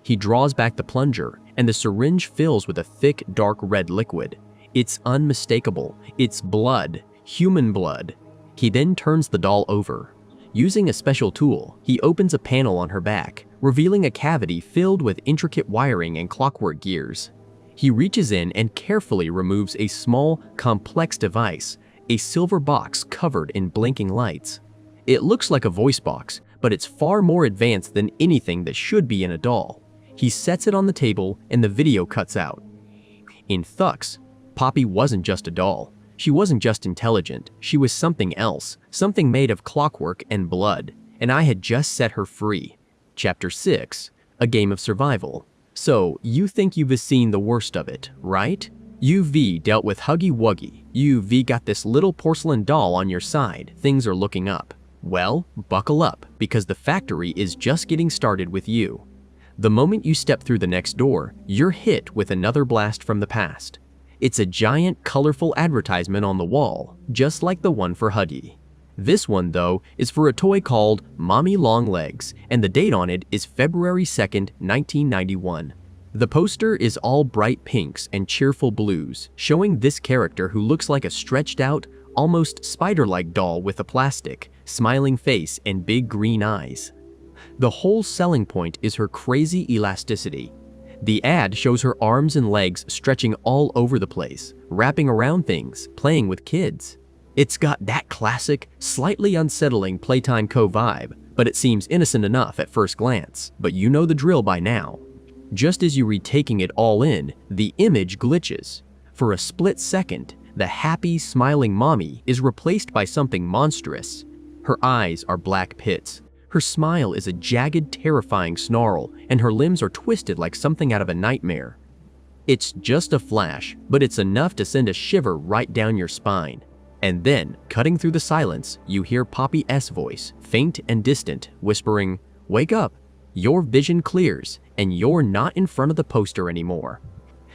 He draws back the plunger, and the syringe fills with a thick, dark red liquid. It's unmistakable. It's blood, human blood. He then turns the doll over. Using a special tool, he opens a panel on her back, revealing a cavity filled with intricate wiring and clockwork gears. He reaches in and carefully removes a small, complex device, a silver box covered in blinking lights. It looks like a voice box, but it's far more advanced than anything that should be in a doll. He sets it on the table and the video cuts out. In Thucks, Poppy wasn't just a doll. She wasn't just intelligent. She was something else, something made of clockwork and blood, and I had just set her free. Chapter 6, A Game of Survival. So, you think you've seen the worst of it, right? UV dealt with Huggy Wuggy. UV got this little porcelain doll on your side. Things are looking up. Well, buckle up, because the factory is just getting started with you. The moment you step through the next door, you're hit with another blast from the past. It's a giant, colorful advertisement on the wall, just like the one for Huggy. This one, though, is for a toy called Mommy Long Legs, and the date on it is February 2nd, 1991. The poster is all bright pinks and cheerful blues, showing this character who looks like a stretched out, almost spider-like doll with a plastic, smiling face and big green eyes. The whole selling point is her crazy elasticity. The ad shows her arms and legs stretching all over the place, wrapping around things, playing with kids. It's got that classic, slightly unsettling Playtime Co. vibe, but it seems innocent enough at first glance, but you know the drill by now. Just as you read taking it all in, the image glitches. For a split second, the happy, smiling mommy is replaced by something monstrous. Her eyes are black pits. Her smile is a jagged, terrifying snarl, and her limbs are twisted like something out of a nightmare. It's just a flash, but it's enough to send a shiver right down your spine. And then, cutting through the silence, you hear Poppy S. voice, faint and distant, whispering, "Wake up! Your vision clears, and you're not in front of the poster anymore."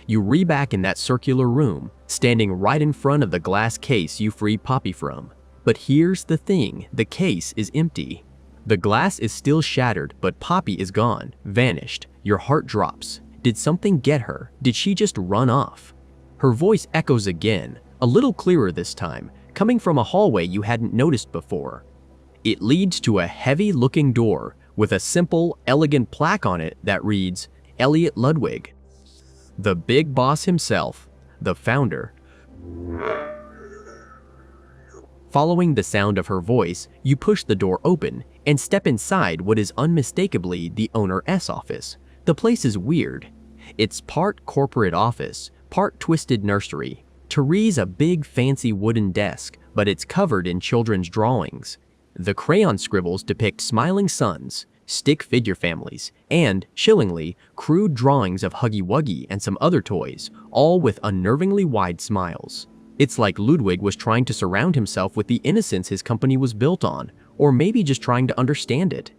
You re-back in that circular room, standing right in front of the glass case you freed Poppy from. But here's the thing, the case is empty. The glass is still shattered, but Poppy is gone, vanished. Your heart drops. Did something get her? Did she just run off? Her voice echoes again, a little clearer this time, coming from a hallway you hadn't noticed before. It leads to a heavy-looking door with a simple, elegant plaque on it that reads, Elliot Ludwig. The big boss himself, the founder. Following the sound of her voice, you push the door open and step inside what is unmistakably the owner's office. The place is weird. It's part corporate office, part twisted nursery. Therese a big fancy wooden desk, but it's covered in children's drawings. The crayon scribbles depict smiling suns, stick figure families, and, chillingly, crude drawings of Huggy Wuggy and some other toys, all with unnervingly wide smiles. It's like Ludwig was trying to surround himself with the innocence his company was built on, or maybe just trying to understand it.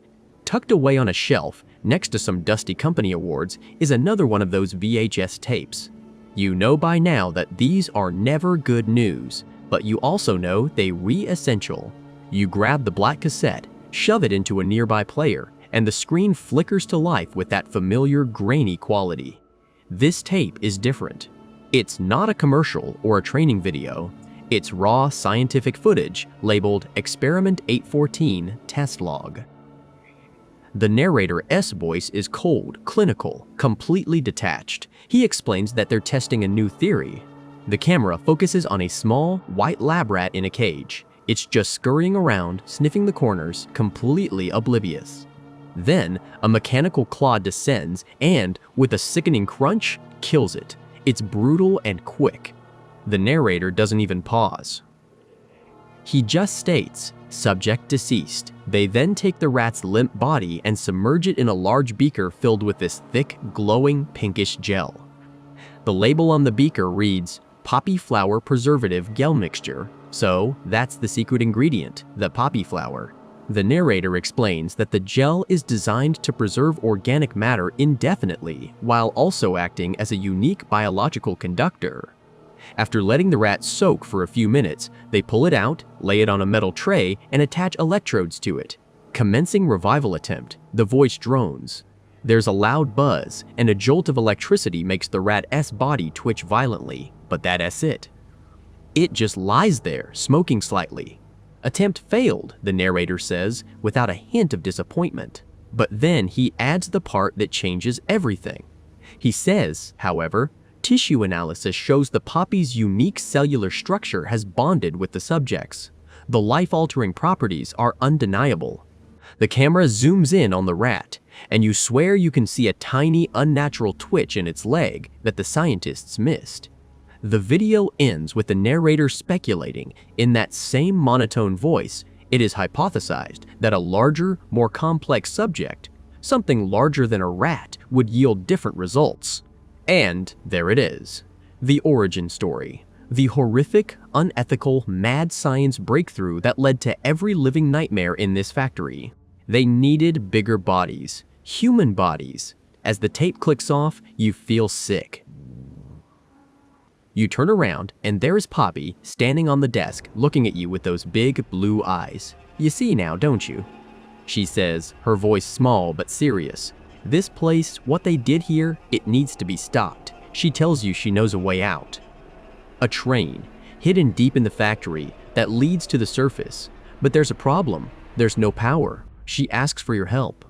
Tucked away on a shelf, next to some dusty company awards, is another one of those VHS tapes. You know by now that these are never good news, but you also know they re-essential. You grab the black cassette, shove it into a nearby player, and the screen flickers to life with that familiar grainy quality. This tape is different. It's not a commercial or a training video. It's raw scientific footage labeled Experiment 814 Test Log. The narrator's voice is cold, clinical, completely detached. He explains that they're testing a new theory. The camera focuses on a small, white lab rat in a cage. It's just scurrying around, sniffing the corners, completely oblivious. Then, a mechanical claw descends and, with a sickening crunch, kills it. It's brutal and quick. The narrator doesn't even pause. He just states, "Subject deceased." They then take the rat's limp body and submerge it in a large beaker filled with this thick, glowing, pinkish gel. The label on the beaker reads, "Poppy flower preservative gel mixture." So that's the secret ingredient, the poppy flower. The narrator explains that the gel is designed to preserve organic matter indefinitely while also acting as a unique biological conductor. After letting the rat soak for a few minutes, they pull it out, lay it on a metal tray, and attach electrodes to it. Commencing revival attempt, the voice drones. There's a loud buzz, and a jolt of electricity makes the rat's body twitch violently, but that's it. It just lies there, smoking slightly. Attempt failed, the narrator says, without a hint of disappointment. But then he adds the part that changes everything. He says, however, tissue analysis shows the poppy's unique cellular structure has bonded with the subjects. The life-altering properties are undeniable. The camera zooms in on the rat, and you swear you can see a tiny, unnatural twitch in its leg that the scientists missed. The video ends with the narrator speculating, in that same monotone voice, it is hypothesized that a larger, more complex subject, something larger than a rat, would yield different results. And there it is. The origin story. The horrific, unethical, mad science breakthrough that led to every living nightmare in this factory. They needed bigger bodies, human bodies. As the tape clicks off, you feel sick. You turn around, and there is Poppy standing on the desk looking at you with those big blue eyes. You see now, don't you? She says, her voice small but serious. This place, what they did here, it needs to be stopped. She tells you she knows a way out. A train, hidden deep in the factory, that leads to the surface. But there's a problem. There's no power. She asks for your help.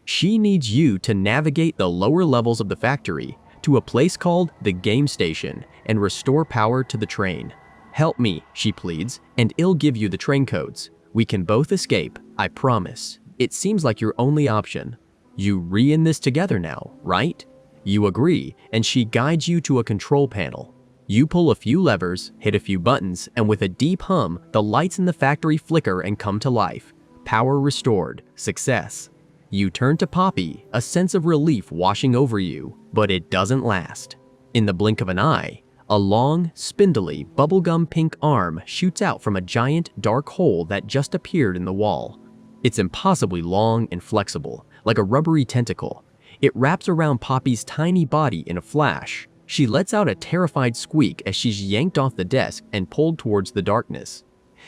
She needs you to navigate the lower levels of the factory to a place called the game station and restore power to the train. Help me, she pleads, and I'll give you the train codes. We can both escape, I promise. It seems like your only option. You re-in this together now, right? You agree, and she guides you to a control panel. You pull a few levers, hit a few buttons, and with a deep hum, the lights in the factory flicker and come to life. Power restored. Success. You turn to Poppy, a sense of relief washing over you, but it doesn't last. In the blink of an eye, a long, spindly, bubblegum pink arm shoots out from a giant, dark hole that just appeared in the wall. It's impossibly long and flexible, like a rubbery tentacle. It wraps around Poppy's tiny body in a flash. She lets out a terrified squeak as she's yanked off the desk and pulled towards the darkness.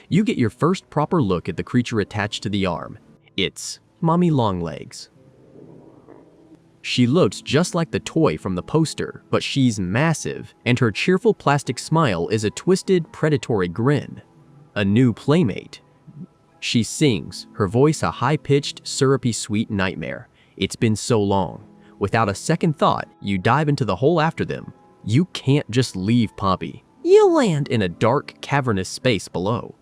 You get your first proper look at the creature attached to the arm. It's Mommy Longlegs. She looks just like the toy from the poster, but she's massive, and her cheerful plastic smile is a twisted, predatory grin. A new playmate. She sings, her voice a high-pitched, syrupy sweet nightmare. It's been so long. Without a second thought, you dive into the hole after them. You can't just leave Poppy. You'll land in a dark, cavernous space below.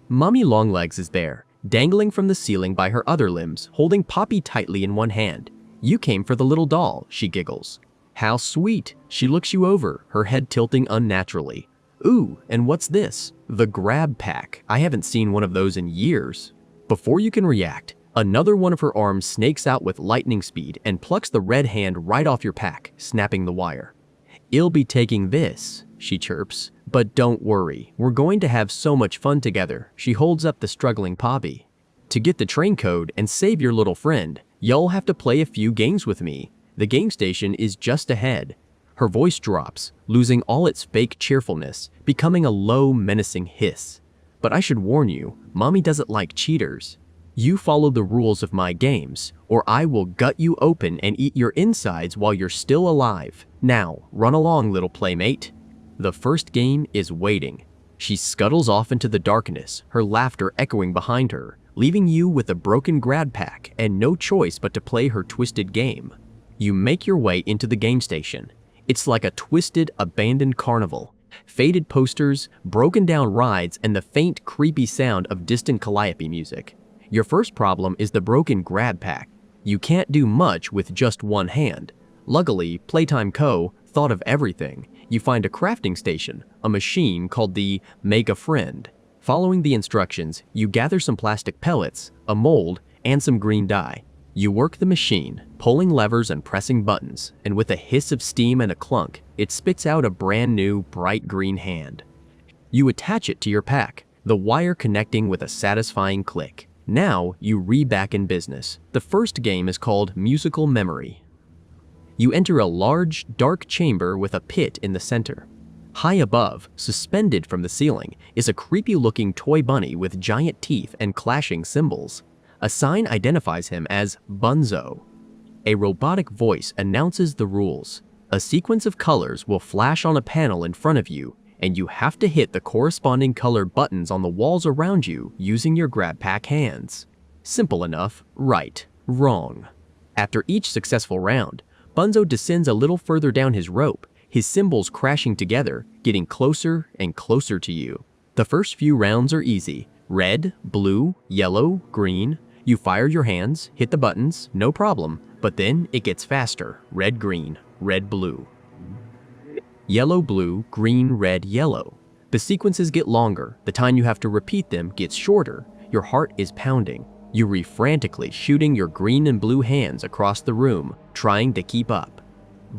Mommy Longlegs is there, dangling from the ceiling by her other limbs, holding Poppy tightly in one hand. You came for the little doll, she giggles. How sweet. She looks you over, her head tilting unnaturally. Ooh, and what's this? The grab pack. I haven't seen one of those in years. Before you can react, another one of her arms snakes out with lightning speed and plucks the red hand right off your pack, snapping the wire. I'll be taking this, she chirps. But don't worry, we're going to have so much fun together. She holds up the struggling Poppy. To get the train code and save your little friend, you'll have to play a few games with me. The game station is just ahead. Her voice drops, losing all its fake cheerfulness, becoming a low, menacing hiss. But I should warn you, Mommy doesn't like cheaters. You follow the rules of my games, or I will gut you open and eat your insides while you're still alive. Now, run along, little playmate. The first game is waiting. She scuttles off into the darkness, her laughter echoing behind her, leaving you with a broken grab pack and no choice but to play her twisted game. You make your way into the game station. It's like a twisted, abandoned carnival. Faded posters, broken down rides, and the faint, creepy sound of distant calliope music. Your first problem is the broken grab pack. You can't do much with just one hand. Luckily, Playtime Co. thought of everything. You find a crafting station, a machine called the Make a Friend. Following the instructions, you gather some plastic pellets, a mold, and some green dye. You work the machine, pulling levers and pressing buttons, and with a hiss of steam and a clunk, it spits out a brand new, bright green hand. You attach it to your pack, the wire connecting with a satisfying click. Now, you re-back in business. The first game is called Musical Memory. You enter a large, dark chamber with a pit in the center. High above, suspended from the ceiling, is a creepy-looking toy bunny with giant teeth and clashing cymbals. A sign identifies him as Bunzo. A robotic voice announces the rules. A sequence of colors will flash on a panel in front of you, and you have to hit the corresponding color buttons on the walls around you using your grab pack hands. Simple enough, right, wrong. After each successful round, Bunzo descends a little further down his rope, his cymbals crashing together, getting closer and closer to you. The first few rounds are easy. Red, blue, yellow, green. You fire your hands, hit the buttons, no problem, but then it gets faster. Red, green, red, blue. Yellow, blue, green, red, yellow. The sequences get longer, the time you have to repeat them gets shorter, your heart is pounding. You re-frantically shooting your green and blue hands across the room, trying to keep up.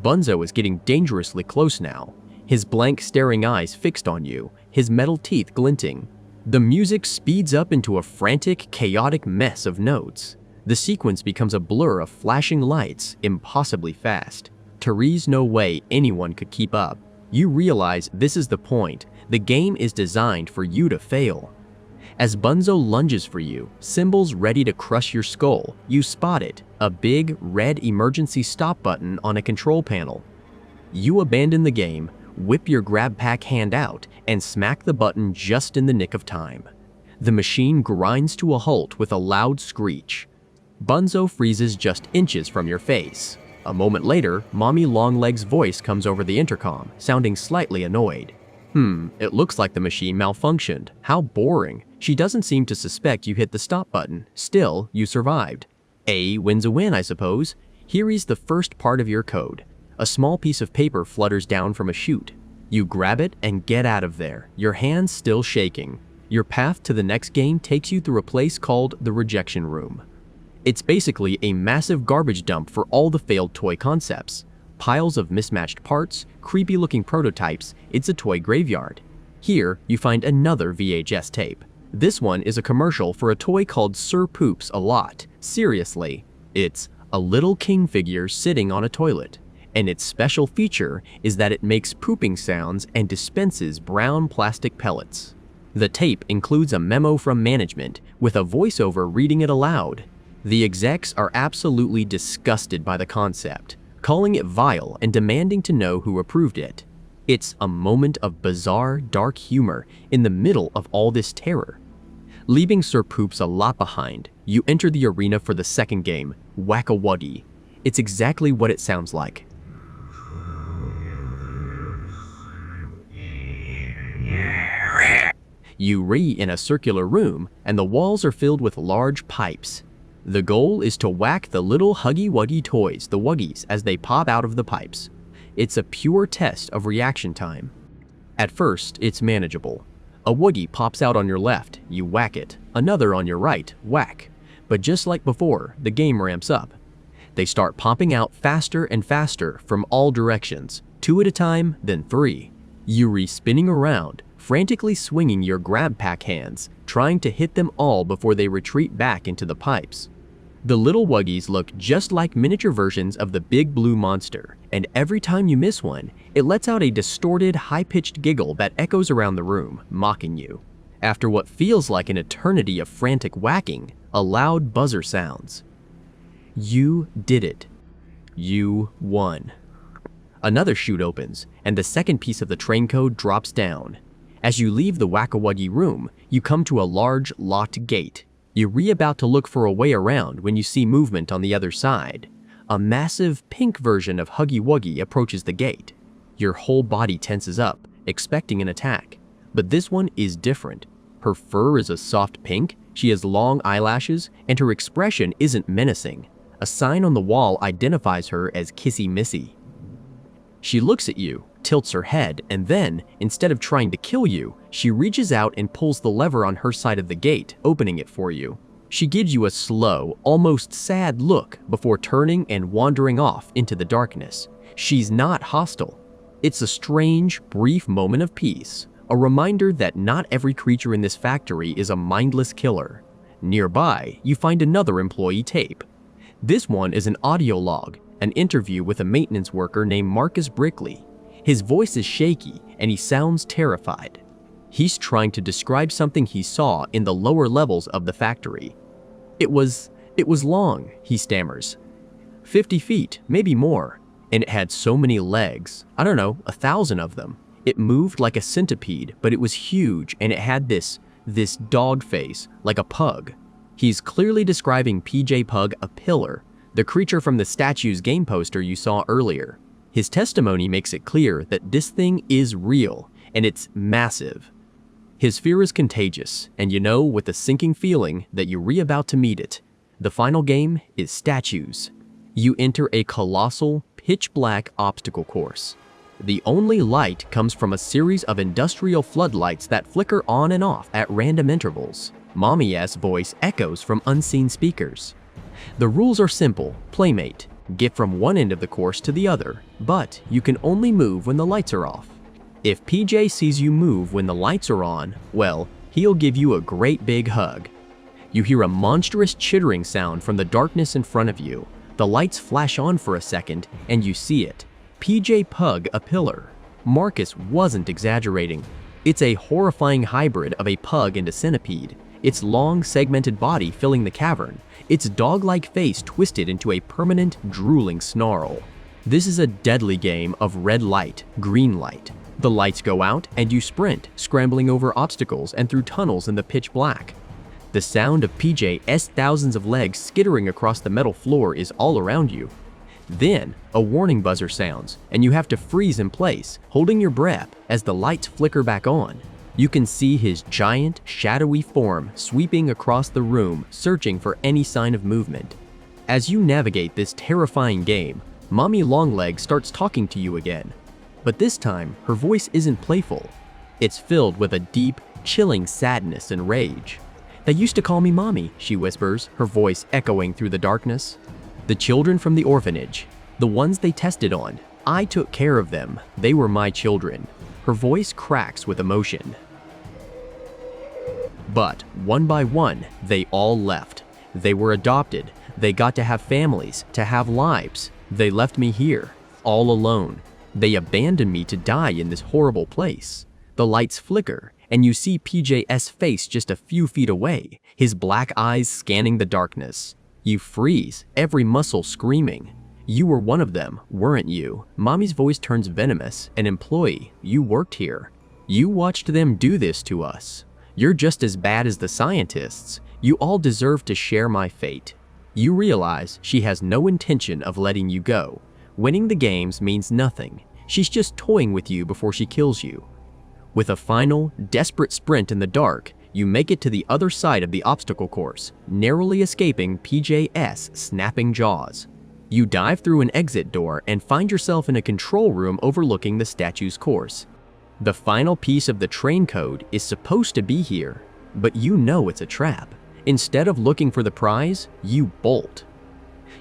Bunzo is getting dangerously close now, his blank staring eyes fixed on you, his metal teeth glinting. The music speeds up into a frantic, chaotic mess of notes. The sequence becomes a blur of flashing lights, impossibly fast. There's no way anyone could keep up. You realize this is the point. The game is designed for you to fail. As Bunzo lunges for you, cymbals ready to crush your skull, you spot it, a big, red emergency stop button on a control panel. You abandon the game, whip your grab pack hand out, and smack the button just in the nick of time. The machine grinds to a halt with a loud screech. Bunzo freezes just inches from your face. A moment later, Mommy Longleg's voice comes over the intercom, sounding slightly annoyed. It looks like the machine malfunctioned. How boring. She doesn't seem to suspect you hit the stop button. Still, you survived. A wins a win, I suppose. Here is the first part of your code. A small piece of paper flutters down from a chute. You grab it and get out of there, your hands still shaking. Your path to the next game takes you through a place called the Rejection Room. It's basically a massive garbage dump for all the failed toy concepts. Piles of mismatched parts, creepy-looking prototypes, it's a toy graveyard. Here, you find another VHS tape. This one is a commercial for a toy called Sir Poops a Lot. Seriously, it's a little king figure sitting on a toilet. And its special feature is that it makes pooping sounds and dispenses brown plastic pellets. The tape includes a memo from management with a voiceover reading it aloud. The execs are absolutely disgusted by the concept, calling it vile and demanding to know who approved it. It's a moment of bizarre, dark humor in the middle of all this terror. Leaving Sir Poops a Lot behind, you enter the arena for the second game, Whack-A-Wuggy. It's exactly what it sounds like. You in a circular room, and the walls are filled with large pipes. The goal is to whack the little huggy-wuggy toys, the Wuggies, as they pop out of the pipes. It's a pure test of reaction time. At first, it's manageable. A Wuggy pops out on your left, you whack it. Another on your right, whack. But just like before, the game ramps up. They start popping out faster and faster from all directions, 2 at a time, then 3. You re-spinning around, frantically swinging your grab pack hands, trying to hit them all before they retreat back into the pipes. The little Wuggies look just like miniature versions of the big blue monster, and every time you miss one, it lets out a distorted, high-pitched giggle that echoes around the room, mocking you. After what feels like an eternity of frantic whacking, a loud buzzer sounds. You did it. You won. Another chute opens, and the second piece of the train code drops down. As you leave the Whack-A-Wuggy room, you come to a large, locked gate. You're about to look for a way around when you see movement on the other side. A massive, pink version of Huggy Wuggy approaches the gate. Your whole body tenses up, expecting an attack. But this one is different. Her fur is a soft pink, she has long eyelashes, and her expression isn't menacing. A sign on the wall identifies her as Kissy Missy. She looks at you, tilts her head, and then, instead of trying to kill you, she reaches out and pulls the lever on her side of the gate, opening it for you. She gives you a slow, almost sad look before turning and wandering off into the darkness. She's not hostile. It's a strange, brief moment of peace, a reminder that not every creature in this factory is a mindless killer. Nearby, you find another employee tape. This one is an audio log, an interview with a maintenance worker named Marcus Brickley. His voice is shaky and he sounds terrified. He's trying to describe something he saw in the lower levels of the factory. It was long, he stammers. 50 feet, maybe more, and it had so many legs. I don't know, 1,000 of them. It moved like a centipede, but it was huge and it had this dog face, like a pug. He's clearly describing PJ Pug, a pillar, the creature from the statue's game poster you saw earlier. His testimony makes it clear that this thing is real, and it's massive. His fear is contagious, and you know with a sinking feeling that you're about to meet it. The final game is statues. You enter a colossal, pitch-black obstacle course. The only light comes from a series of industrial floodlights that flicker on and off at random intervals. Mommy-ass voice echoes from unseen speakers. The rules are simple, playmate. Get from one end of the course to the other, but you can only move when the lights are off. If PJ sees you move when the lights are on, well, he'll give you a great big hug. You hear a monstrous chittering sound from the darkness in front of you. The lights flash on for a second, and you see it. PJ Pug, a pillar. Marcus wasn't exaggerating. It's a horrifying hybrid of a pug and a centipede. Its long, segmented body filling the cavern, its dog-like face twisted into a permanent, drooling snarl. This is a deadly game of red light, green light. The lights go out and you sprint, scrambling over obstacles and through tunnels in the pitch black. The sound of PJ's thousands of legs skittering across the metal floor is all around you. Then, a warning buzzer sounds, and you have to freeze in place, holding your breath as the lights flicker back on. You can see his giant, shadowy form sweeping across the room, searching for any sign of movement. As you navigate this terrifying game, Mommy Longlegs starts talking to you again. But this time, her voice isn't playful. It's filled with a deep, chilling sadness and rage. "They used to call me Mommy," she whispers, her voice echoing through the darkness. "The children from the orphanage, the ones they tested on, I took care of them. They were my children." Her voice cracks with emotion. But one by one, they all left. They were adopted. They got to have families, to have lives. They left me here, all alone. They abandoned me to die in this horrible place. The lights flicker, and you see PJ's face just a few feet away, his black eyes scanning the darkness. You freeze, every muscle screaming. You were one of them, weren't you? Mommy's voice turns venomous. An employee, you worked here. You watched them do this to us. You're just as bad as the scientists. You all deserve to share my fate. You realize she has no intention of letting you go. Winning the games means nothing. She's just toying with you before she kills you. With a final, desperate sprint in the dark, you make it to the other side of the obstacle course, narrowly escaping PJ's snapping jaws. You dive through an exit door and find yourself in a control room overlooking the statue's course. The final piece of the train code is supposed to be here, but you know it's a trap. Instead of looking for the prize, you bolt.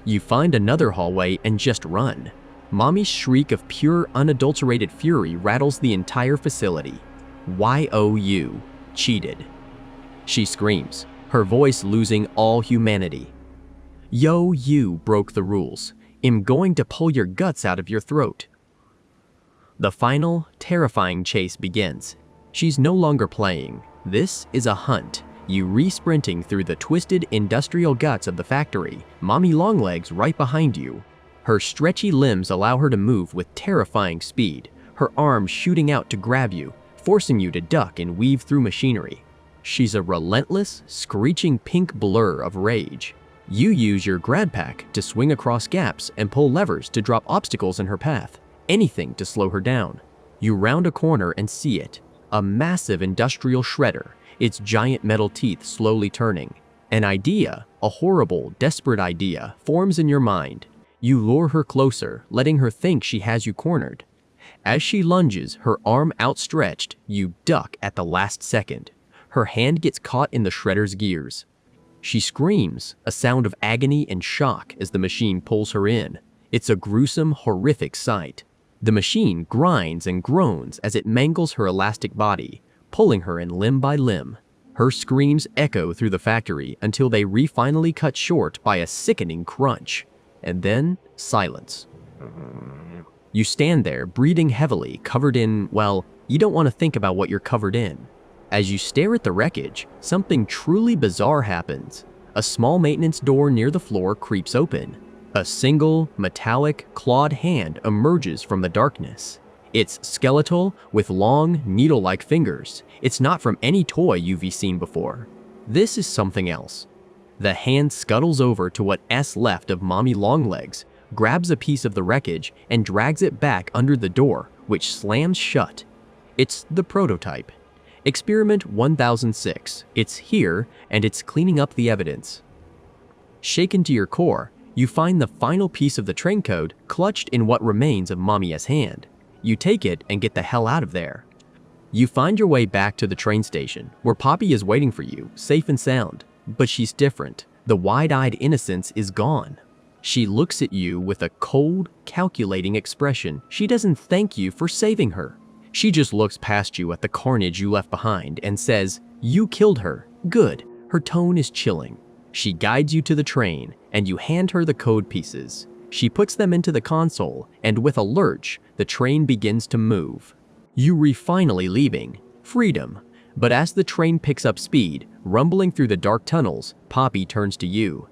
You find another hallway and just run. Mommy's shriek of pure, unadulterated fury rattles the entire facility. "YOU, cheated." She screams, her voice losing all humanity. "Yo, you broke the rules. I'm going to pull your guts out of your throat." The final, terrifying chase begins. She's no longer playing. This is a hunt. You re-sprinting through the twisted industrial guts of the factory, Mommy Longlegs right behind you. Her stretchy limbs allow her to move with terrifying speed, her arms shooting out to grab you, forcing you to duck and weave through machinery. She's a relentless, screeching pink blur of rage. You use your grad pack to swing across gaps and pull levers to drop obstacles in her path, anything to slow her down. You round a corner and see it, a massive industrial shredder, its giant metal teeth slowly turning. An idea, a horrible, desperate idea, forms in your mind. You lure her closer, letting her think she has you cornered. As she lunges, her arm outstretched, you duck at the last second. Her hand gets caught in the shredder's gears. She screams, a sound of agony and shock as the machine pulls her in. It's a gruesome, horrific sight. The machine grinds and groans as it mangles her elastic body, pulling her in limb by limb. Her screams echo through the factory until they finally cut short by a sickening crunch. And then, silence. You stand there, breathing heavily, covered in, well, you don't want to think about what you're covered in. As you stare at the wreckage, something truly bizarre happens. A small maintenance door near the floor creeps open. A single, metallic, clawed hand emerges from the darkness. It's skeletal, with long, needle-like fingers. It's not from any toy you've seen before. This is something else. The hand scuttles over to what's left of Mommy Longlegs, grabs a piece of the wreckage, and drags it back under the door, which slams shut. It's the prototype. Experiment 1006. It's here, and it's cleaning up the evidence. Shaken to your core, you find the final piece of the train code clutched in what remains of Mommy's hand. You take it and get the hell out of there. You find your way back to the train station, where Poppy is waiting for you, safe and sound. But she's different. The wide-eyed innocence is gone. She looks at you with a cold, calculating expression. She doesn't thank you for saving her. She just looks past you at the carnage you left behind and says, "You killed her. Good." Her tone is chilling. She guides you to the train, and you hand her the code pieces. She puts them into the console, and with a lurch, the train begins to move. You finally leaving. Freedom. But as the train picks up speed, rumbling through the dark tunnels, Poppy turns to you.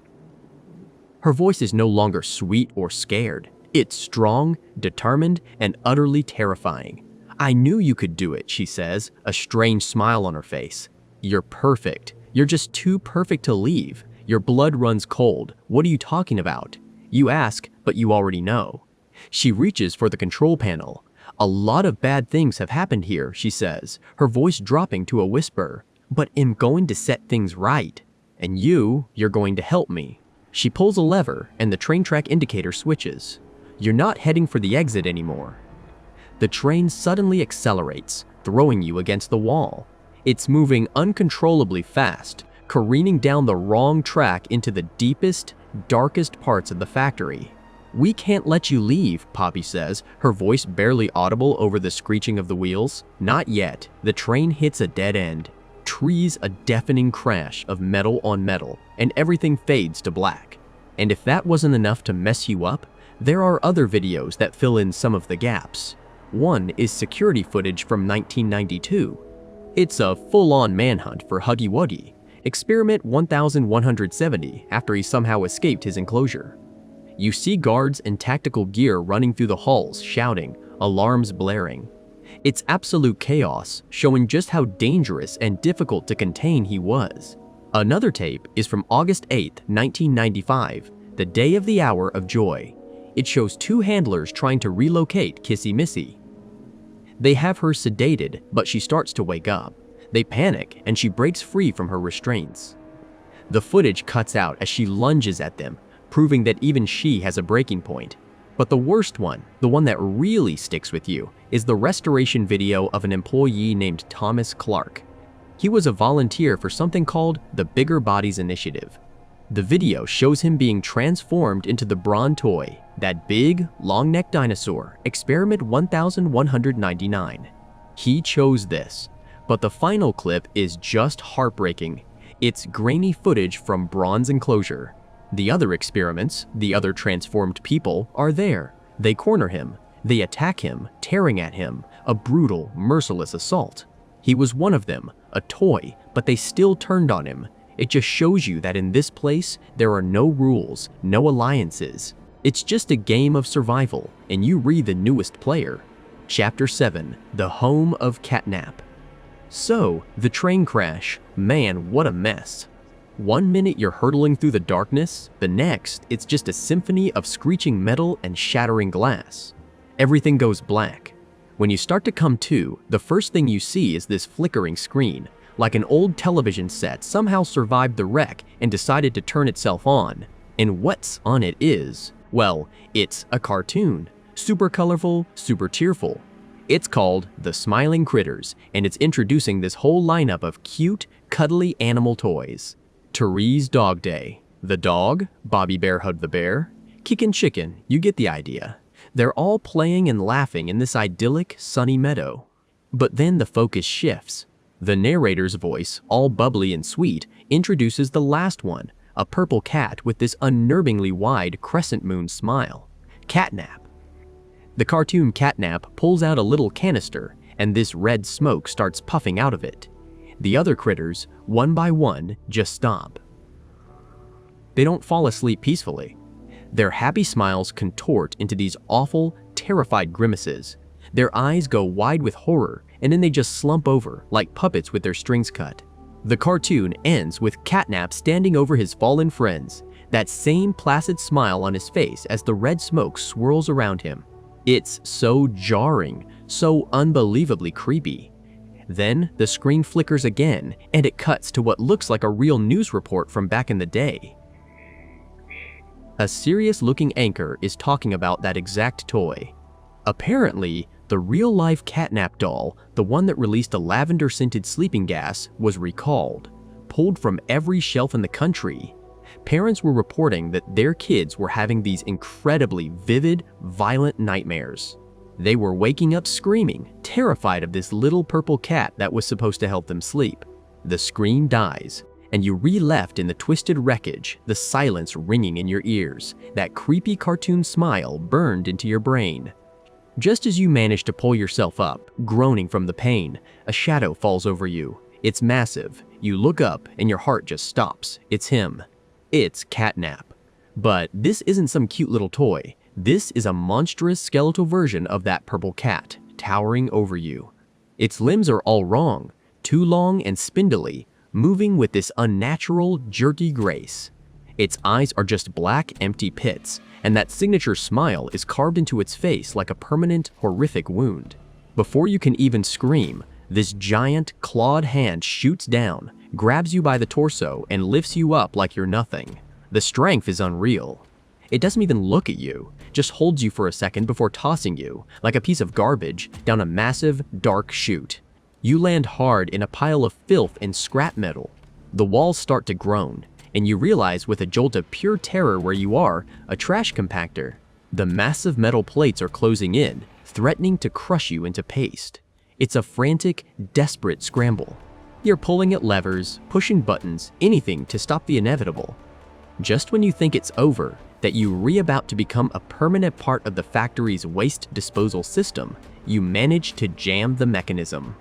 Her voice is no longer sweet or scared. It's strong, determined, and utterly terrifying. "I knew you could do it," she says, a strange smile on her face. "You're perfect. You're just too perfect to leave. Your blood runs cold. What are you talking about?" You ask, but you already know. She reaches for the control panel. "A lot of bad things have happened here," she says, her voice dropping to a whisper. "But I'm going to set things right. And you're going to help me." She pulls a lever, and the train track indicator switches. You're not heading for the exit anymore. The train suddenly accelerates, throwing you against the wall. It's moving uncontrollably fast, careening down the wrong track into the deepest, darkest parts of the factory. "We can't let you leave," Poppy says, her voice barely audible over the screeching of the wheels. Not yet. The train hits a dead end. Trees a deafening crash of metal on metal, and everything fades to black. And if that wasn't enough to mess you up, there are other videos that fill in some of the gaps. One is security footage from 1992. It's a full-on manhunt for Huggy Wuggy. Experiment 1170 after he somehow escaped his enclosure. You see guards in tactical gear running through the halls, shouting, alarms blaring. It's absolute chaos, showing just how dangerous and difficult to contain he was. Another tape is from August 8, 1995, the day of the hour of joy. It shows two handlers trying to relocate Kissy Missy. They have her sedated, but she starts to wake up. They panic, and she breaks free from her restraints. The footage cuts out as she lunges at them, proving that even she has a breaking point. But the worst one, the one that really sticks with you, is the restoration video of an employee named Thomas Clark. He was a volunteer for something called the Bigger Bodies Initiative. The video shows him being transformed into the Brawn toy, that big, long-necked dinosaur, Experiment 1199. He chose this, but the final clip is just heartbreaking. It's grainy footage from Brawn's enclosure. The other experiments, the other transformed people, are there. They corner him. They attack him, tearing at him, a brutal, merciless assault. He was one of them, a toy, but they still turned on him. It just shows you that in this place, there are no rules, no alliances. It's just a game of survival, and you read the newest player. Chapter 7, The Home of Catnap. So, the train crash. Man, what a mess. One minute you're hurtling through the darkness, the next, it's just a symphony of screeching metal and shattering glass. Everything goes black. When you start to come to, the first thing you see is this flickering screen, like an old television set somehow survived the wreck and decided to turn itself on. And what's on it is, well, it's a cartoon. Super colorful, super tearful. It's called The Smiling Critters, and it's introducing this whole lineup of cute, cuddly animal toys. Therese Dog Day. The dog, Bobby Bear Hug the Bear, Kickin' Chicken, you get the idea. They're all playing and laughing in this idyllic, sunny meadow. But then the focus shifts. The narrator's voice, all bubbly and sweet, introduces the last one, a purple cat with this unnervingly wide crescent moon smile. Catnap. The cartoon Catnap pulls out a little canister, and this red smoke starts puffing out of it. The other critters, one by one, just stop. They don't fall asleep peacefully. Their happy smiles contort into these awful, terrified grimaces. Their eyes go wide with horror, and then they just slump over like puppets with their strings cut. The cartoon ends with Catnap standing over his fallen friends, that same placid smile on his face as the red smoke swirls around him. It's so jarring, so unbelievably creepy. Then the screen flickers again, and it cuts to what looks like a real news report from back in the day. A serious-looking anchor is talking about that exact toy. Apparently, the real-life Catnap doll, the one that released a lavender-scented sleeping gas, was recalled, pulled from every shelf in the country. Parents were reporting that their kids were having these incredibly vivid, violent nightmares. They were waking up screaming, terrified of this little purple cat that was supposed to help them sleep. The scream dies, and you re-left in the twisted wreckage, the silence ringing in your ears, that creepy cartoon smile burned into your brain. Just as you manage to pull yourself up, groaning from the pain, a shadow falls over you. It's massive. You look up, and your heart just stops. It's him. It's Catnap. But this isn't some cute little toy. This is a monstrous skeletal version of that purple cat, towering over you. Its limbs are all wrong, too long and spindly, moving with this unnatural, jerky grace. Its eyes are just black, empty pits, and that signature smile is carved into its face like a permanent, horrific wound. Before you can even scream, this giant, clawed hand shoots down, grabs you by the torso, and lifts you up like you're nothing. The strength is unreal. It doesn't even look at you, just holds you for a second before tossing you, like a piece of garbage, down a massive, dark chute. You land hard in a pile of filth and scrap metal. The walls start to groan, and you realize with a jolt of pure terror where you are, a trash compactor. The massive metal plates are closing in, threatening to crush you into paste. It's a frantic, desperate scramble. You're pulling at levers, pushing buttons, anything to stop the inevitable. Just when you think it's over, that you're about to become a permanent part of the factory's waste disposal system, you manage to jam the mechanism.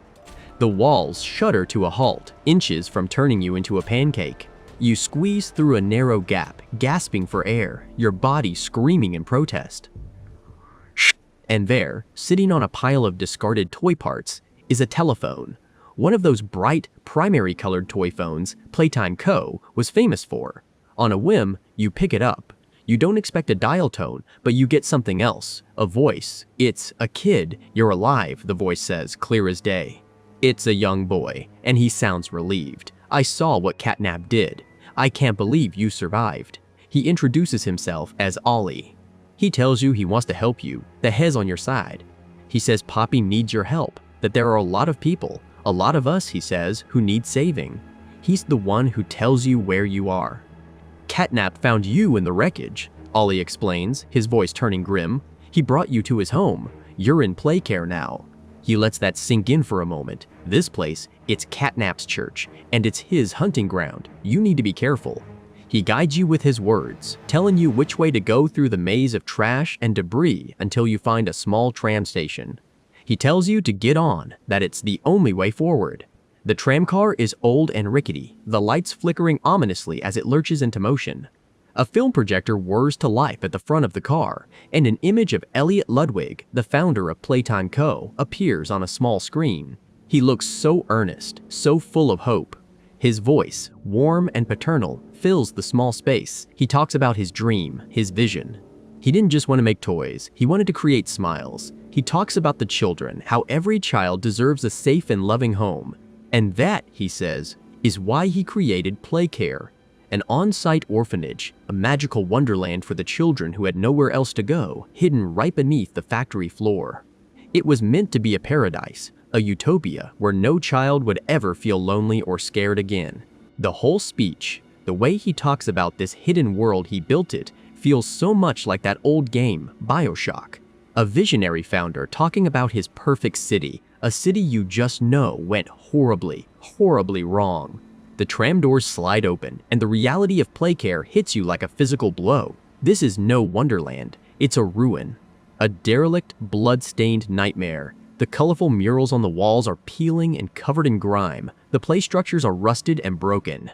The walls shudder to a halt, inches from turning you into a pancake. You squeeze through a narrow gap, gasping for air, your body screaming in protest. And there, sitting on a pile of discarded toy parts, is a telephone. One of those bright, primary-colored toy phones Playtime Co. was famous for. On a whim, you pick it up. You don't expect a dial tone, but you get something else, a voice. It's a kid. You're alive, the voice says, clear as day. It's a young boy, and he sounds relieved. I saw what Catnap did. I can't believe you survived. He introduces himself as Ollie. He tells you he wants to help you, that he's on your side. He says Poppy needs your help, that there are a lot of people, a lot of us, he says, who need saving. He's the one who tells you where you are. Catnap found you in the wreckage, Ollie explains, his voice turning grim. He brought you to his home. You're in play care now. He lets that sink in for a moment. This place, it's Catnap's church, and it's his hunting ground. You need to be careful. He guides you with his words, telling you which way to go through the maze of trash and debris until you find a small tram station. He tells you to get on, that it's the only way forward. The tramcar is old and rickety, the lights flickering ominously as it lurches into motion. A film projector whirs to life at the front of the car, and an image of Elliot Ludwig, the founder of Playtime Co., appears on a small screen. He looks so earnest, so full of hope. His voice, warm and paternal, fills the small space. He talks about his dream, his vision. He didn't just want to make toys, he wanted to create smiles. He talks about the children, how every child deserves a safe and loving home. And that, he says, is why he created Playcare, an on-site orphanage, a magical wonderland for the children who had nowhere else to go, hidden right beneath the factory floor. It was meant to be a paradise, a utopia where no child would ever feel lonely or scared again. The whole speech, the way he talks about this hidden world he built it, feels so much like that old game, BioShock. A visionary founder talking about his perfect city, a city you just know went horribly, horribly wrong. The tram doors slide open, and the reality of Playcare hits you like a physical blow. This is no wonderland, it's a ruin. A derelict, blood-stained nightmare. The colorful murals on the walls are peeling and covered in grime. The play structures are rusted and broken.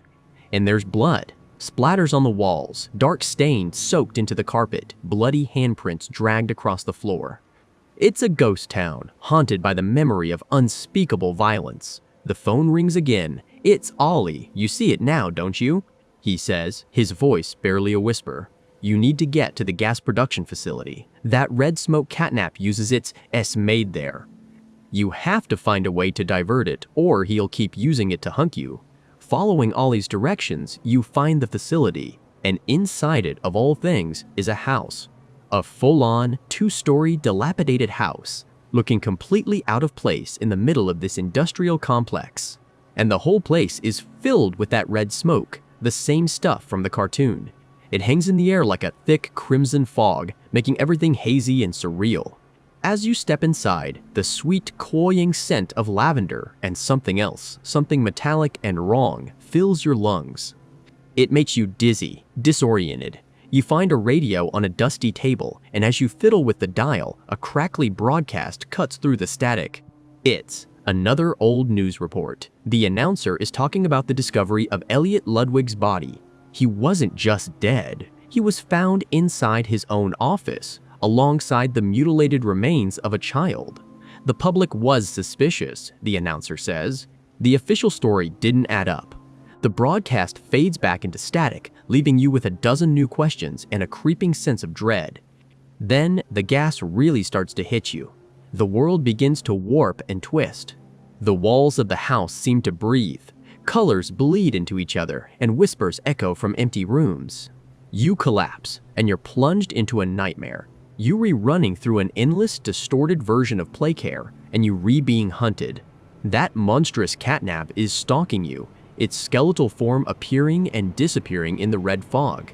And there's blood. Splatters on the walls, dark stains soaked into the carpet, bloody handprints dragged across the floor. It's a ghost town, haunted by the memory of unspeakable violence. The phone rings again. It's Ollie. You see it now, don't you? He says, his voice barely a whisper. You need to get to the gas production facility. That red smoke catnap uses its S-made there. You have to find a way to divert it, or he'll keep using it to hunt you. Following Ollie's directions, you find the facility, and inside it, of all things, is a house. A full-on, two-story, dilapidated house, looking completely out of place in the middle of this industrial complex. And the whole place is filled with that red smoke, the same stuff from the cartoon. It hangs in the air like a thick crimson fog, making everything hazy and surreal. As you step inside, the sweet, cloying scent of lavender and something else, something metallic and wrong, fills your lungs. It makes you dizzy, disoriented. You find a radio on a dusty table, and as you fiddle with the dial, a crackly broadcast cuts through the static. It's another old news report. The announcer is talking about the discovery of Elliot Ludwig's body. He wasn't just dead. He was found inside his own office, alongside the mutilated remains of a child. The public was suspicious, the announcer says. The official story didn't add up. The broadcast fades back into static, leaving you with a dozen new questions and a creeping sense of dread. Then, the gas really starts to hit you. The world begins to warp and twist. The walls of the house seem to breathe. Colors bleed into each other, and whispers echo from empty rooms. You collapse, and you're plunged into a nightmare. You re-running through an endless, distorted version of Playcare, and you re-being hunted. That monstrous catnap is stalking you, its skeletal form appearing and disappearing in the red fog.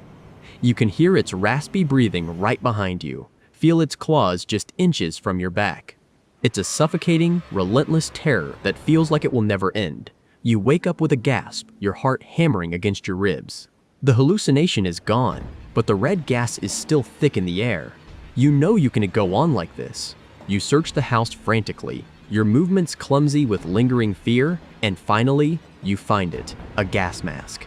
You can hear its raspy breathing right behind you, feel its claws just inches from your back. It's a suffocating, relentless terror that feels like it will never end. You wake up with a gasp, your heart hammering against your ribs. The hallucination is gone, but the red gas is still thick in the air. You know you can go on like this. You search the house frantically, your movements clumsy with lingering fear, and finally, you find it, a gas mask.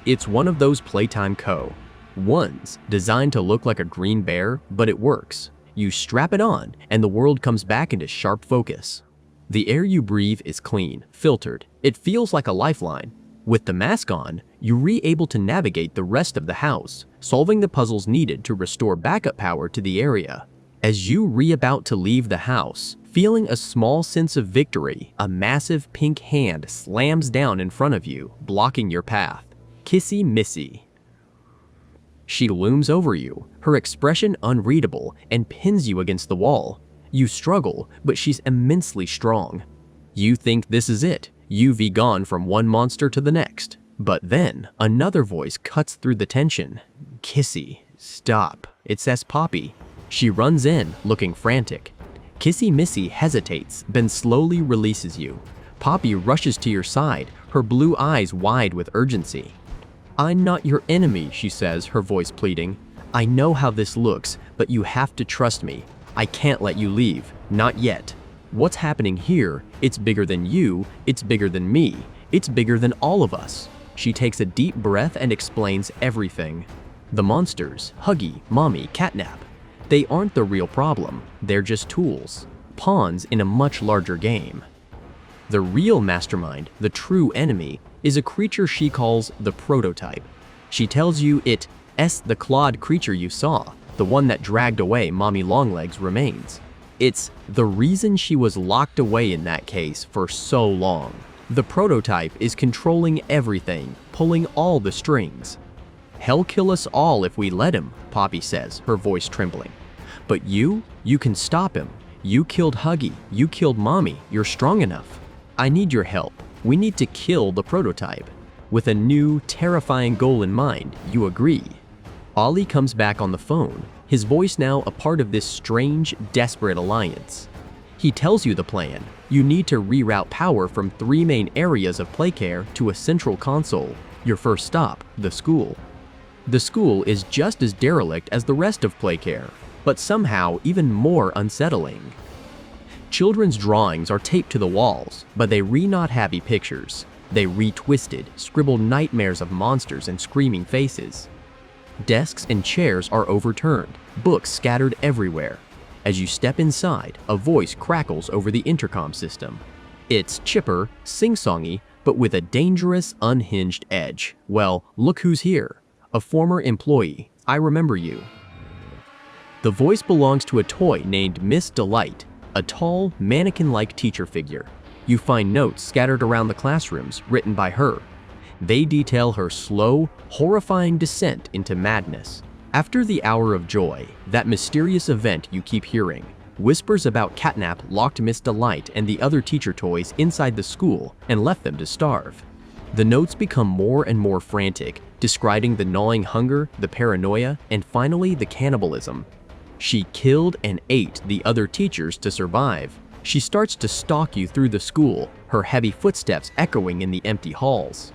It's one of those Playtime Co. ones designed to look like a green bear, but it works. You strap it on, and the world comes back into sharp focus. The air you breathe is clean, filtered. It feels like a lifeline. With the mask on, you're able to navigate the rest of the house, solving the puzzles needed to restore backup power to the area. As you about to leave the house, feeling a small sense of victory, a massive pink hand slams down in front of you, blocking your path. Kissy Missy. She looms over you, her expression unreadable, and pins you against the wall. You struggle, but she's immensely strong. You think this is it. You've gone from one monster to the next. But then, another voice cuts through the tension. Kissy, stop. It says Poppy. She runs in, looking frantic. Kissy Missy hesitates, then slowly releases you. Poppy rushes to your side, her blue eyes wide with urgency. I'm not your enemy, she says, her voice pleading. I know how this looks, but you have to trust me. I can't let you leave. Not yet. What's happening here, it's bigger than you, it's bigger than me, it's bigger than all of us. She takes a deep breath and explains everything. The monsters, Huggy, Mommy, Catnap, they aren't the real problem, they're just tools, pawns in a much larger game. The real mastermind, the true enemy, is a creature she calls the prototype. She tells you it's the clawed creature you saw, the one that dragged away Mommy Longlegs' remains. It's the reason she was locked away in that case for so long. The prototype is controlling everything, pulling all the strings. He'll kill us all if we let him, Poppy says, her voice trembling. But you can stop him. "You killed Huggy, you killed Mommy, you're strong enough. I need your help. We need to kill the prototype." With a new, terrifying goal in mind, you agree. Ollie comes back on the phone, his voice now a part of this strange, desperate alliance. He tells you the plan. You need to reroute power from 3 main areas of Playcare to a central console, your first stop, the school. The school is just as derelict as the rest of Playcare, but somehow even more unsettling. Children's drawings are taped to the walls, but they not happy pictures. They retwisted, scribbled nightmares of monsters and screaming faces. Desks and chairs are overturned, books scattered everywhere. As you step inside, a voice crackles over the intercom system. It's chipper, sing-songy, but with a dangerous, unhinged edge. "Well, look who's here. A former employee. I remember you." The voice belongs to a toy named Miss Delight, a tall, mannequin-like teacher figure. You find notes scattered around the classrooms written by her. They detail her slow, horrifying descent into madness. After the hour of joy, that mysterious event you keep hearing, whispers about Catnap locked Miss Delight and the other teacher toys inside the school and left them to starve. The notes become more and more frantic, describing the gnawing hunger, the paranoia, and finally the cannibalism. She killed and ate the other teachers to survive. She starts to stalk you through the school, her heavy footsteps echoing in the empty halls.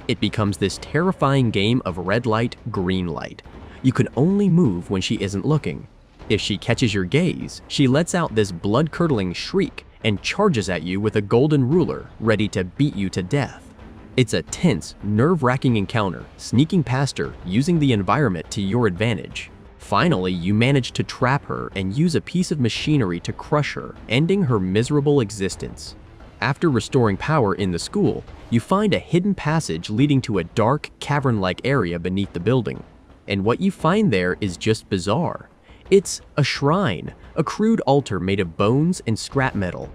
It becomes this terrifying game of red light, green light. You can only move when she isn't looking. If she catches your gaze, she lets out this blood-curdling shriek and charges at you with a golden ruler, ready to beat you to death. It's a tense, nerve-wracking encounter, sneaking past her, using the environment to your advantage. Finally, you manage to trap her and use a piece of machinery to crush her, ending her miserable existence. After restoring power in the school, you find a hidden passage leading to a dark, cavern-like area beneath the building. And what you find there is just bizarre. It's a shrine, a crude altar made of bones and scrap metal.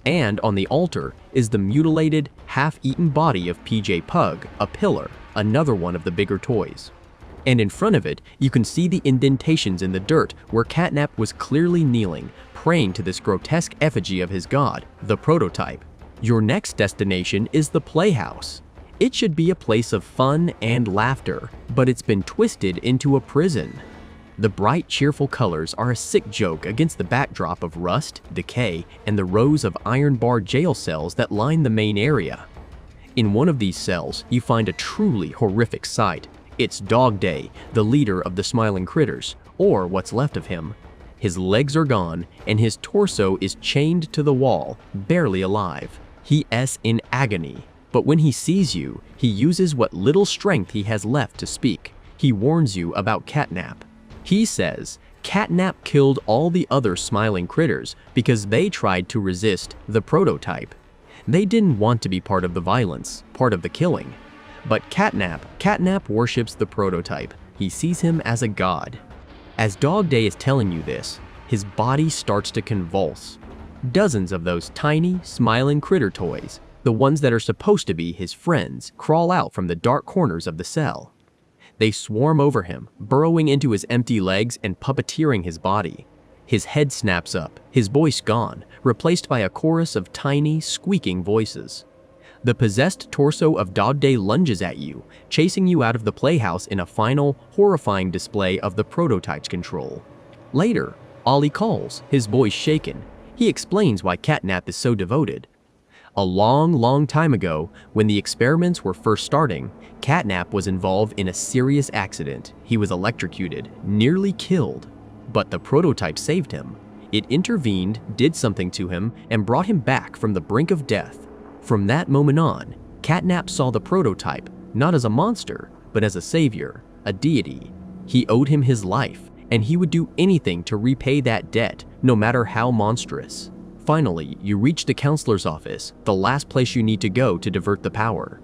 And on the altar is the mutilated, half-eaten body of PJ Pug, a pillar, another one of the bigger toys. And in front of it, you can see the indentations in the dirt where Catnap was clearly kneeling, praying to this grotesque effigy of his god, the prototype. Your next destination is the Playhouse. It should be a place of fun and laughter, but it's been twisted into a prison. The bright, cheerful colors are a sick joke against the backdrop of rust, decay, and the rows of iron-barred jail cells that line the main area. In one of these cells, you find a truly horrific sight. It's Dog Day, the leader of the Smiling Critters, or what's left of him. His legs are gone, and his torso is chained to the wall, barely alive. He is in agony. But when he sees you, he uses what little strength he has left to speak. He warns you about Catnap. He says, Catnap killed all the other Smiling Critters because they tried to resist the prototype. They didn't want to be part of the violence, part of the killing. But Catnap worships the prototype. He sees him as a god. As Dog Day is telling you this, his body starts to convulse. Dozens of those tiny, Smiling Critter toys, the ones that are supposed to be his friends, crawl out from the dark corners of the cell. They swarm over him, burrowing into his empty legs and puppeteering his body. His head snaps up, his voice gone, replaced by a chorus of tiny, squeaking voices. The possessed torso of Dog Day lunges at you, chasing you out of the playhouse in a final, horrifying display of the prototype's control. Later, Ollie calls, his voice shaken. He explains why Catnap is so devoted. A long time ago, when the experiments were first starting, Catnap was involved in a serious accident. He was electrocuted, nearly killed. But the prototype saved him. It intervened, did something to him, and brought him back from the brink of death. From that moment on, Catnap saw the prototype not as a monster, but as a savior, a deity. He owed him his life, and he would do anything to repay that debt, no matter how monstrous. Finally, you reach the counselor's office, the last place you need to go to divert the power.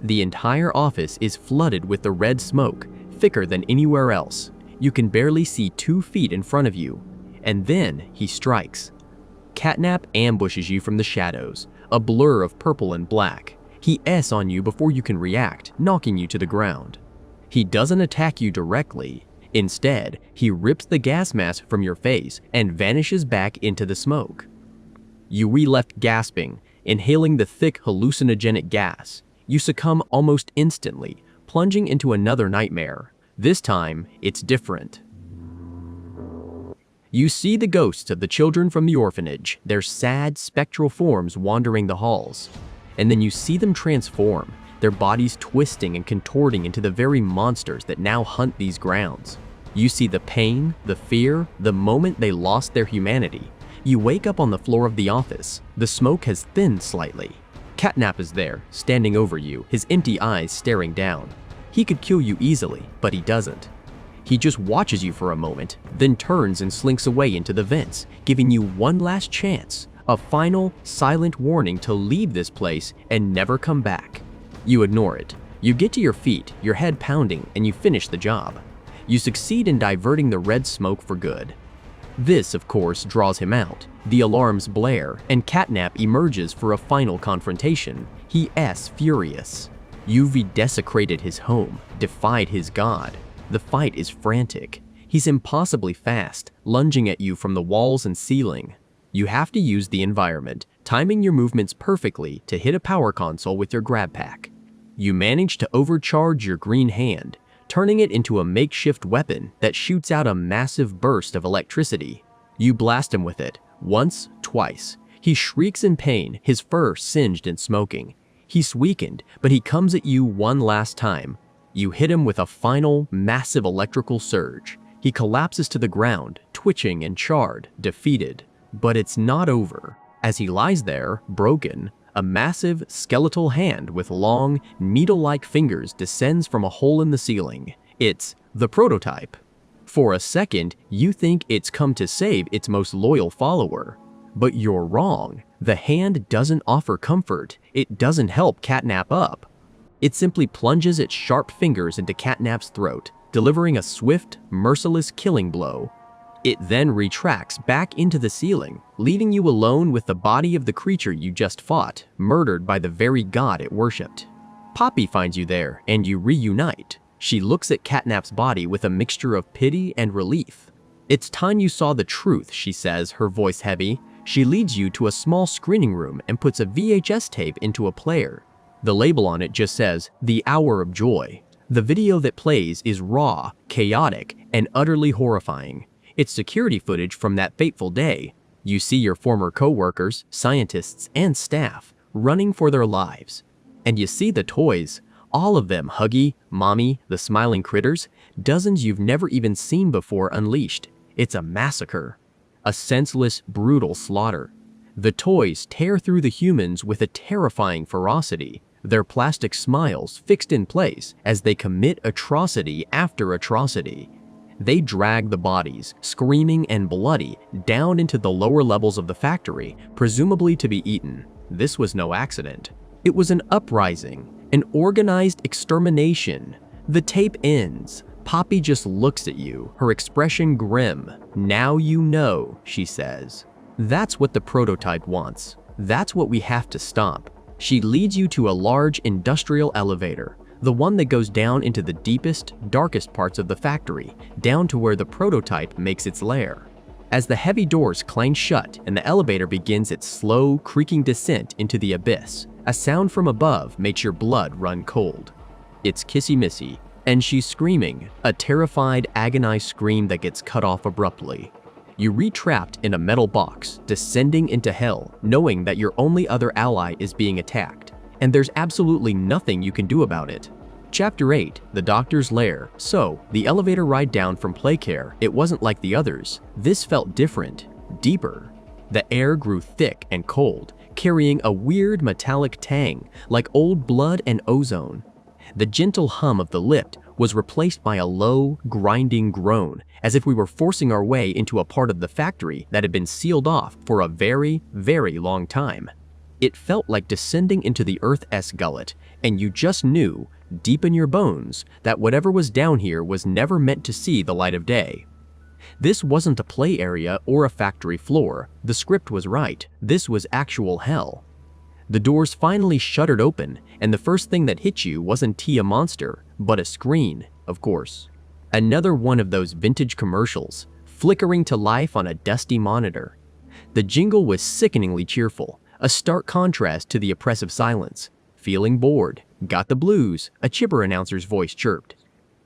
The entire office is flooded with the red smoke, thicker than anywhere else. You can barely see 2 feet in front of you. And then he strikes. Catnap ambushes you from the shadows, a blur of purple and black. He S on you before you can react, knocking you to the ground. He doesn't attack you directly. Instead, he rips the gas mask from your face and vanishes back into the smoke. You re-left gasping, inhaling the thick hallucinogenic gas. You succumb almost instantly, plunging into another nightmare. This time, it's different. You see the ghosts of the children from the orphanage, their sad, spectral forms wandering the halls. And then you see them transform, their bodies twisting and contorting into the very monsters that now hunt these grounds. You see the pain, the fear, the moment they lost their humanity. You wake up on the floor of the office. The smoke has thinned slightly. Catnap is there, standing over you, his empty eyes staring down. He could kill you easily, but he doesn't. He just watches you for a moment, then turns and slinks away into the vents, giving you one last chance, a final, silent warning to leave this place and never come back. You ignore it. You get to your feet, your head pounding, and you finish the job. You succeed in diverting the red smoke for good. This, of course, draws him out. The alarms blare, and Catnap emerges for a final confrontation. He is furious. You've desecrated his home, defied his god. The fight is frantic. He's impossibly fast, lunging at you from the walls and ceiling. You have to use the environment, timing your movements perfectly to hit a power console with your grab pack. You manage to overcharge your green hand, turning it into a makeshift weapon that shoots out a massive burst of electricity. You blast him with it, once, twice. He shrieks in pain, his fur singed and smoking. He's weakened, but he comes at you one last time. You hit him with a final, massive electrical surge. He collapses to the ground, twitching and charred, defeated. But it's not over. As he lies there, broken, a massive, skeletal hand with long, needle-like fingers descends from a hole in the ceiling. It's the prototype. For a second, you think it's come to save its most loyal follower. But you're wrong. The hand doesn't offer comfort. It doesn't help Catnap up. It simply plunges its sharp fingers into Catnap's throat, delivering a swift, merciless killing blow. It then retracts back into the ceiling, leaving you alone with the body of the creature you just fought, murdered by the very god it worshipped. Poppy finds you there, and you reunite. She looks at Catnap's body with a mixture of pity and relief. "It's time you saw the truth," she says, her voice heavy. She leads you to a small screening room and puts a VHS tape into a player. The label on it just says, "The Hour of Joy." The video that plays is raw, chaotic, and utterly horrifying. It's security footage from that fateful day. You see your former co-workers, scientists, and staff running for their lives. And you see the toys, all of them, Huggy, Mommy, the smiling critters, dozens you've never even seen before unleashed. It's a massacre. A senseless, brutal slaughter. The toys tear through the humans with a terrifying ferocity, their plastic smiles fixed in place as they commit atrocity after atrocity. They drag the bodies, screaming and bloody, down into the lower levels of the factory, presumably to be eaten. This was no accident. It was an uprising, an organized extermination. The tape ends. Poppy just looks at you, her expression grim. "Now you know," she says. "That's what the prototype wants. That's what we have to stop." She leads you to a large industrial elevator, the one that goes down into the deepest, darkest parts of the factory, down to where the prototype makes its lair. As the heavy doors clang shut and the elevator begins its slow, creaking descent into the abyss, a sound from above makes your blood run cold. It's Kissy Missy, and she's screaming, a terrified, agonized scream that gets cut off abruptly. You re-trapped in a metal box, descending into hell, knowing that your only other ally is being attacked, and there's absolutely nothing you can do about it. Chapter 8, The Doctor's Lair. So, the elevator ride down from Playcare, it wasn't like the others. This felt different, deeper. The air grew thick and cold, carrying a weird metallic tang, like old blood and ozone. The gentle hum of the lift was replaced by a low, grinding groan, as if we were forcing our way into a part of the factory that had been sealed off for a very, very long time. It felt like descending into the Earth's gullet, and you just knew, deep in your bones, that whatever was down here was never meant to see the light of day. This wasn't a play area or a factory floor. The script was right. This was actual hell. The doors finally shuttered open, and the first thing that hit you wasn't a monster, but a screen, of course. Another one of those vintage commercials, flickering to life on a dusty monitor. The jingle was sickeningly cheerful, a stark contrast to the oppressive silence. Feeling bored? Got the blues? A chipper announcer's voice chirped.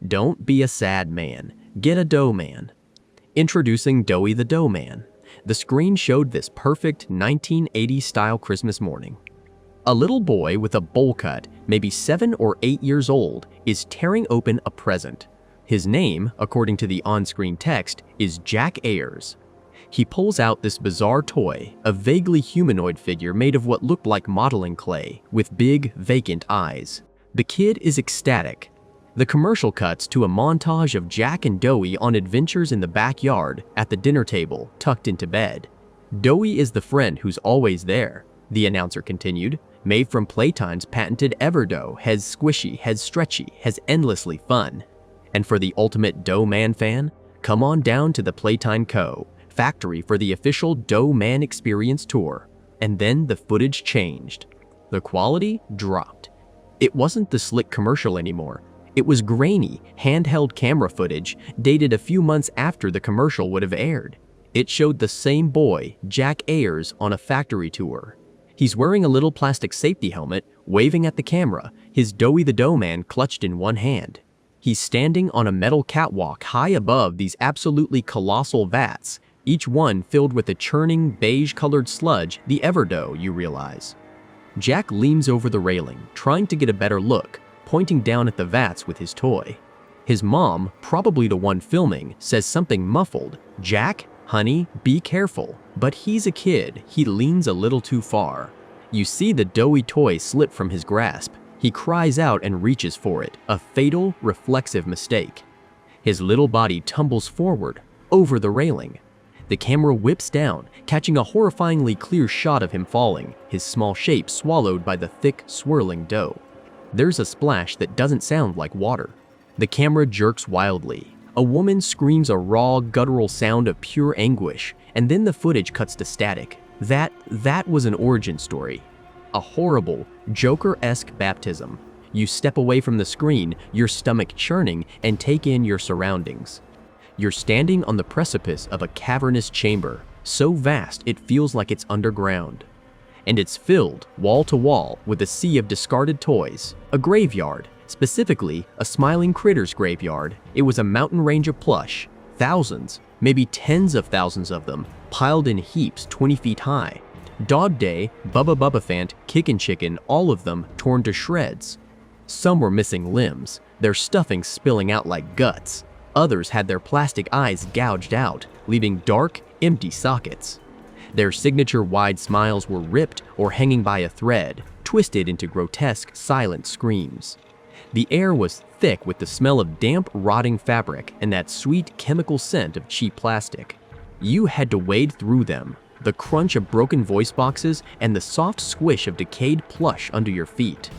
Don't be a sad man. Get a dough man. Introducing Doughy the Dough Man. The screen showed this perfect 1980s-style Christmas morning. A little boy with a bowl cut, maybe 7 or 8 years old, is tearing open a present. His name, according to the on-screen text, is Jack Ayers. He pulls out this bizarre toy, a vaguely humanoid figure made of what looked like modeling clay, with big, vacant eyes. The kid is ecstatic. The commercial cuts to a montage of Jack and Doughy on adventures in the backyard, at the dinner table, tucked into bed. Doughy is the friend who's always there, the announcer continued. Made from Playtime's patented Everdough, has squishy, has stretchy, has endlessly fun. And for the ultimate Dough Man fan, come on down to the Playtime Co. factory for the official Dough Man Experience tour. And then the footage changed. The quality dropped. It wasn't the slick commercial anymore. It was grainy, handheld camera footage dated a few months after the commercial would have aired. It showed the same boy, Jack Ayers, on a factory tour. He's wearing a little plastic safety helmet, waving at the camera, his Doughy the Dough Man clutched in one hand. He's standing on a metal catwalk high above these absolutely colossal vats, each one filled with a churning, beige-colored sludge, the Everdough, you realize. Jack leans over the railing, trying to get a better look, pointing down at the vats with his toy. His mom, probably the one filming, says something muffled. Jack, honey, be careful. But he's a kid, he leans a little too far. You see the doughy toy slip from his grasp. He cries out and reaches for it, a fatal, reflexive mistake. His little body tumbles forward, over the railing. The camera whips down, catching a horrifyingly clear shot of him falling, his small shape swallowed by the thick, swirling dough. There's a splash that doesn't sound like water. The camera jerks wildly. A woman screams a raw, guttural sound of pure anguish, and then the footage cuts to static. That was an origin story. A horrible, Joker-esque baptism. You step away from the screen, your stomach churning, and take in your surroundings. You're standing on the precipice of a cavernous chamber, so vast it feels like it's underground. And it's filled, wall to wall, with a sea of discarded toys. A graveyard, specifically a Smiling Critters graveyard. It was a mountain range of plush, thousands, maybe tens of thousands of them, piled in heaps 20 feet high. Dog Day, Bubba Bubbaphant, Kickin' Chicken, all of them torn to shreds. Some were missing limbs, their stuffing spilling out like guts. Others had their plastic eyes gouged out, leaving dark, empty sockets. Their signature wide smiles were ripped or hanging by a thread, twisted into grotesque, silent screams. The air was thick with the smell of damp, rotting fabric and that sweet chemical scent of cheap plastic. You had to wade through them, the crunch of broken voice boxes and the soft squish of decayed plush under your feet.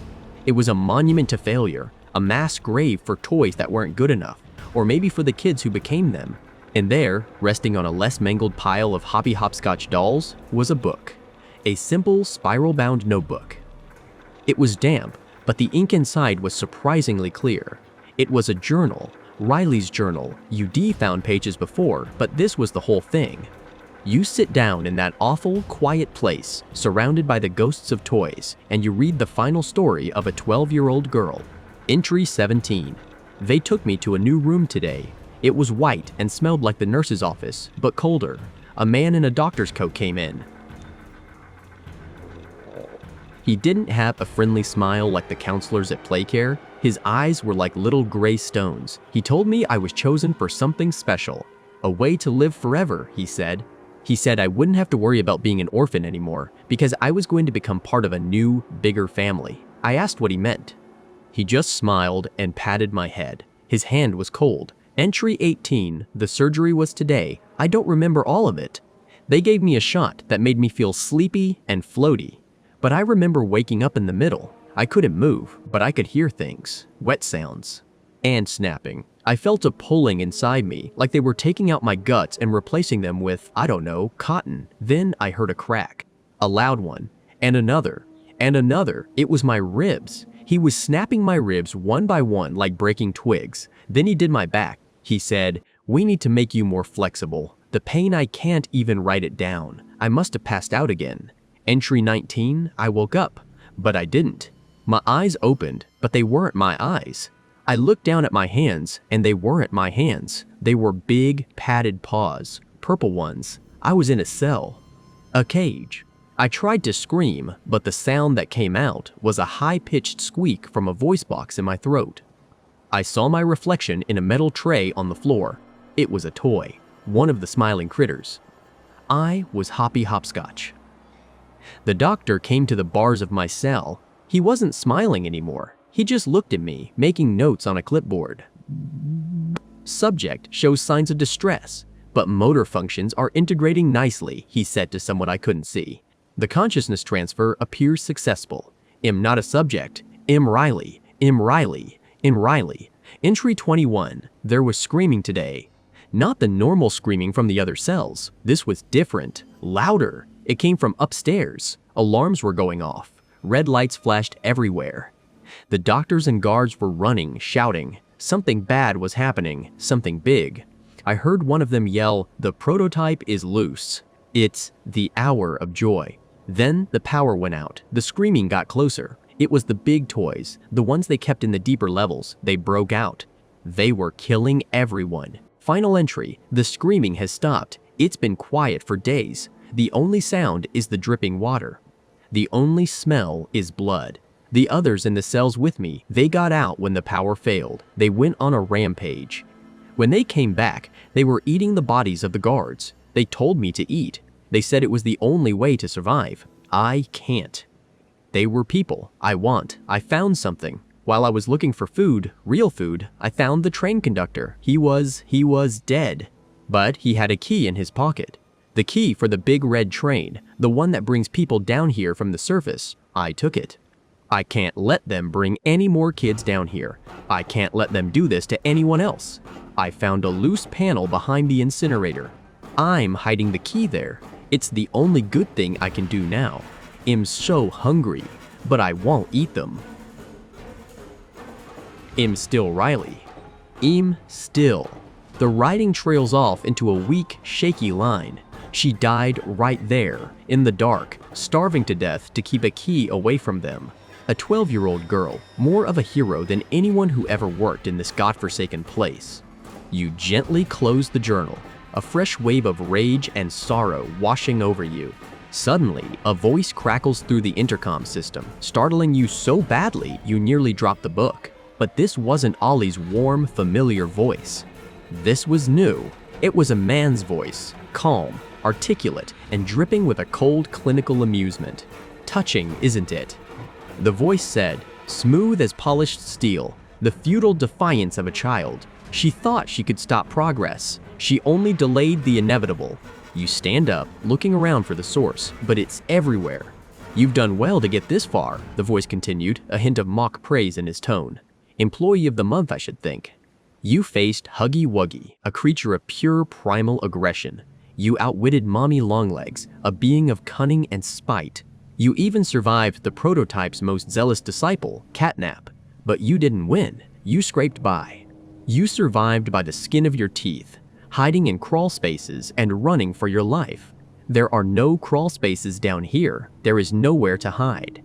It was a monument to failure, a mass grave for toys that weren't good enough, or maybe for the kids who became them. And there, resting on a less mangled pile of hoppy hopscotch dolls, was a book. A simple, spiral-bound notebook. It was damp, but the ink inside was surprisingly clear. It was a journal, Riley's journal. UD found pages before, but this was the whole thing. You sit down in that awful, quiet place, surrounded by the ghosts of toys, and you read the final story of a 12-year-old girl. Entry 17. They took me to a new room today. It was white and smelled like the nurse's office, but colder. A man in a doctor's coat came in. He didn't have a friendly smile like the counselors at Playcare. His eyes were like little gray stones. He told me I was chosen for something special. A way to live forever, he said. He said I wouldn't have to worry about being an orphan anymore because I was going to become part of a new, bigger family. I asked what he meant. He just smiled and patted my head. His hand was cold. Entry 18, the surgery was today. I don't remember all of it. They gave me a shot that made me feel sleepy and floaty. But I remember waking up in the middle. I couldn't move, but I could hear things. Wet sounds. And snapping. I felt a pulling inside me, like they were taking out my guts and replacing them with, I don't know, cotton. Then I heard a crack. A loud one. And another. And another. It was my ribs. He was snapping my ribs one by one like breaking twigs. Then he did my back. He said, "We need to make you more flexible. The pain, I can't even write it down. I must have passed out again." Entry 19, I woke up, but I didn't. My eyes opened, but they weren't my eyes. I looked down at my hands, and they weren't my hands. They were big, padded paws, purple ones. I was in a cell. A cage. I tried to scream, but the sound that came out was a high-pitched squeak from a voice box in my throat. I saw my reflection in a metal tray on the floor. It was a toy, one of the smiling critters. I was Hoppy Hopscotch. The doctor came to the bars of my cell. He wasn't smiling anymore. He just looked at me, making notes on a clipboard. Subject shows signs of distress, but motor functions are integrating nicely, he said to someone I couldn't see. The consciousness transfer appears successful. Am not a subject. M. Riley. M. Riley. M. Riley. Entry 21. There was screaming today. Not the normal screaming from the other cells. This was different, louder. It came from upstairs. Alarms were going off. Red lights flashed everywhere. The doctors and guards were running, shouting. Something bad was happening, something big. I heard one of them yell, "The prototype is loose." It's the hour of joy. Then the power went out. The screaming got closer. It was the big toys, the ones they kept in the deeper levels. They broke out. They were killing everyone. Final entry. The screaming has stopped. It's been quiet for days. The only sound is the dripping water. The only smell is blood. The others in the cells with me, they got out when the power failed. They went on a rampage. When they came back, they were eating the bodies of the guards. They told me to eat. They said it was the only way to survive. I can't. They were people I found something. While I was looking for food, real food, I found the train conductor. He was dead. But he had a key in his pocket. The key for the big red train, the one that brings people down here from the surface. I took it. I can't let them bring any more kids down here. I can't let them do this to anyone else. I found a loose panel behind the incinerator. I'm hiding the key there. It's the only good thing I can do now. I'm so hungry, but I won't eat them. I'm still Riley. I'm still. The writing trails off into a weak, shaky line. She died right there, in the dark, starving to death to keep a key away from them. A 12-year-old girl, more of a hero than anyone who ever worked in this godforsaken place. You gently close the journal, a fresh wave of rage and sorrow washing over you. Suddenly, a voice crackles through the intercom system, startling you so badly you nearly drop the book. But this wasn't Ollie's warm, familiar voice. This was new. It was a man's voice, calm, articulate, and dripping with a cold clinical amusement. Touching, isn't it? The voice said, smooth as polished steel, the futile defiance of a child. She thought she could stop progress. She only delayed the inevitable. You stand up, looking around for the source, but it's everywhere. You've done well to get this far, the voice continued, a hint of mock praise in his tone. Employee of the month, I should think. You faced Huggy Wuggy, a creature of pure primal aggression. You outwitted Mommy Longlegs, a being of cunning and spite. You even survived the prototype's most zealous disciple, Catnap. But you didn't win. You scraped by. You survived by the skin of your teeth, hiding in crawl spaces and running for your life. There are no crawl spaces down here. There is nowhere to hide.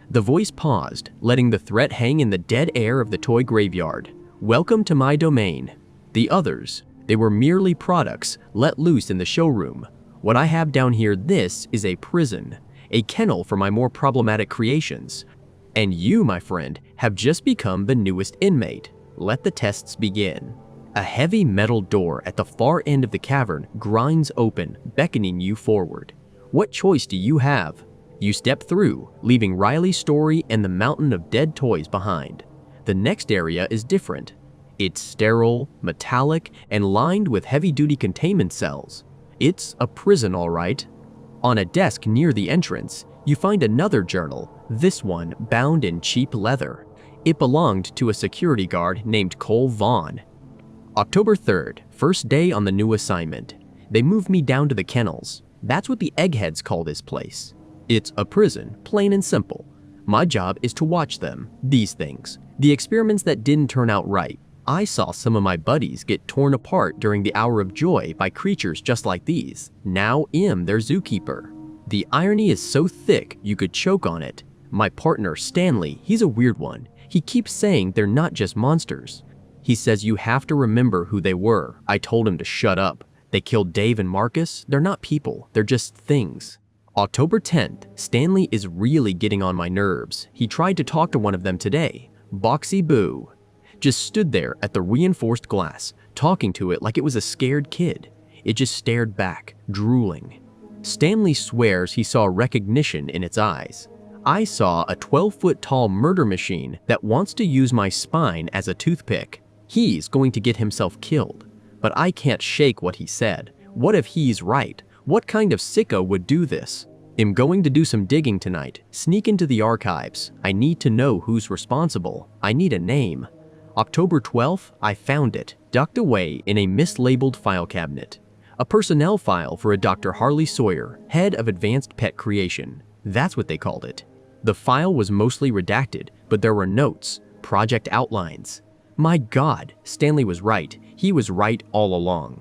The voice paused, letting the threat hang in the dead air of the toy graveyard. Welcome to my domain. The others, they were merely products let loose in the showroom. What I have down here, this is a prison, a kennel for my more problematic creations. And you, my friend, have just become the newest inmate. Let the tests begin. A heavy metal door at the far end of the cavern grinds open, beckoning you forward. What choice do you have? You step through, leaving Riley's story and the mountain of dead toys behind. The next area is different. It's sterile, metallic, and lined with heavy-duty containment cells. It's a prison, all right. On a desk near the entrance, you find another journal, this one bound in cheap leather. It belonged to a security guard named Cole Vaughn. October 3rd, first day on the new assignment. They moved me down to the kennels. That's what the eggheads call this place. It's a prison, plain and simple. My job is to watch them, these things, the experiments that didn't turn out right. I saw some of my buddies get torn apart during the hour of joy by creatures just like these. Now am their zookeeper. The irony is so thick you could choke on it. My partner, Stanley, he's a weird one. He keeps saying they're not just monsters. He says you have to remember who they were. I told him to shut up. They killed Dave and Marcus. They're not people. They're just things. October 10th, Stanley is really getting on my nerves. He tried to talk to one of them today. Boxy Boo just stood there at the reinforced glass, talking to it like it was a scared kid. It just stared back, drooling. Stanley swears he saw recognition in its eyes. I saw a 12-foot-tall murder machine that wants to use my spine as a toothpick. He's going to get himself killed. But I can't shake what he said. What if he's right? What kind of sicko would do this? I'm going to do some digging tonight. Sneak into the archives. I need to know who's responsible. I need a name. October 12th, I found it, tucked away in a mislabeled file cabinet. A personnel file for a Dr. Harley Sawyer, head of advanced pet creation. That's what they called it. The file was mostly redacted, but there were notes, project outlines. My God, Stanley was right. He was right all along.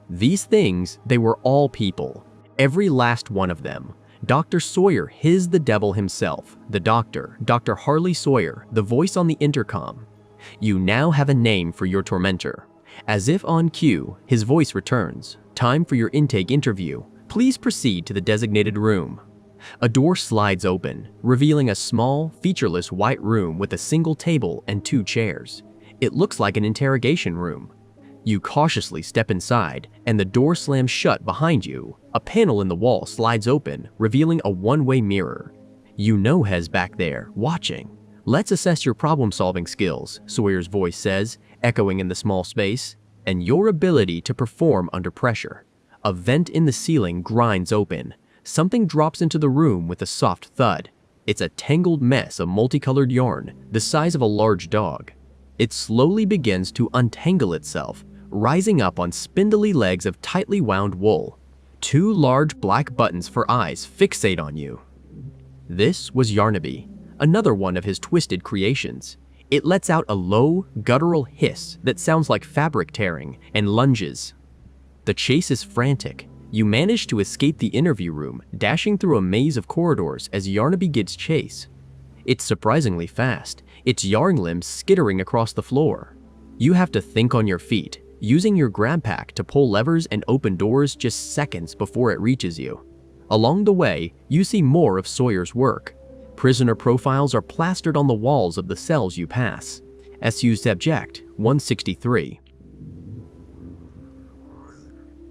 These things, they were all people. Every last one of them. Dr. Sawyer is the devil himself. The doctor, Dr. Harley Sawyer, the voice on the intercom. You now have a name for your tormentor. As if on cue, his voice returns. Time for your intake interview. Please proceed to the designated room. A door slides open, revealing a small, featureless white room with a single table and 2 chairs. It looks like an interrogation room. You cautiously step inside, and the door slams shut behind you. A panel in the wall slides open, revealing a one-way mirror. You know Hez back there, watching. Let's assess your problem-solving skills, Sawyer's voice says, echoing in the small space, and your ability to perform under pressure. A vent in the ceiling grinds open. Something drops into the room with a soft thud. It's a tangled mess of multicolored yarn, the size of a large dog. It slowly begins to untangle itself, rising up on spindly legs of tightly wound wool. 2 large black buttons for eyes fixate on you. This was Yarnaby, another one of his twisted creations. It lets out a low, guttural hiss that sounds like fabric tearing and lunges. The chase is frantic. You manage to escape the interview room, dashing through a maze of corridors as Yarnaby gets chase. It's surprisingly fast, its yarn limbs skittering across the floor. You have to think on your feet, using your grab pack to pull levers and open doors just seconds before it reaches you. Along the way, you see more of Sawyer's work. Prisoner profiles are plastered on the walls of the cells you pass. SU Subject 163.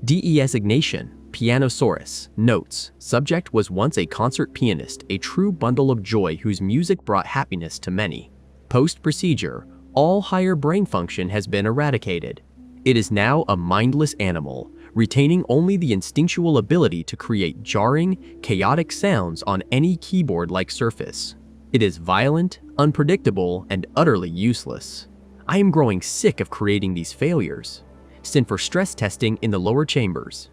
Designation, Pianosaurus. Notes, subject was once a concert pianist, a true bundle of joy whose music brought happiness to many. Post-procedure, all higher brain function has been eradicated. It is now a mindless animal, retaining only the instinctual ability to create jarring, chaotic sounds on any keyboard-like surface. It is violent, unpredictable, and utterly useless. I am growing sick of creating these failures. Send for stress testing in the lower chambers.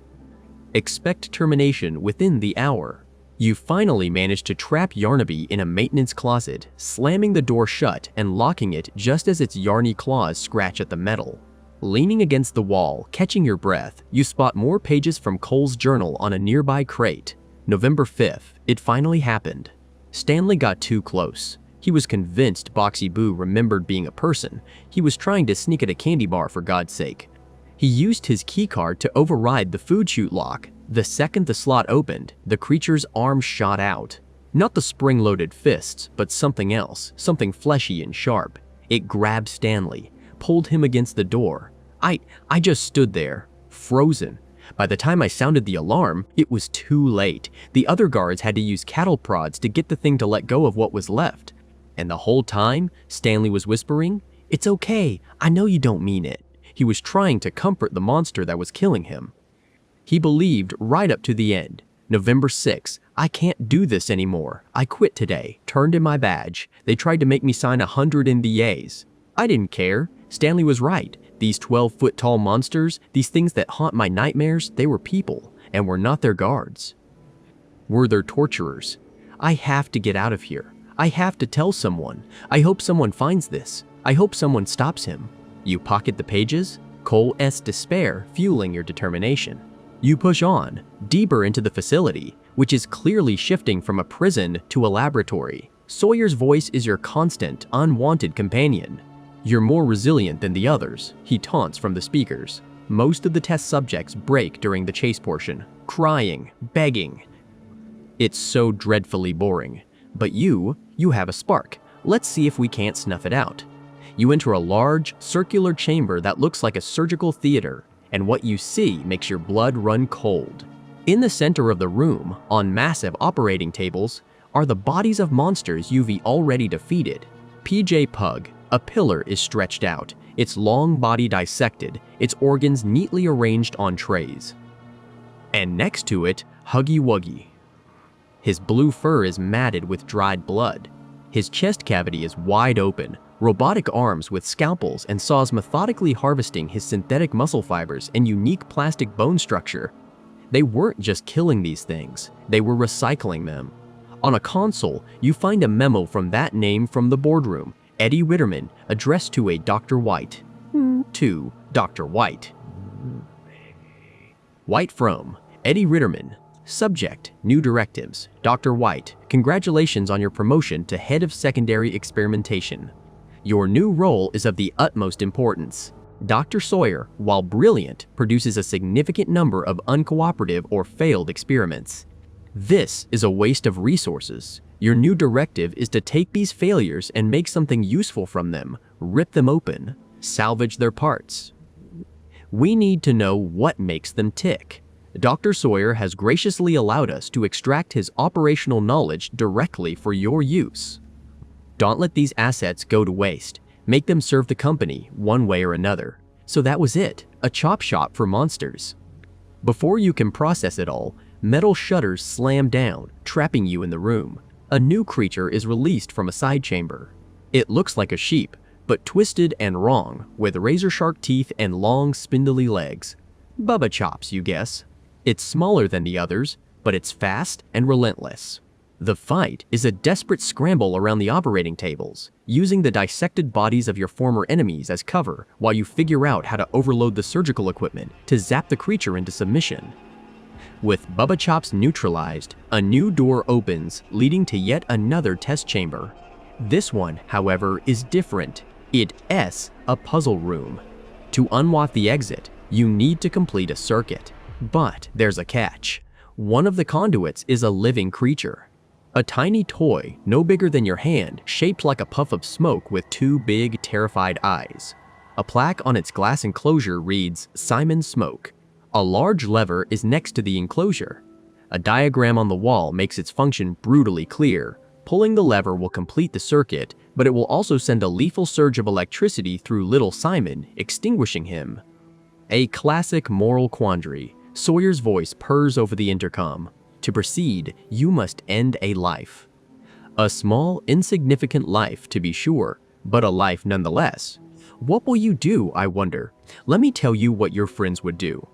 Expect termination within the hour. You finally manage to trap Yarnaby in a maintenance closet, slamming the door shut and locking it just as its yarny claws scratch at the metal. Leaning against the wall, catching your breath, you spot more pages from Cole's journal on a nearby crate. November 5th, it finally happened. Stanley got too close. He was convinced Boxy Boo remembered being a person. He was trying to sneak at a candy bar for God's sake. He used his keycard to override the food chute lock. The second the slot opened, the creature's arm shot out. Not the spring-loaded fists, but something else, something fleshy and sharp. It grabbed Stanley, pulled him against the door. I just stood there, frozen. By the time I sounded the alarm, it was too late. The other guards had to use cattle prods to get the thing to let go of what was left. And the whole time, Stanley was whispering, "It's okay, I know you don't mean it." He was trying to comfort the monster that was killing him. He believed right up to the end. November 6, I can't do this anymore. I quit today, turned in my badge. They tried to make me sign 100 NDAs. I didn't care. Stanley was right. These 12-foot-tall monsters, these things that haunt my nightmares, they were people, and were not their guards. Were their torturers. I have to get out of here. I have to tell someone. I hope someone finds this. I hope someone stops him. You pocket the pages, coal-s despair fueling your determination. You push on, deeper into the facility, which is clearly shifting from a prison to a laboratory. Sawyer's voice is your constant, unwanted companion. You're more resilient than the others, he taunts from the speakers. Most of the test subjects break during the chase portion, crying, begging. It's so dreadfully boring. But you have a spark. Let's see if we can't snuff it out. You enter a large, circular chamber that looks like a surgical theater, and what you see makes your blood run cold. In the center of the room, on massive operating tables, are the bodies of monsters you've already defeated. PJ Pug, a pillar is stretched out, its long body dissected, its organs neatly arranged on trays. And next to it, Huggy Wuggy. His blue fur is matted with dried blood. His chest cavity is wide open, robotic arms with scalpels and saws methodically harvesting his synthetic muscle fibers and unique plastic bone structure. They weren't just killing these things, they were recycling them. On a console, you find a memo from that name from the boardroom, Eddie Ritterman, addressed to a Dr. White. To Dr. White. White from Eddie Ritterman. Subject, new directives. Dr. White, congratulations on your promotion to Head of Secondary Experimentation. Your new role is of the utmost importance. Dr. Sawyer, while brilliant, produces a significant number of uncooperative or failed experiments. This is a waste of resources. Your new directive is to take these failures and make something useful from them, rip them open, salvage their parts. We need to know what makes them tick. Dr. Sawyer has graciously allowed us to extract his operational knowledge directly for your use. Don't let these assets go to waste. Make them serve the company one way or another. So that was it, a chop shop for monsters. Before you can process it all, metal shutters slam down, trapping you in the room. A new creature is released from a side chamber. It looks like a sheep, but twisted and wrong, with razor-sharp teeth and long, spindly legs. Bubba Chops, you guess. It's smaller than the others, but it's fast and relentless. The fight is a desperate scramble around the operating tables, using the dissected bodies of your former enemies as cover while you figure out how to overload the surgical equipment to zap the creature into submission. With Bubba Chops neutralized, a new door opens, leading to yet another test chamber. This one, however, is different. It's a puzzle room. To unlock the exit, you need to complete a circuit. But there's a catch. One of the conduits is a living creature. A tiny toy, no bigger than your hand, shaped like a puff of smoke with two big, terrified eyes. A plaque on its glass enclosure reads, Simon Smoke. A large lever is next to the enclosure. A diagram on the wall makes its function brutally clear. Pulling the lever will complete the circuit, but it will also send a lethal surge of electricity through little Simon, extinguishing him. A classic moral quandary. Sawyer's voice purrs over the intercom. To proceed, you must end a life. A small, insignificant life, to be sure, but a life nonetheless. What will you do, I wonder? Let me tell you what your friends would do.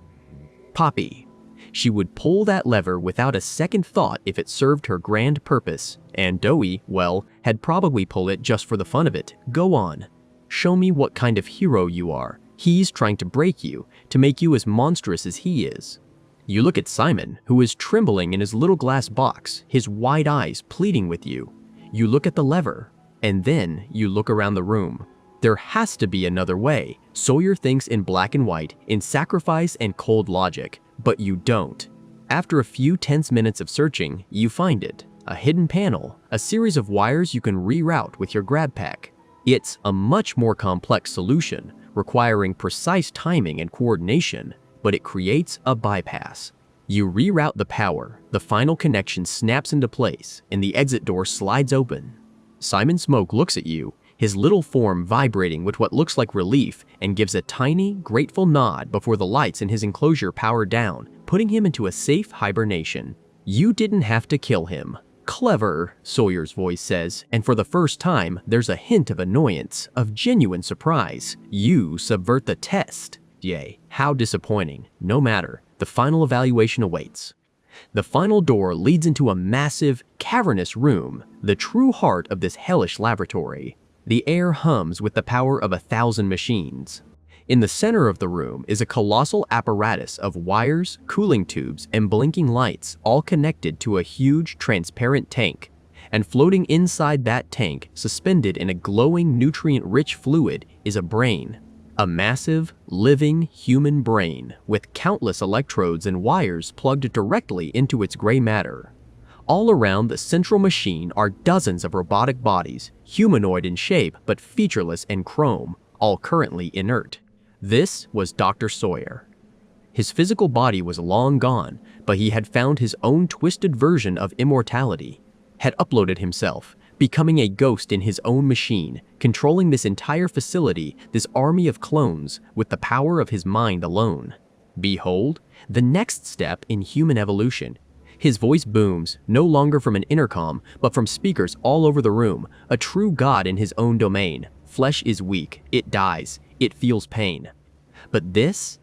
Poppy. She would pull that lever without a second thought if it served her grand purpose, and Doey, well, had probably pulled it just for the fun of it. Go on. Show me what kind of hero you are. He's trying to break you, to make you as monstrous as he is. You look at Simon, who is trembling in his little glass box, his wide eyes pleading with you. You look at the lever, and then you look around the room. There has to be another way. Sawyer thinks in black and white, in sacrifice and cold logic, but you don't. After a few tense minutes of searching, you find it. A hidden panel, a series of wires you can reroute with your grab pack. It's a much more complex solution, requiring precise timing and coordination, but it creates a bypass. You reroute the power, the final connection snaps into place, and the exit door slides open. Simon Smoke looks at you, his little form vibrating with what looks like relief, and gives a tiny, grateful nod before the lights in his enclosure power down, putting him into a safe hibernation. You didn't have to kill him. Clever, Sawyer's voice says, and for the first time, there's a hint of annoyance, of genuine surprise. You subvert the test. Yay, how disappointing. No matter, the final evaluation awaits. The final door leads into a massive, cavernous room, the true heart of this hellish laboratory. The air hums with the power of 1,000 machines. In the center of the room is a colossal apparatus of wires, cooling tubes, and blinking lights, all connected to a huge, transparent tank. And floating inside that tank, suspended in a glowing, nutrient-rich fluid, is a brain. A massive, living, human brain with countless electrodes and wires plugged directly into its gray matter. All around the central machine are dozens of robotic bodies, humanoid in shape but featureless and chrome, all currently inert. This was Dr. Sawyer. His physical body was long gone, but he had found his own twisted version of immortality, had uploaded himself, becoming a ghost in his own machine, controlling this entire facility, this army of clones, with the power of his mind alone. Behold, the next step in human evolution. His voice booms, no longer from an intercom, but from speakers all over the room, a true god in his own domain. Flesh is weak, it dies, it feels pain. But this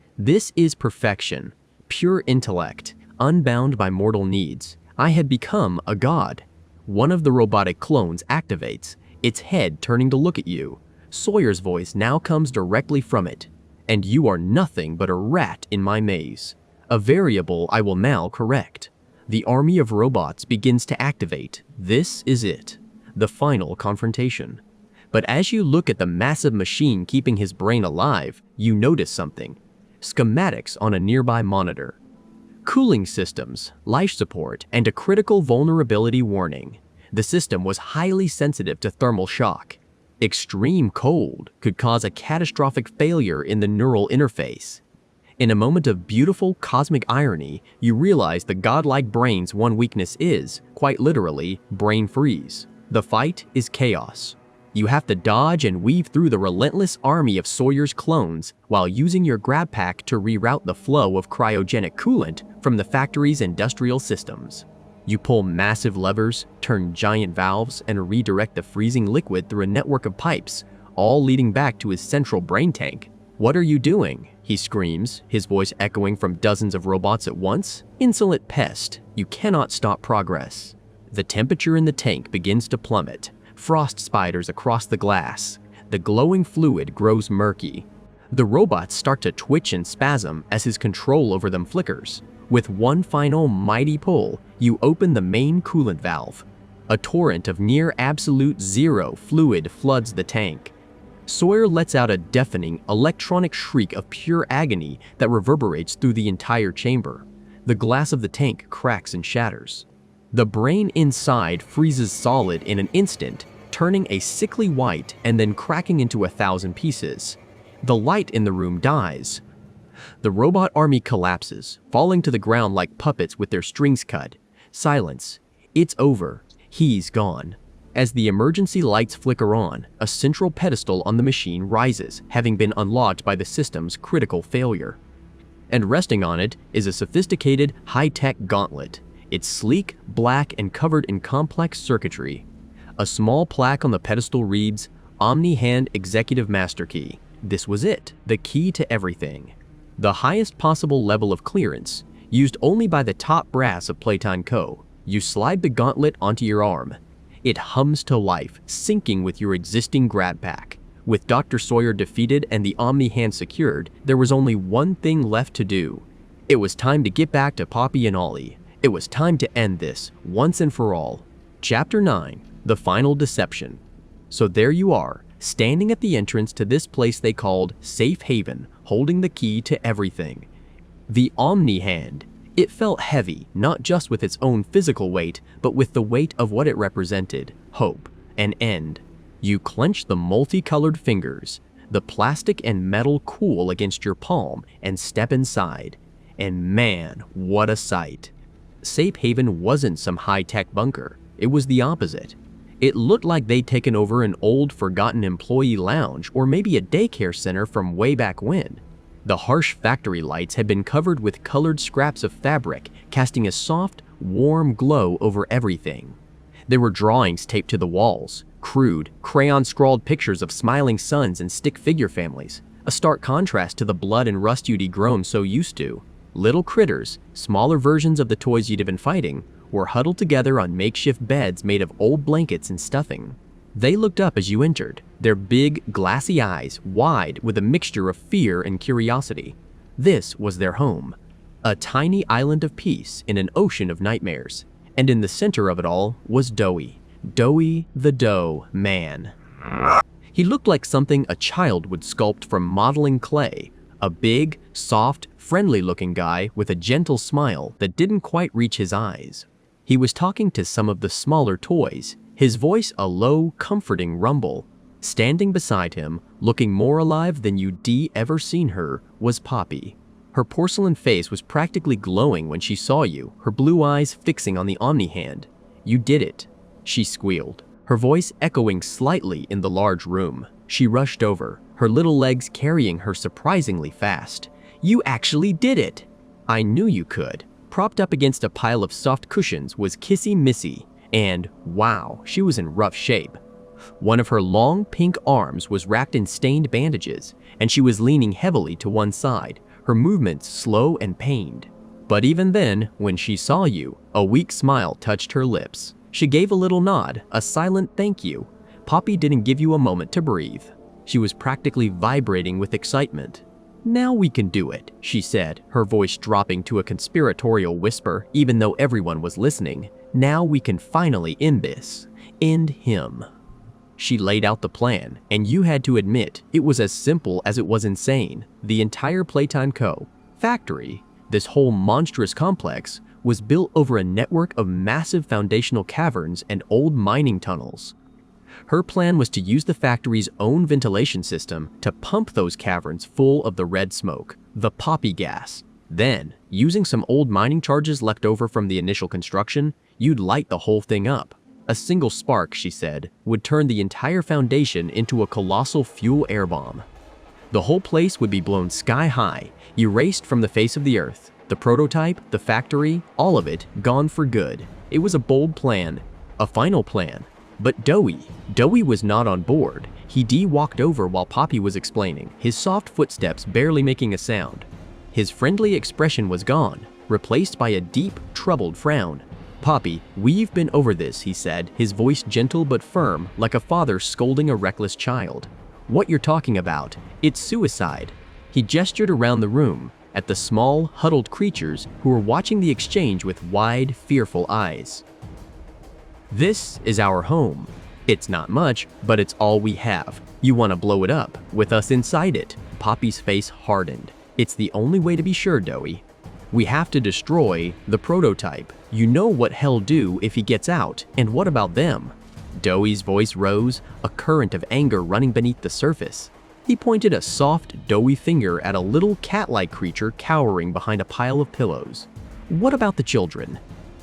is perfection, pure intellect, unbound by mortal needs. I had become a god. One of the robotic clones activates, its head turning to look at you. Sawyer's voice now comes directly from it. And you are nothing but a rat in my maze. A variable I will now correct. The army of robots begins to activate. This is it, the final confrontation. But as you look at the massive machine keeping his brain alive, you notice something. Schematics on a nearby monitor. Cooling systems, life support, and a critical vulnerability warning. The system was highly sensitive to thermal shock. Extreme cold could cause a catastrophic failure in the neural interface. In a moment of beautiful cosmic irony, you realize the godlike brain's one weakness is, quite literally, brain freeze. The fight is chaos. You have to dodge and weave through the relentless army of Sawyer's clones while using your grab pack to reroute the flow of cryogenic coolant from the factory's industrial systems. You pull massive levers, turn giant valves, and redirect the freezing liquid through a network of pipes, all leading back to his central brain tank. "What are you doing?" he screams, his voice echoing from dozens of robots at once. "Insolent pest, you cannot stop progress." The temperature in the tank begins to plummet. Frost spiders across the glass. The glowing fluid grows murky. The robots start to twitch and spasm as his control over them flickers. With one final mighty pull, you open the main coolant valve. A torrent of near absolute zero fluid floods the tank. Sawyer lets out a deafening, electronic shriek of pure agony that reverberates through the entire chamber. The glass of the tank cracks and shatters. The brain inside freezes solid in an instant, turning a sickly white and then cracking into 1,000 pieces. The light in the room dies. The robot army collapses, falling to the ground like puppets with their strings cut. Silence. It's over. He's gone. As the emergency lights flicker on, a central pedestal on the machine rises, having been unlocked by the system's critical failure. And resting on it is a sophisticated, high-tech gauntlet. It's sleek, black, and covered in complex circuitry. A small plaque on the pedestal reads, "Omni-Hand Executive Master Key." This was it, the key to everything. The highest possible level of clearance, used only by the top brass of Playtime Co. You slide the gauntlet onto your arm. It hums to life, syncing with your existing grab pack. With Dr. Sawyer defeated and the Omni-Hand secured, there was only one thing left to do. It was time to get back to Poppy and Ollie. It was time to end this, once and for all. Chapter 9, The Final Deception. So there you are, standing at the entrance to this place they called Safe Haven, holding the key to everything. The Omni-Hand. It felt heavy, not just with its own physical weight, but with the weight of what it represented, hope, an end. You clench the multicolored fingers, the plastic and metal cool against your palm, and step inside. And man, what a sight. Safe Haven wasn't some high-tech bunker. It was the opposite. It looked like they'd taken over an old, forgotten employee lounge or maybe a daycare center from way back when. The harsh factory lights had been covered with colored scraps of fabric, casting a soft, warm glow over everything. There were drawings taped to the walls, crude, crayon-scrawled pictures of smiling suns and stick figure families, a stark contrast to the blood and rust you'd grown so used to. Little critters, smaller versions of the toys you'd have been fighting, were huddled together on makeshift beds made of old blankets and stuffing. They looked up as you entered, their big, glassy eyes wide with a mixture of fear and curiosity. This was their home, a tiny island of peace in an ocean of nightmares. And in the center of it all was Doughy. Doughy the Dough Man. He looked like something a child would sculpt from modeling clay. A big, soft, friendly-looking guy with a gentle smile that didn't quite reach his eyes. He was talking to some of the smaller toys, his voice a low, comforting rumble. Standing beside him, looking more alive than you'd ever seen her, was Poppy. Her porcelain face was practically glowing when she saw you, her blue eyes fixing on the Omni Hand. "You did it," she squealed, her voice echoing slightly in the large room. She rushed over, her little legs carrying her surprisingly fast. "You actually did it!" "I knew you could." Propped up against a pile of soft cushions was Kissy Missy, and wow, she was in rough shape. One of her long pink arms was wrapped in stained bandages, and she was leaning heavily to one side, her movements slow and pained. But even then, when she saw you, a weak smile touched her lips. She gave a little nod, a silent thank you. Poppy didn't give you a moment to breathe. She was practically vibrating with excitement. "Now we can do it," she said, her voice dropping to a conspiratorial whisper even though everyone was listening. "Now we can finally end this. End him." She laid out the plan, and you had to admit it was as simple as it was insane. The entire Playtime Co. factory, this whole monstrous complex, was built over a network of massive foundational caverns and old mining tunnels. Her plan was to use the factory's own ventilation system to pump those caverns full of the red smoke, the POPY gas. Then, using some old mining charges left over from the initial construction, you'd light the whole thing up. A single spark, she said, would turn the entire foundation into a colossal fuel air bomb. The whole place would be blown sky high, erased from the face of the earth. The prototype, the factory, all of it gone for good. It was a bold plan, a final plan. But Doughy was not on board. He walked over while Poppy was explaining, his soft footsteps barely making a sound. His friendly expression was gone, replaced by a deep, troubled frown. "Poppy, we've been over this," he said, his voice gentle but firm, like a father scolding a reckless child. "What you're talking about, it's suicide." He gestured around the room, at the small, huddled creatures who were watching the exchange with wide, fearful eyes. "This is our home. It's not much, but it's all we have. You want to blow it up, with us inside it." Poppy's face hardened. "It's the only way to be sure, Doughy. We have to destroy the prototype. You know what he'll do if he gets out, and what about them?" Doughy's voice rose, a current of anger running beneath the surface. He pointed a soft, doughy finger at a little cat-like creature cowering behind a pile of pillows. "What about the children?"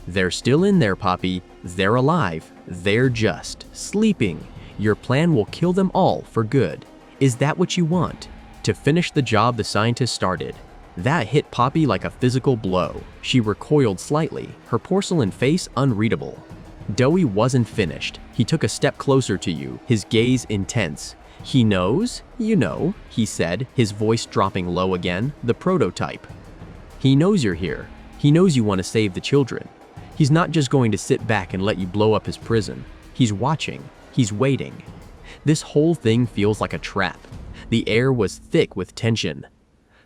"They're still in there, Poppy. They're alive. They're just sleeping. Your plan will kill them all for good. Is that what you want? To finish the job the scientists started?" That hit Poppy like a physical blow. She recoiled slightly, her porcelain face unreadable. Doughy wasn't finished. He took a step closer to you, his gaze intense. "He knows, you know," he said, his voice dropping low again, "the prototype. He knows you're here. He knows you want to save the children. He's not just going to sit back and let you blow up his prison. He's watching. He's waiting." This whole thing feels like a trap. The air was thick with tension.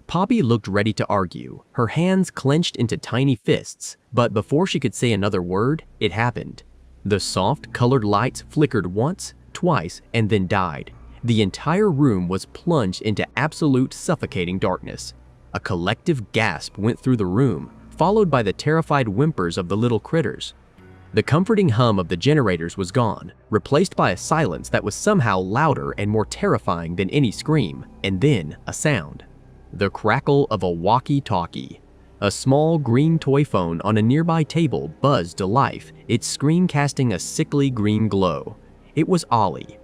Poppy looked ready to argue, her hands clenched into tiny fists, but before she could say another word, it happened. The soft, colored lights flickered once, twice, and then died. The entire room was plunged into absolute suffocating darkness. A collective gasp went through the room, followed by the terrified whimpers of the little critters. The comforting hum of the generators was gone, replaced by a silence that was somehow louder and more terrifying than any scream, and then a sound. The crackle of a walkie-talkie. A small green toy phone on a nearby table buzzed to life, its screen casting a sickly green glow. It was Ollie.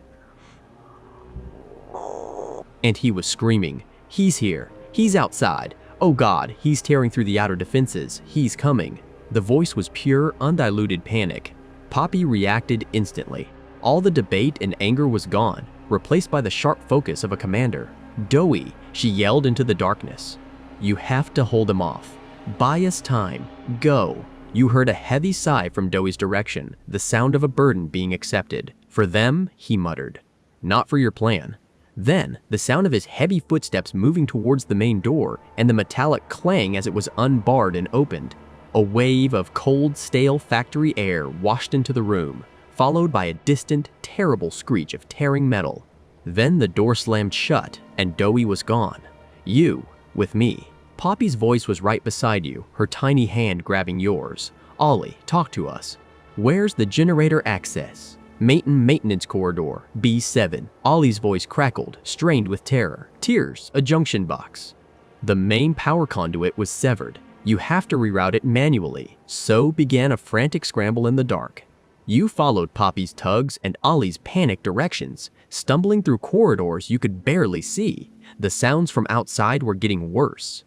And he was screaming, "He's here. He's outside. Oh God, he's tearing through the outer defenses. He's coming." The voice was pure, undiluted panic. Poppy reacted instantly. All the debate and anger was gone, replaced by the sharp focus of a commander. "Doughy," she yelled into the darkness. "You have to hold him off. Buy us time. Go." You heard a heavy sigh from Doughy's direction, the sound of a burden being accepted. For them, he muttered. Not for your plan. Then, the sound of his heavy footsteps moving towards the main door and the metallic clang as it was unbarred and opened. A wave of cold, stale factory air washed into the room, followed by a distant, terrible screech of tearing metal. Then the door slammed shut and Dowie was gone. You, with me. Poppy's voice was right beside you, her tiny hand grabbing yours. Ollie, talk to us. Where's the generator access? Maintenance corridor, B7. Ollie's voice crackled, strained with terror. Tears, a junction box. The main power conduit was severed. You have to reroute it manually. So began a frantic scramble in the dark. You followed Poppy's tugs and Ollie's panicked directions, stumbling through corridors you could barely see. The sounds from outside were getting worse.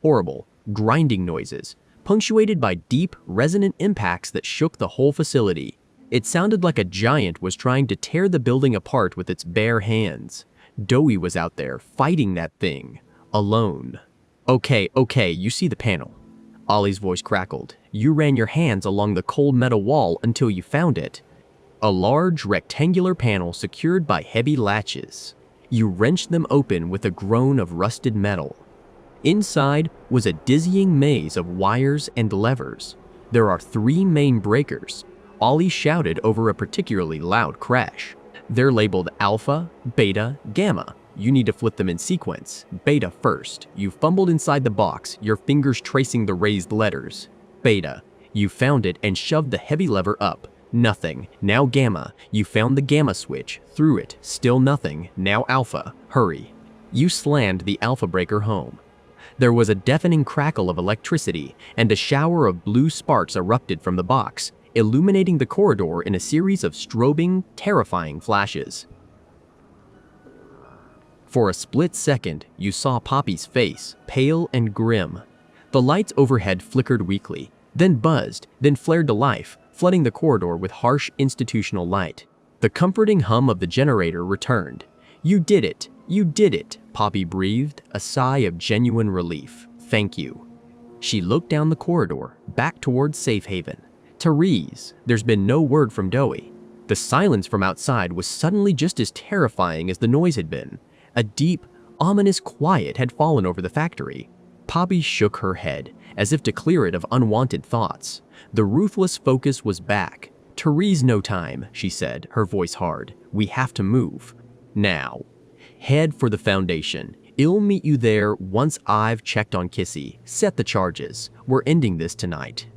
Horrible, grinding noises, punctuated by deep, resonant impacts that shook the whole facility. It sounded like a giant was trying to tear the building apart with its bare hands. Dowie was out there fighting that thing, alone. Okay, you see the panel. Ollie's voice crackled. You ran your hands along the cold metal wall until you found it. A large rectangular panel secured by heavy latches. You wrenched them open with a groan of rusted metal. Inside was a dizzying maze of wires and levers. There are 3 main breakers. Ollie shouted over a particularly loud crash. They're labeled Alpha, Beta, Gamma. You need to flip them in sequence. Beta first. You fumbled inside the box, your fingers tracing the raised letters. Beta. You found it and shoved the heavy lever up. Nothing. Now Gamma. You found the Gamma switch. Threw it. Still nothing. Now Alpha. Hurry. You slammed the Alpha breaker home. There was a deafening crackle of electricity, and a shower of blue sparks erupted from the box, illuminating the corridor in a series of strobing, terrifying flashes. For a split second, you saw Poppy's face, pale and grim. The lights overhead flickered weakly, then buzzed, then flared to life, flooding the corridor with harsh institutional light. The comforting hum of the generator returned. You did it, Poppy breathed, a sigh of genuine relief. Thank you. She looked down the corridor, back towards Safe Haven. Therese, there's been no word from Dowie. The silence from outside was suddenly just as terrifying as the noise had been. A deep, ominous quiet had fallen over the factory. Poppy shook her head, as if to clear it of unwanted thoughts. The ruthless focus was back. Therese, no time, she said, her voice hard. We have to move. Now. Head for the Foundation. I'll meet you there once I've checked on Kissy. Set the charges. We're ending this tonight.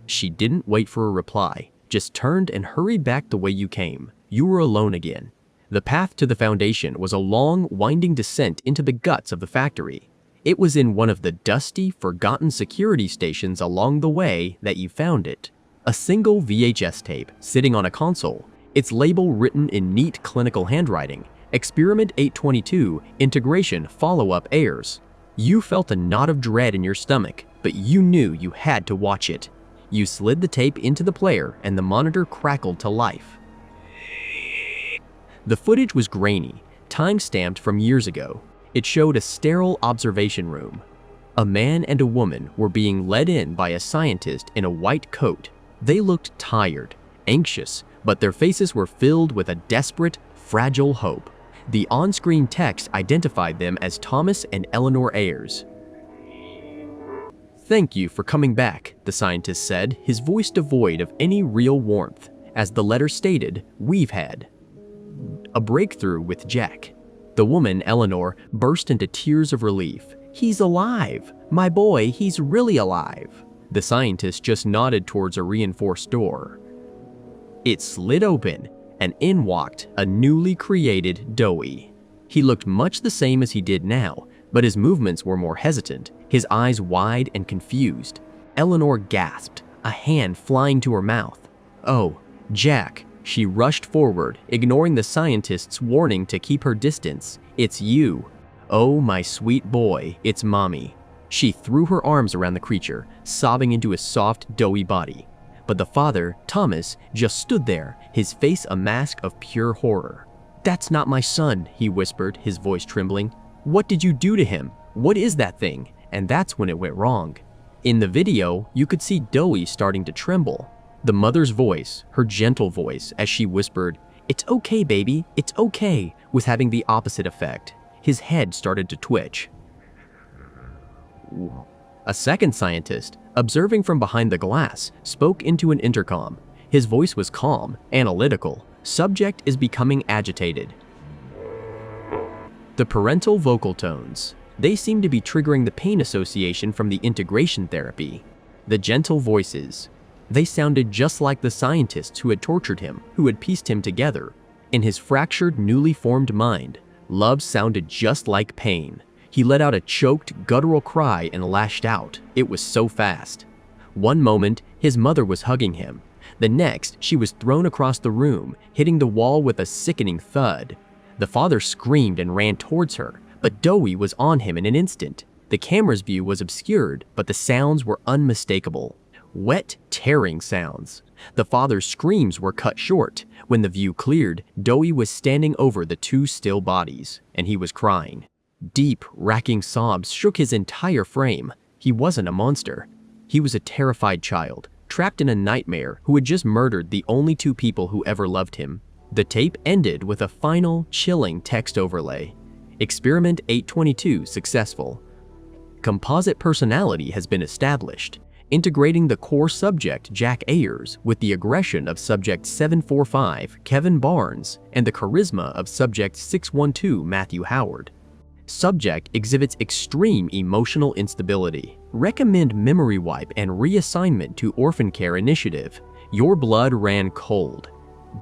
She didn't wait for a reply, just turned and hurried back the way you came. You were alone again. The path to the Foundation was a long, winding descent into the guts of the factory. It was in one of the dusty, forgotten security stations along the way that you found it. A single VHS tape sitting on a console, its label written in neat clinical handwriting. Experiment 822, Integration Follow-Up Airs. You felt a knot of dread in your stomach, but you knew you had to watch it. You slid the tape into the player and the monitor crackled to life. The footage was grainy, time-stamped from years ago. It showed a sterile observation room. A man and a woman were being led in by a scientist in a white coat. They looked tired, anxious, but their faces were filled with a desperate, fragile hope. The on-screen text identified them as Thomas and Eleanor Ayers. Thank you for coming back, the scientist said, his voice devoid of any real warmth. As the letter stated, we've had a breakthrough with Jack. The woman, Eleanor, burst into tears of relief. He's alive! My boy, he's really alive! The scientist just nodded towards a reinforced door. It slid open, and in walked a newly created Dowie. He looked much the same as he did now, but his movements were more hesitant, his eyes wide and confused. Eleanor gasped, a hand flying to her mouth. Oh, Jack. She rushed forward, ignoring the scientist's warning to keep her distance. It's you. Oh, my sweet boy, it's Mommy. She threw her arms around the creature, sobbing into his soft, doughy body. But the father, Thomas, just stood there, his face a mask of pure horror. That's not my son, he whispered, his voice trembling. What did you do to him? What is that thing? And that's when it went wrong. In the video, you could see Dowie starting to tremble. The mother's voice, her gentle voice, as she whispered, "It's okay, baby, it's okay," was having the opposite effect. His head started to twitch. A second scientist, observing from behind the glass, spoke into an intercom. His voice was calm, analytical. "Subject is becoming agitated." The parental vocal tones. They seemed to be triggering the pain association from the integration therapy. The gentle voices. They sounded just like the scientists who had tortured him, who had pieced him together. In his fractured, newly formed mind, love sounded just like pain. He let out a choked, guttural cry and lashed out. It was so fast. One moment, his mother was hugging him. The next, she was thrown across the room, hitting the wall with a sickening thud. The father screamed and ran towards her, but Dewey was on him in an instant. The camera's view was obscured, but the sounds were unmistakable. Wet, tearing sounds. The father's screams were cut short. When the view cleared, Dewey was standing over the two still bodies, and he was crying. Deep, racking sobs shook his entire frame. He wasn't a monster. He was a terrified child, trapped in a nightmare who had just murdered the only two people who ever loved him. The tape ended with a final, chilling text overlay. Experiment 822 successful. Composite personality has been established, integrating the core subject Jack Ayers with the aggression of subject 745 Kevin Barnes and the charisma of subject 612 Matthew Howard. Subject exhibits extreme emotional instability. Recommend memory wipe and reassignment to Orphan Care Initiative. Your blood ran cold.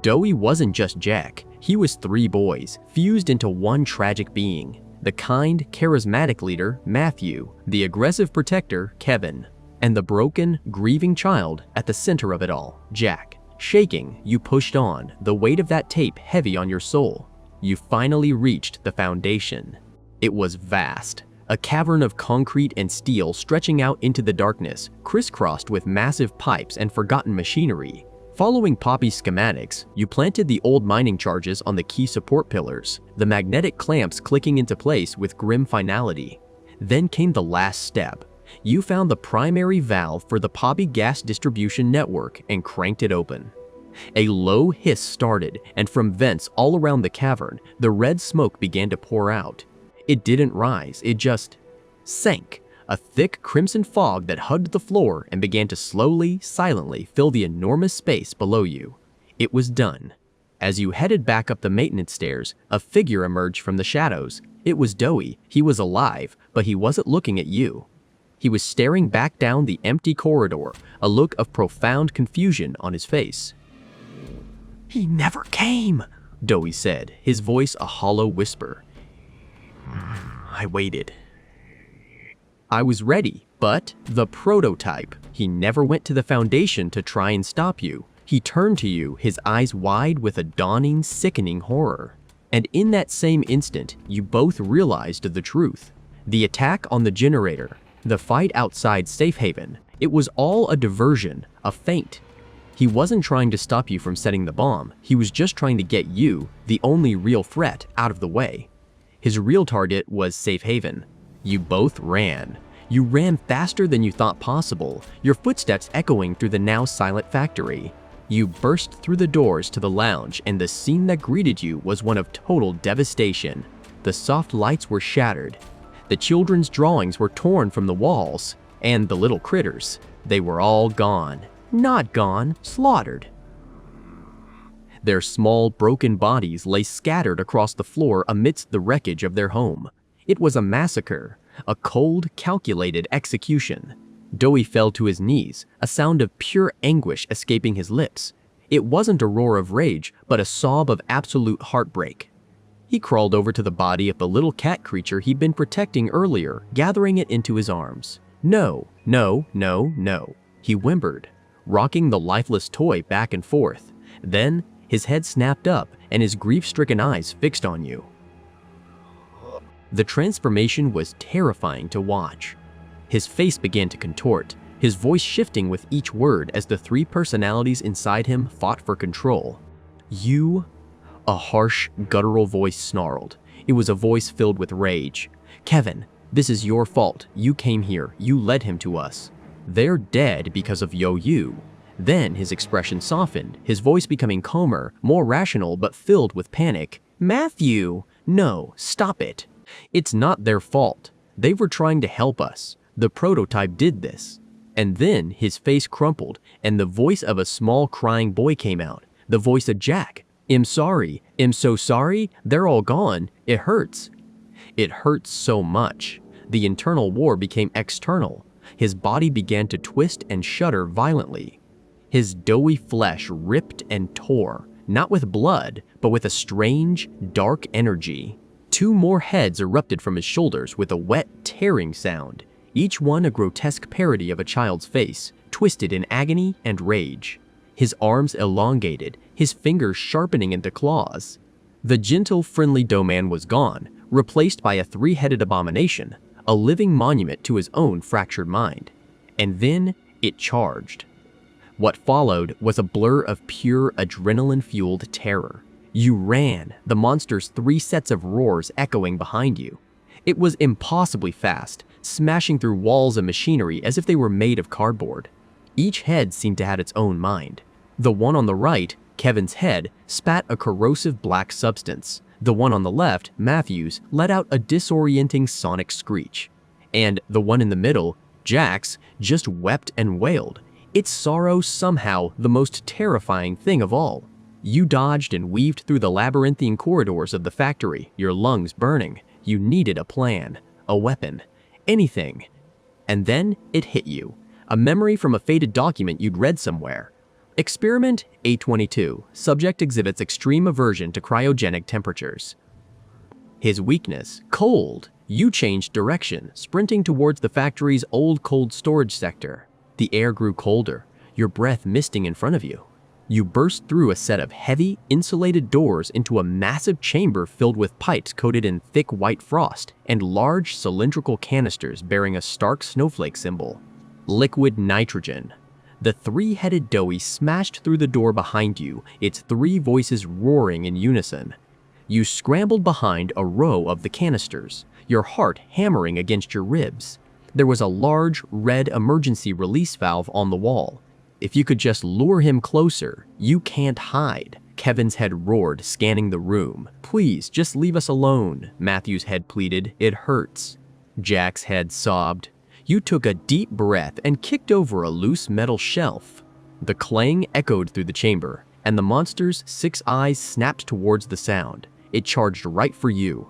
Dewey wasn't just Jack. He was three boys, fused into one tragic being. The kind, charismatic leader, Matthew, the aggressive protector, Kevin, and the broken, grieving child at the center of it all, Jack. Shaking, you pushed on, the weight of that tape heavy on your soul. You finally reached the foundation. It was vast, a cavern of concrete and steel stretching out into the darkness, crisscrossed with massive pipes and forgotten machinery. Following POPY's schematics, you planted the old mining charges on the key support pillars, the magnetic clamps clicking into place with grim finality. Then came the last step. You found the primary valve for the POPY gas distribution network and cranked it open. A low hiss started, and from vents all around the cavern, the red smoke began to pour out. It didn't rise, it just sank. A thick crimson fog that hugged the floor and began to slowly, silently fill the enormous space below you. It was done. As you headed back up the maintenance stairs, a figure emerged from the shadows. It was Dewey. He was alive, but he wasn't looking at you. He was staring back down the empty corridor, a look of profound confusion on his face. "He never came," Dewey said, his voice a hollow whisper. "I waited. I was ready, but the prototype. He never went to the Foundation to try and stop you. He turned to you, his eyes wide with a dawning, sickening horror. And in that same instant, you both realized the truth. The attack on the generator, the fight outside Safe Haven, it was all a diversion, a feint. He wasn't trying to stop you from setting the bomb. He was just trying to get you, the only real threat, out of the way. His real target was Safe Haven. You both ran. You ran faster than you thought possible, your footsteps echoing through the now silent factory. You burst through the doors to the lounge, and the scene that greeted you was one of total devastation. The soft lights were shattered. The children's drawings were torn from the walls, and the little critters, they were all gone. Not gone, slaughtered. Their small, broken bodies lay scattered across the floor amidst the wreckage of their home. It was a massacre, a cold, calculated execution. Dewey fell to his knees, a sound of pure anguish escaping his lips. It wasn't a roar of rage, but a sob of absolute heartbreak. He crawled over to the body of the little cat creature he'd been protecting earlier, gathering it into his arms. "No, no, no, no," he whimpered, rocking the lifeless toy back and forth. Then, his head snapped up and his grief-stricken eyes fixed on you. The transformation was terrifying to watch. His face began to contort, his voice shifting with each word as the three personalities inside him fought for control. "You?" A harsh, guttural voice snarled. It was a voice filled with rage. "Kevin, this is your fault. You came here. You led him to us. They're dead because of Yo-You. Then his expression softened, his voice becoming calmer, more rational but filled with panic. "Matthew! No, stop it. It's not their fault. They were trying to help us. The prototype did this." And then his face crumpled, and the voice of a small crying boy came out. The voice of Jack. "I'm sorry. I'm so sorry. They're all gone. It hurts." It hurts so much. The internal war became external. His body began to twist and shudder violently. His doughy flesh ripped and tore, not with blood, but with a strange, dark energy. 2 more heads erupted from his shoulders with a wet, tearing sound, each one a grotesque parody of a child's face, twisted in agony and rage. His arms elongated, his fingers sharpening into claws. The gentle, friendly dough man was gone, replaced by a 3-headed abomination, a living monument to his own fractured mind. And then it charged. What followed was a blur of pure adrenaline-fueled terror. You ran, the monster's 3 sets of roars echoing behind you. It was impossibly fast, smashing through walls and machinery as if they were made of cardboard. Each head seemed to have its own mind. The one on the right, Kevin's head, spat a corrosive black substance. The one on the left, Matthew's, let out a disorienting sonic screech. And the one in the middle, Jack's, just wept and wailed, its sorrow somehow the most terrifying thing of all. You dodged and weaved through the labyrinthine corridors of the factory, your lungs burning. You needed a plan, a weapon, anything. And then it hit you, a memory from a faded document you'd read somewhere. Experiment 822. Subject exhibits extreme aversion to cryogenic temperatures. His weakness, cold. You changed direction, sprinting towards the factory's old cold storage sector. The air grew colder, your breath misting in front of you. You burst through a set of heavy, insulated doors into a massive chamber filled with pipes coated in thick white frost and large cylindrical canisters bearing a stark snowflake symbol. Liquid nitrogen. The 3-headed doughy smashed through the door behind you, its 3 voices roaring in unison. You scrambled behind a row of the canisters, your heart hammering against your ribs. There was a large, red emergency release valve on the wall. If you could just lure him closer, you can't hide. Kevin's head roared, scanning the room. "Please, just leave us alone," Matthew's head pleaded. "It hurts." Jack's head sobbed. You took a deep breath and kicked over a loose metal shelf. The clang echoed through the chamber, and the monster's 6 eyes snapped towards the sound. It charged right for you.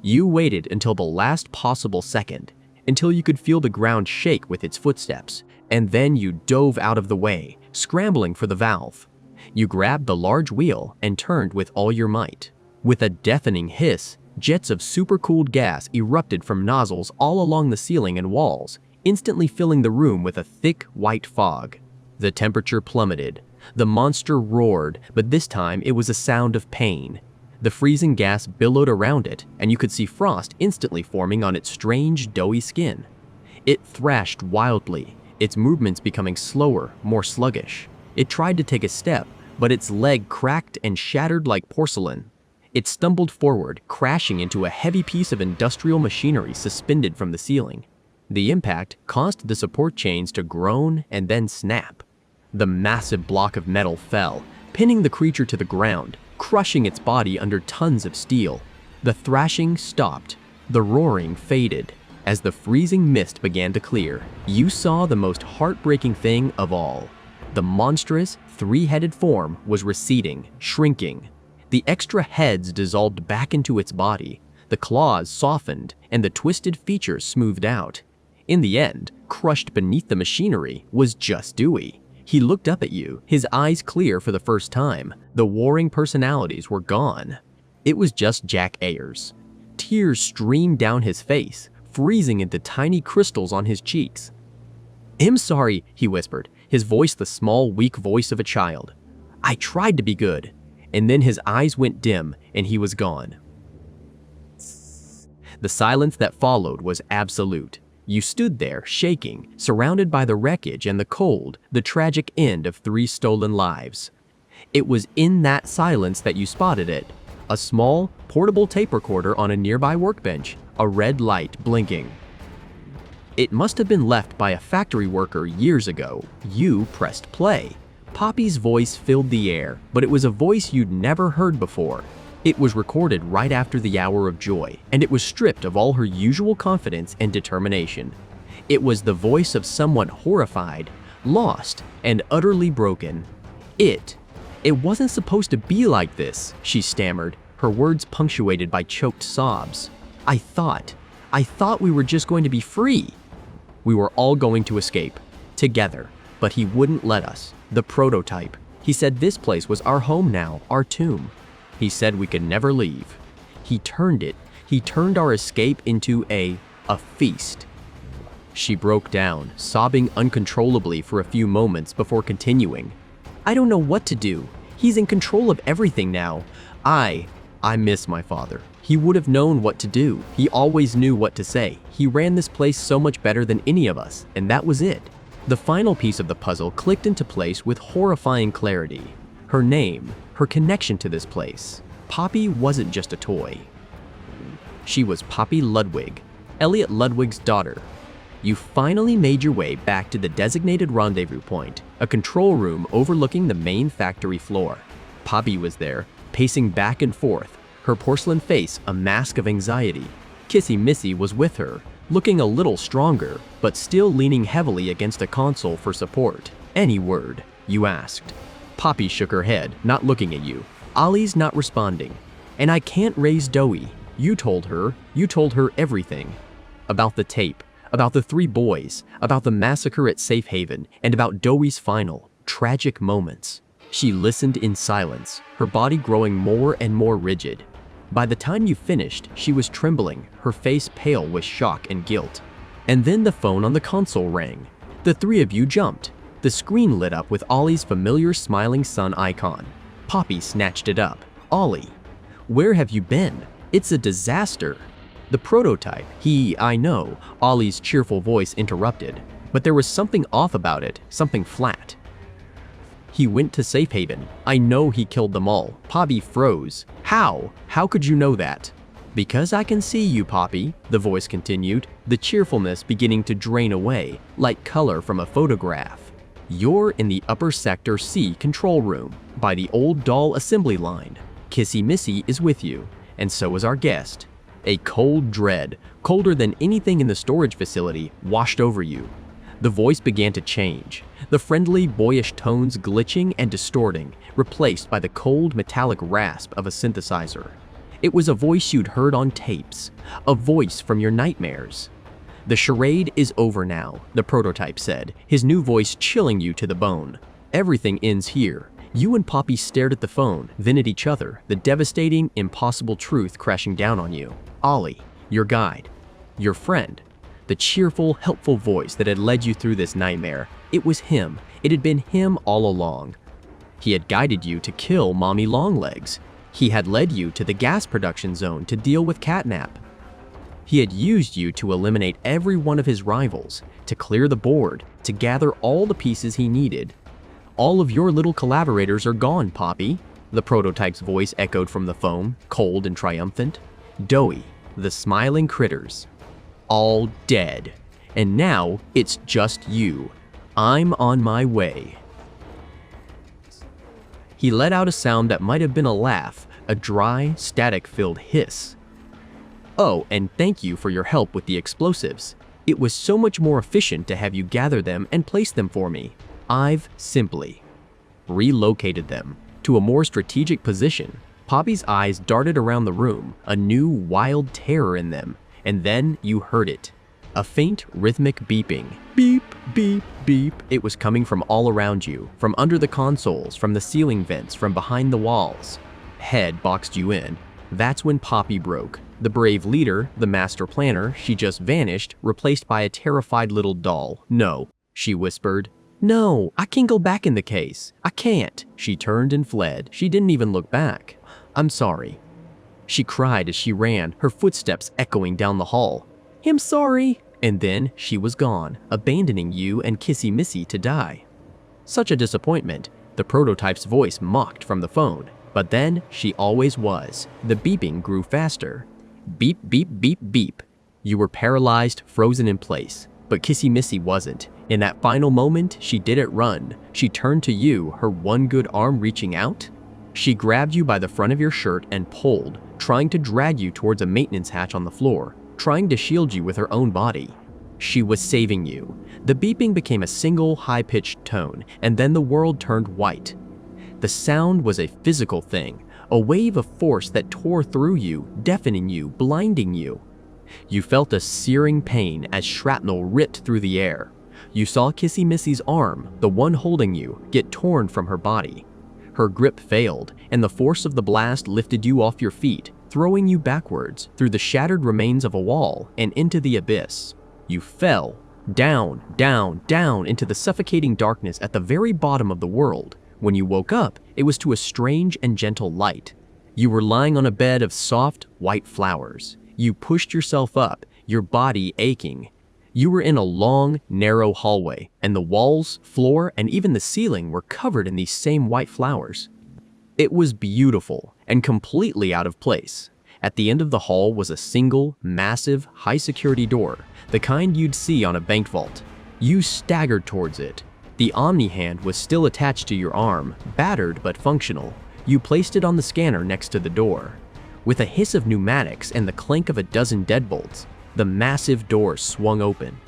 You waited until the last possible second, until you could feel the ground shake with its footsteps, and then you dove out of the way, scrambling for the valve. You grabbed the large wheel and turned with all your might. With a deafening hiss, jets of supercooled gas erupted from nozzles all along the ceiling and walls, instantly filling the room with a thick white fog. The temperature plummeted. The monster roared, but this time it was a sound of pain. The freezing gas billowed around it, and you could see frost instantly forming on its strange, doughy skin. It thrashed wildly, its movements becoming slower, more sluggish. It tried to take a step, but its leg cracked and shattered like porcelain. It stumbled forward, crashing into a heavy piece of industrial machinery suspended from the ceiling. The impact caused the support chains to groan and then snap. The massive block of metal fell, pinning the creature to the ground, crushing its body under tons of steel. The thrashing stopped. The roaring faded. As the freezing mist began to clear, you saw the most heartbreaking thing of all. The monstrous, 3-headed form was receding, shrinking. The extra heads dissolved back into its body, the claws softened, and the twisted features smoothed out. In the end, crushed beneath the machinery, was just Dewey. He looked up at you, his eyes clear for the first time. The warring personalities were gone. It was just Jack Ayers. Tears streamed down his face, freezing into tiny crystals on his cheeks. "I'm sorry," he whispered, his voice the small, weak voice of a child. "I tried to be good." And then his eyes went dim, and he was gone. The silence that followed was absolute. You stood there, shaking, surrounded by the wreckage and the cold, the tragic end of 3 stolen lives. It was in that silence that you spotted it. A small, portable tape recorder on a nearby workbench, a red light blinking. It must have been left by a factory worker years ago. You pressed play. Poppy's voice filled the air, but it was a voice you'd never heard before. It was recorded right after the hour of joy, and it was stripped of all her usual confidence and determination. It was the voice of someone horrified, lost, and utterly broken. It wasn't supposed to be like this, she stammered, her words punctuated by choked sobs. I thought we were just going to be free. We were all going to escape, together, but he wouldn't let us. The prototype. He said this place was our home now, our tomb. He said we could never leave. He turned our escape into a feast. She broke down, sobbing uncontrollably for a few moments before continuing. I don't know what to do. He's in control of everything now. I miss my father. He would have known what to do. He always knew what to say. He ran this place so much better than any of us, and that was it. The final piece of the puzzle clicked into place with horrifying clarity. Her name, her connection to this place. Poppy wasn't just a toy. She was Poppy Ludwig, Elliot Ludwig's daughter. You finally made your way back to the designated rendezvous point, a control room overlooking the main factory floor. Poppy was there, pacing back and forth, her porcelain face a mask of anxiety. Kissy Missy was with her, looking a little stronger, but still leaning heavily against a console for support. Any word, you asked. Poppy shook her head, not looking at you. Ollie's not responding. And I can't raise Doey. You told her everything. About the tape, about the 3 boys, about the massacre at Safe Haven, and about Doey's final, tragic moments. She listened in silence, her body growing more and more rigid. By the time you finished, she was trembling, her face pale with shock and guilt. And then the phone on the console rang. The 3 of you jumped. The screen lit up with Ollie's familiar smiling sun icon. Poppy snatched it up. Ollie, where have you been? It's a disaster. The prototype, I know, Ollie's cheerful voice interrupted, but there was something off about it, something flat. He went to Safe Haven. I know he killed them all. Poppy froze. How? How could you know that? Because I can see you, Poppy, the voice continued, the cheerfulness beginning to drain away, like color from a photograph. You're in the upper sector C control room, by the old doll assembly line. Kissy Missy is with you, and so is our guest. A cold dread, colder than anything in the storage facility, washed over you. The voice began to change, the friendly, boyish tones glitching and distorting, replaced by the cold, metallic rasp of a synthesizer. It was a voice you'd heard on tapes, a voice from your nightmares. The charade is over now, the prototype said, his new voice chilling you to the bone. Everything ends here. You and Poppy stared at the phone, then at each other, the devastating, impossible truth crashing down on you. Ollie, your guide, your friend, the cheerful, helpful voice that had led you through this nightmare. It was him. It had been him all along. He had guided you to kill Mommy Longlegs. He had led you to the gas production zone to deal with Catnap. He had used you to eliminate every one of his rivals, to clear the board, to gather all the pieces he needed. All of your little collaborators are gone, Poppy, the prototype's voice echoed from the phone, cold and triumphant. Doey, the smiling critters, all dead. And now it's just you. I'm on my way. He let out a sound that might have been a laugh, a dry, static-filled hiss. Oh, and thank you for your help with the explosives. It was so much more efficient to have you gather them and place them for me. I've simply relocated them to a more strategic position. Poppy's eyes darted around the room, a new, wild terror in them, and then you heard it. A faint, rhythmic beeping. Beep, beep, beep. It was coming from all around you, from under the consoles, from the ceiling vents, from behind the walls. Head boxed you in. That's when Poppy broke. The brave leader, the master planner, she just vanished, replaced by a terrified little doll. No, she whispered. No, I can't go back in the case. I can't. She turned and fled. She didn't even look back. I'm sorry. She cried as she ran, her footsteps echoing down the hall. I'm sorry. And then she was gone, abandoning you and Kissy Missy to die. Such a disappointment, the prototype's voice mocked from the phone. But then she always was. The beeping grew faster. Beep, beep, beep, beep. You were paralyzed, frozen in place. But Kissy Missy wasn't. In that final moment, she didn't run. She turned to you, her one good arm reaching out. She grabbed you by the front of your shirt and pulled, trying to drag you towards a maintenance hatch on the floor, trying to shield you with her own body. She was saving you. The beeping became a single high-pitched tone, and then the world turned white. The sound was a physical thing, a wave of force that tore through you, deafening you, blinding you. You felt a searing pain as shrapnel ripped through the air. You saw Kissy Missy's arm, the one holding you, get torn from her body. Her grip failed, and the force of the blast lifted you off your feet, throwing you backwards through the shattered remains of a wall and into the abyss. You fell, down, down, down into the suffocating darkness at the very bottom of the world. When you woke up, it was to a strange and gentle light. You were lying on a bed of soft, white flowers. You pushed yourself up, your body aching. You were in a long, narrow hallway, and the walls, floor, and even the ceiling were covered in these same white flowers. It was beautiful and completely out of place. At the end of the hall was a single, massive, high-security door, the kind you'd see on a bank vault. You staggered towards it. The Omni hand was still attached to your arm, battered but functional. You placed it on the scanner next to the door. With a hiss of pneumatics and the clank of a dozen deadbolts, the massive door swung open.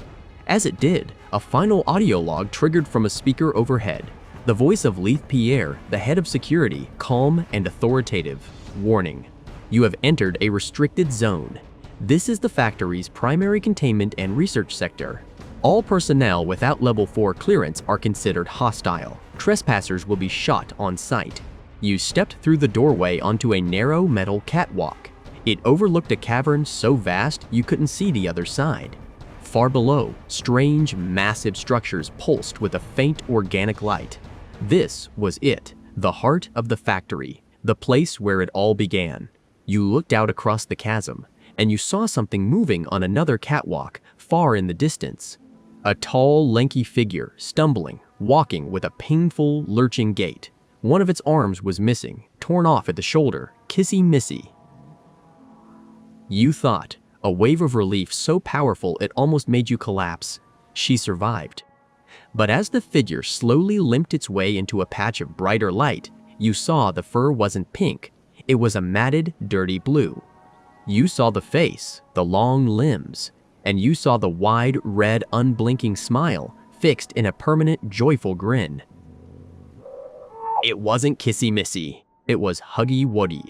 As it did, a final audio log triggered from a speaker overhead. The voice of Leith Pierre, the head of security, calm and authoritative. Warning: you have entered a restricted zone. This is the factory's primary containment and research sector. All personnel without level 4 clearance are considered hostile. Trespassers will be shot on sight. You stepped through the doorway onto a narrow metal catwalk. It overlooked a cavern so vast you couldn't see the other side. Far below, strange, massive structures pulsed with a faint organic light. This was it, the heart of the factory, the place where it all began. You looked out across the chasm, and you saw something moving on another catwalk, far in the distance. A tall, lanky figure, stumbling, walking with a painful, lurching gait. One of its arms was missing, torn off at the shoulder. Kissy Missy. You thought, a wave of relief so powerful it almost made you collapse. She survived. But as the figure slowly limped its way into a patch of brighter light, you saw the fur wasn't pink. It was a matted, dirty blue. You saw the face, the long limbs, and you saw the wide, red, unblinking smile fixed in a permanent, joyful grin. It wasn't Kissy Missy. It was Huggy Wuggy,